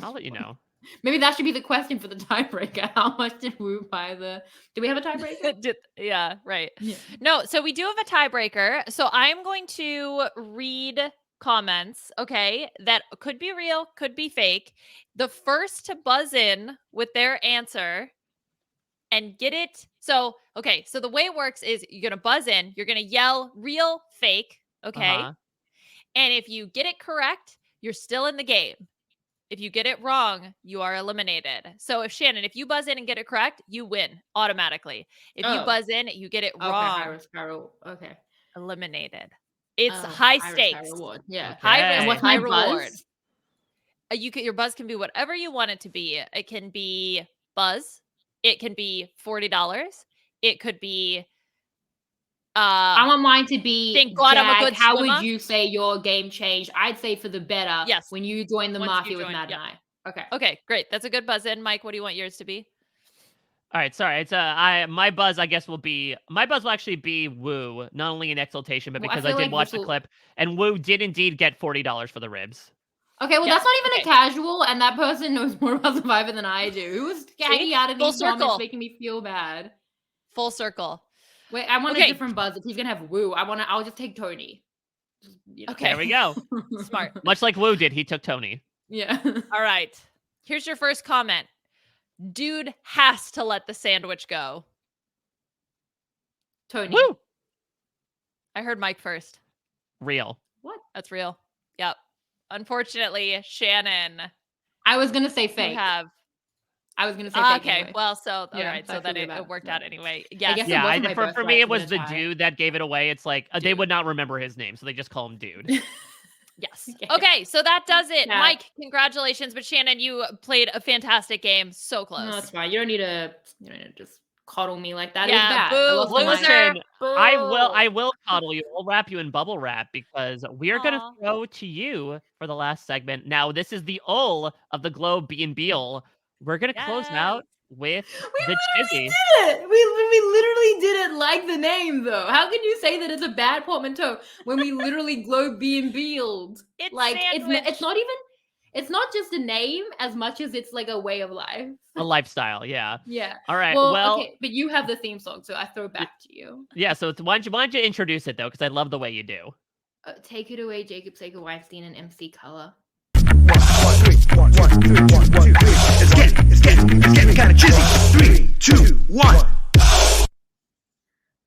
I'll let you know. Maybe that should be the question for the tiebreaker. How much did Woo buy the... Do we have a tiebreaker? Yeah, right. Yeah. No, so we do have a tiebreaker. So I'm going to read comments, okay, that could be real, could be fake. The first to buzz in with their answer and get it. So the way it works is you're going to buzz in, you're going to yell real, fake, okay? Uh-huh. And if you get it correct, you're still in the game. If you get it wrong, you are eliminated. So if Shannon, if you buzz in and get it correct, you win automatically. If you buzz in, you get it wrong. Okay. Eliminated. It's high stakes. Reward. Yeah. Okay. High risk, And what's high my reward. buzz? Your buzz can be whatever you want it to be. It can be buzz. It can be $40. It could be I want mine to be, thank God I'm a good how swimmer. would you say your game changed? I'd say for the better. Yes. When you joined the Once mafia you with joined, Matt yep. and I. Okay. Okay, great. That's a good buzz in. Mike, what do you want yours to be? All right, sorry. It's my buzz, I guess, will actually be Woo, not only in exultation, but because I did watch the clip, and Woo did indeed get $40 for the ribs. Okay, well, that's not even a casual, and that person knows more about Survivor than I do. Who was hanging out in these comments making me feel bad? Full circle. Wait, I want a different buzz. If he's gonna have Woo, I'll just take Tony. Okay, there we go. Smart. Much like Woo did, he took Tony. Yeah. All right. Here's your first comment. Dude has to let the sandwich go. Tony. Woo! I heard Mike first. Real. What? That's real. Yep. Unfortunately, Shannon. I was gonna say fake. I was gonna say fake. Okay. Anyway. Well, so all right. So then it worked out anyway. Yes. Yeah. For me, it was the dude that gave it away. It's like they would not remember his name, so they just call him Dude. Yes. Okay. So that does it. Yeah. Mike, congratulations. But Shannon, you played a fantastic game. So close. No, that's fine. You don't need to just coddle me like that. Yeah. Boo. Listen, I will coddle you. I'll wrap you in bubble wrap because we are going to throw to you for the last segment. Now, this is the ul of the Globe B&B. We're going to close out with the Chizzy. We literally did it like the name, though. How can you say that it's a bad portmanteau when we literally Globe B&B? It's like it's not just a name as much as it's like a way of life. A lifestyle, yeah. Yeah. All right. Well, okay, but you have the theme song, so I throw it back to you. Yeah. So why don't you introduce it though? Because I love the way you do. Take it away, Jacob Sager Weinstein and MC Color. 1, 2, 3, 1, 2, 3, 1, 2, 3. It's getting kind of chizzy. 3, 2, 1. It's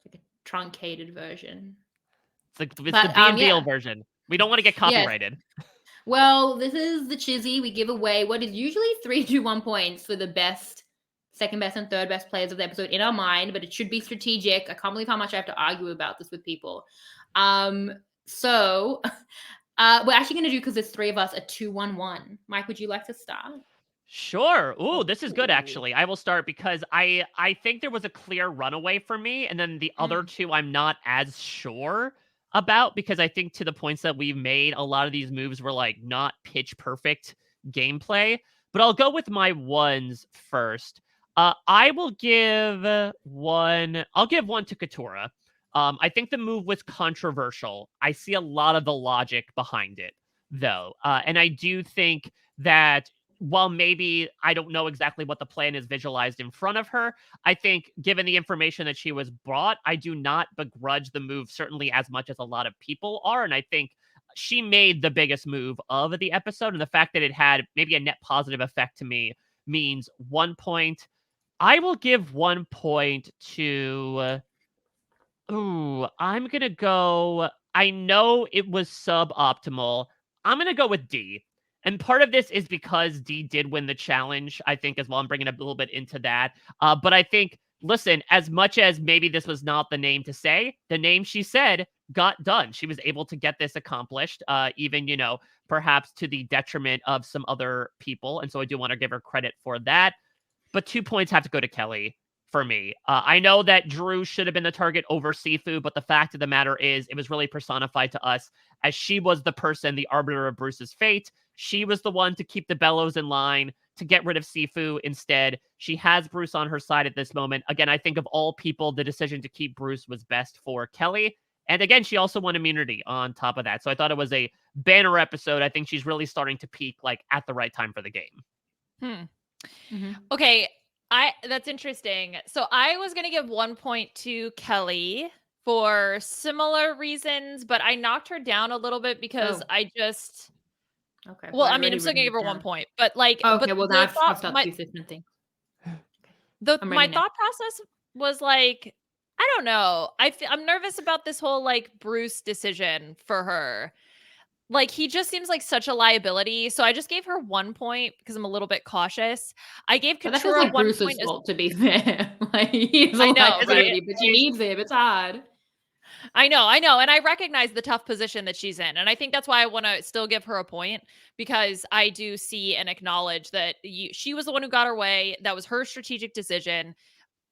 like a truncated version. It's the B&B version. We don't want to get copyrighted. Yes. Well, this is the Chizzy. We give away what is usually 3 to 1 points for the best, second best, and third best players of the episode in our mind, but it should be strategic. I can't believe how much I have to argue about this with people. So we're actually going to do, because there's 3 of us, a 2-1-1. Mike, would you like to start? Sure. Ooh, this is good, actually. I will start because I think there was a clear runaway for me, and then the other 2 I'm not as sure about, because I think to the points that we've made, a lot of these moves were like not pitch perfect gameplay. But I'll go with my ones first. I will give one. I'll give one to Katurah. I think the move was controversial. I see a lot of the logic behind it, though, and I do think that while maybe I don't know exactly what the plan is visualized in front of her, I think given the information that she was brought, I do not begrudge the move certainly as much as a lot of people are. And I think she made the biggest move of the episode. And the fact that it had maybe a net positive effect to me means 1 point. I will give 1 point to... I'm going to go... I know it was suboptimal. I'm going to go with D. And part of this is because D did win the challenge, I think, as well. I'm bringing a little bit into that. But I think, listen, as much as maybe this was not the name to say, the name she said got done. She was able to get this accomplished, even, perhaps to the detriment of some other people. And so I do want to give her credit for that. But 2 points have to go to Kelly for me. I know that Drew should have been the target over Sifu, but the fact of the matter is it was really personified to us as she was the person, the arbiter of Bruce's fate. She was the one to keep the bellows in line, to get rid of Sifu. Instead, she has Bruce on her side at this moment. Again, I think of all people, the decision to keep Bruce was best for Kelly. And again, she also won immunity on top of that. So I thought it was a banner episode. I think she's really starting to peak like at the right time for the game. Okay. That's interesting. So I was going to give 1 point to Kelly for similar reasons, but I knocked her down a little bit because I just... Okay. Well, I mean, I'm still going to give her 1 point, but like... Okay, but well, now I've started 2 different things. My thought process was like, I don't know. I'm nervous about this whole like Bruce decision for her. Like, he just seems like such a liability. So I just gave her 1 point because I'm a little bit cautious. I gave Katurah like 1 Bruce's point. Fault, to be fair. Like, he's a liability, but she needs him. It's hard. I know. And I recognize the tough position that she's in. And I think that's why I want to still give her a point, because I do see and acknowledge that she was the one who got her way. That was her strategic decision.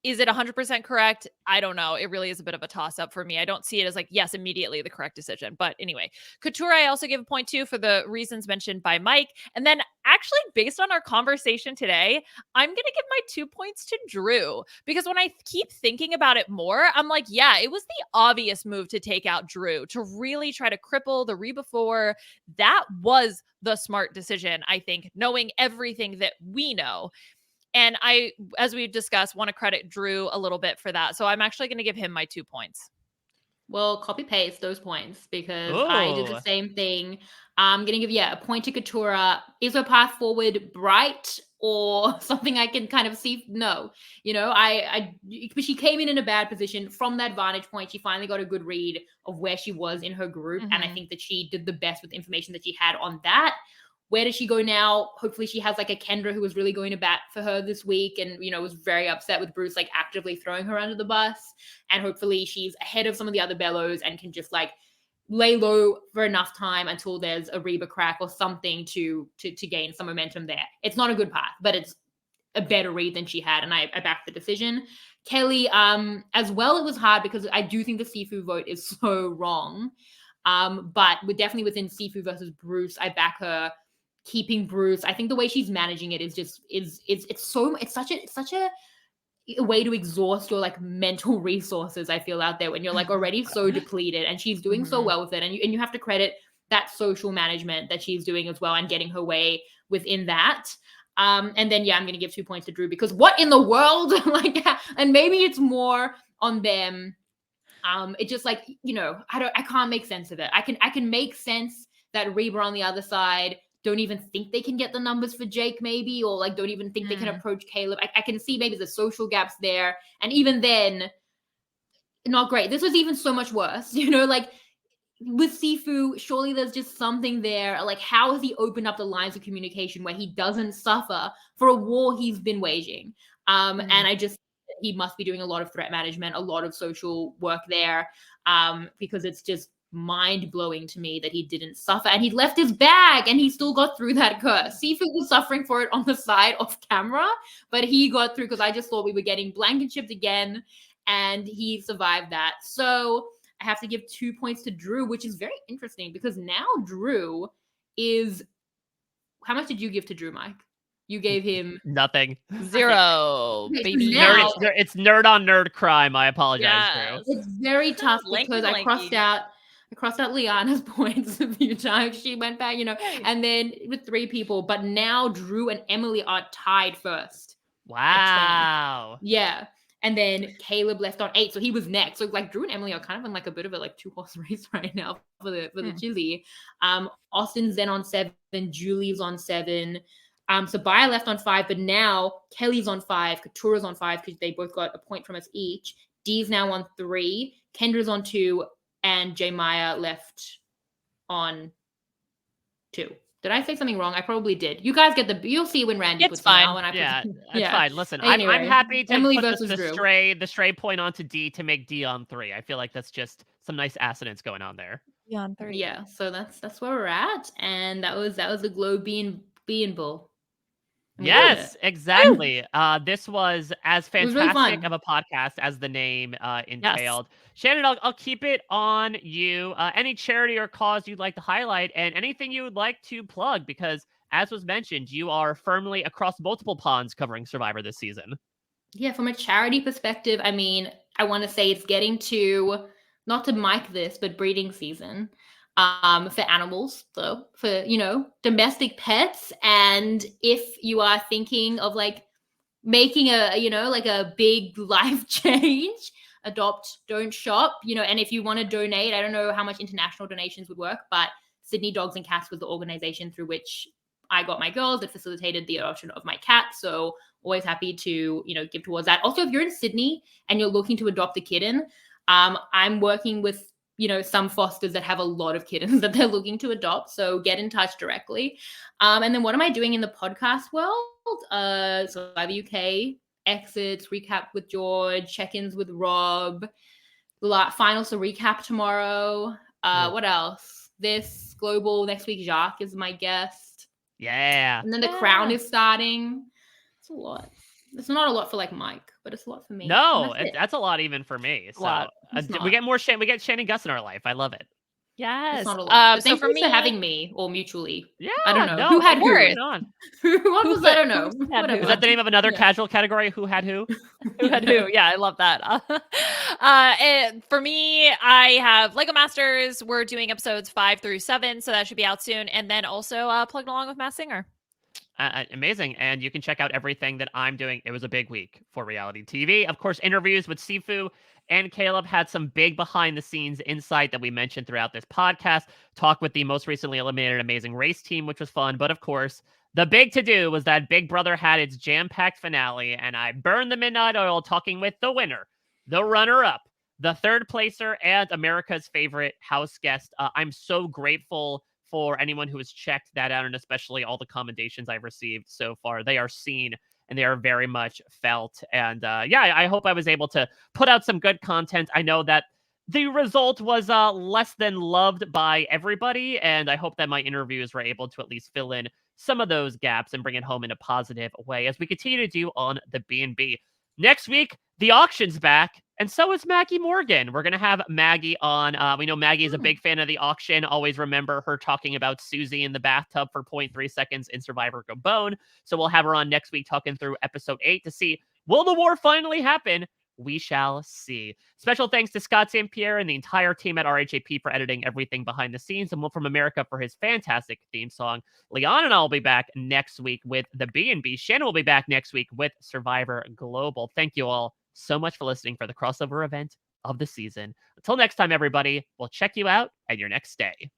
Is it 100% correct? I don't know. It really is a bit of a toss-up for me. I don't see it as like, yes, immediately the correct decision. But anyway, Katurah, I also give a point to for the reasons mentioned by Mike. And then actually, based on our conversation today, I'm going to give my 2 points to Drew. Because when I keep thinking about it more, I'm like, yeah, it was the obvious move to take out Drew, to really try to cripple the Reba 4. That was the smart decision, I think, knowing everything that we know. And I, as we've discussed, want to credit Drew a little bit for that. So I'm actually going to give him my 2 points. Well, copy paste those points, because I did the same thing. I'm going to give, a point to Katurah. Is her path forward bright or something I can kind of see? No. But she came in a bad position. From that vantage point, she finally got a good read of where she was in her group. And I think that she did the best with the information that she had on that. Where does she go now? Hopefully she has like a Kendra who was really going to bat for her this week and, was very upset with Bruce like actively throwing her under the bus. And hopefully she's ahead of some of the other bellows and can just like lay low for enough time until there's a Reba crack or something to gain some momentum there. It's not a good path, but it's a better read than she had. And I back the decision. Kelly, as well, it was hard because I do think the Sifu vote is so wrong. But we're definitely within Sifu versus Bruce. I back her. Keeping Bruce. I think the way she's managing it is just it's such a way to exhaust your like mental resources, I feel, out there when you're like already so depleted, and she's doing so well with it. And you have to credit that social management that she's doing as well and getting her way within that. And then I'm gonna give 2 points to Drew, because what in the world? And maybe it's more on them. It's just like, I can't make sense of it. I can make sense that Reba on the other side don't even think they can get the numbers for Jake, maybe, or like don't even think they can approach Caleb. I can see maybe the social gaps there. And even then, not great. This was even so much worse, like with Sifu, surely there's just something there. Like, how has he opened up the lines of communication where he doesn't suffer for a war he's been waging? And I just, he must be doing a lot of threat management, a lot of social work there, because it's just mind-blowing to me that he didn't suffer, and he left his bag and he still got through that curse. Sifu was suffering for it on the side off camera, but he got through, because I just thought we were getting blanket shipped again, and he survived that. So I have to give 2 points to Drew, which is very interesting, because now Drew is, how much did you give to Drew, Mike? You gave him nothing. 0, Okay, so baby. now- It's nerd on nerd crime. I apologize, Yes. Drew. It's very tough Lanky, because I crossed out Liana's points a few times. She went back, and then with 3 people, but now Drew and Emily are tied first. Wow. Yeah. And then Caleb left on 8, so he was next. So like Drew and Emily are kind of in like a bit of a like 2-horse race right now for the chili. Austin's then on 7, Julie's on 7. So Baya left on 5, but now Kelly's on 5, Katurah's on 5 because they both got a point from us each. Dee's now on 3, Kendra's on 2, and J Maya left on 2. Did I say something wrong? I probably did. You guys get you'll see when Randy puts them out. When I put it's fine. Listen, Anyway, I'm happy to Emily put versus the Drew. stray point onto D to make D on 3. I feel like that's just some nice assonance going on there. D on 3. Yeah, so that's where we're at, and that was the Globe B&B Bull. Yes, exactly. This was as fantastic really of a podcast as the name entailed. Yes. Shannon, I'll keep it on you. Any charity or cause you'd like to highlight, and anything you would like to plug, because as was mentioned, you are firmly across multiple ponds covering Survivor this season. Yeah, from a charity perspective, I mean, I want to say it's getting to, not to mic this, but breeding season. For animals, though, for, domestic pets. And if you are thinking of like making like a big life change, adopt, don't shop, and if you want to donate, I don't know how much international donations would work, but Sydney Dogs and Cats was the organization through which I got my girls. It facilitated the adoption of my cat. So always happy to, give towards that. Also, if you're in Sydney and you're looking to adopt a kitten, I'm working with some fosters that have a lot of kittens that they're looking to adopt. So get in touch directly. And then what am I doing in the podcast world? Survivor UK, exits, recap with George, check-ins with Rob, finals to recap tomorrow. What else? This Global, next week Jacques is my guest. Yeah. And then the Crown is starting. It's a lot. It's not a lot for like Mike, but it's a lot for me. No, that's a lot even for me. So we get we get Shannon Guss in our life. I love it. Yes. It's not a lot. So for me, for having me, or mutually. Yeah. I don't know. No, who had who? What was that? I don't know. Whatever. Is that the name of another casual category? Who had who? Who had who? Yeah, I love that. For me, I have Lego Masters. We're doing episodes 5 through 7, so that should be out soon. And then also plugged along with Masked Singer. Amazing. And you can check out everything that I'm doing. It was a big week for reality TV. Of course, interviews with Sifu and Caleb had some big behind the scenes insight that we mentioned throughout this podcast. Talk with the most recently eliminated Amazing Race team, which was fun. But of course, the big to-do was that Big Brother had its jam-packed finale, and I burned the midnight oil talking with the winner, the runner-up, the third placer, and America's favorite house guest. I'm so grateful for anyone who has checked that out, and especially all the commendations I've received so far. They are seen and they are very much felt. And I hope I was able to put out some good content. I know that the result was less than loved by everybody, and I hope that my interviews were able to at least fill in some of those gaps and bring it home in a positive way, as we continue to do on the B&B. Next week, the auction's back, and so is Maggie Morgan. We're going to have Maggie on. We know Maggie is a big fan of the auction. Always remember her talking about Susie in the bathtub for 0.3 seconds in Survivor Global. So we'll have her on next week talking through episode 8 to see, will the war finally happen? We shall see. Special thanks to Scott St. Pierre and the entire team at RHAP for editing everything behind the scenes, and Will from America for his fantastic theme song. Leon and I will be back next week with the B&B. Shannon will be back next week with Survivor Global. Thank you all so much for listening for the crossover event of the season. Until next time, everybody, we'll check you out at your next stay.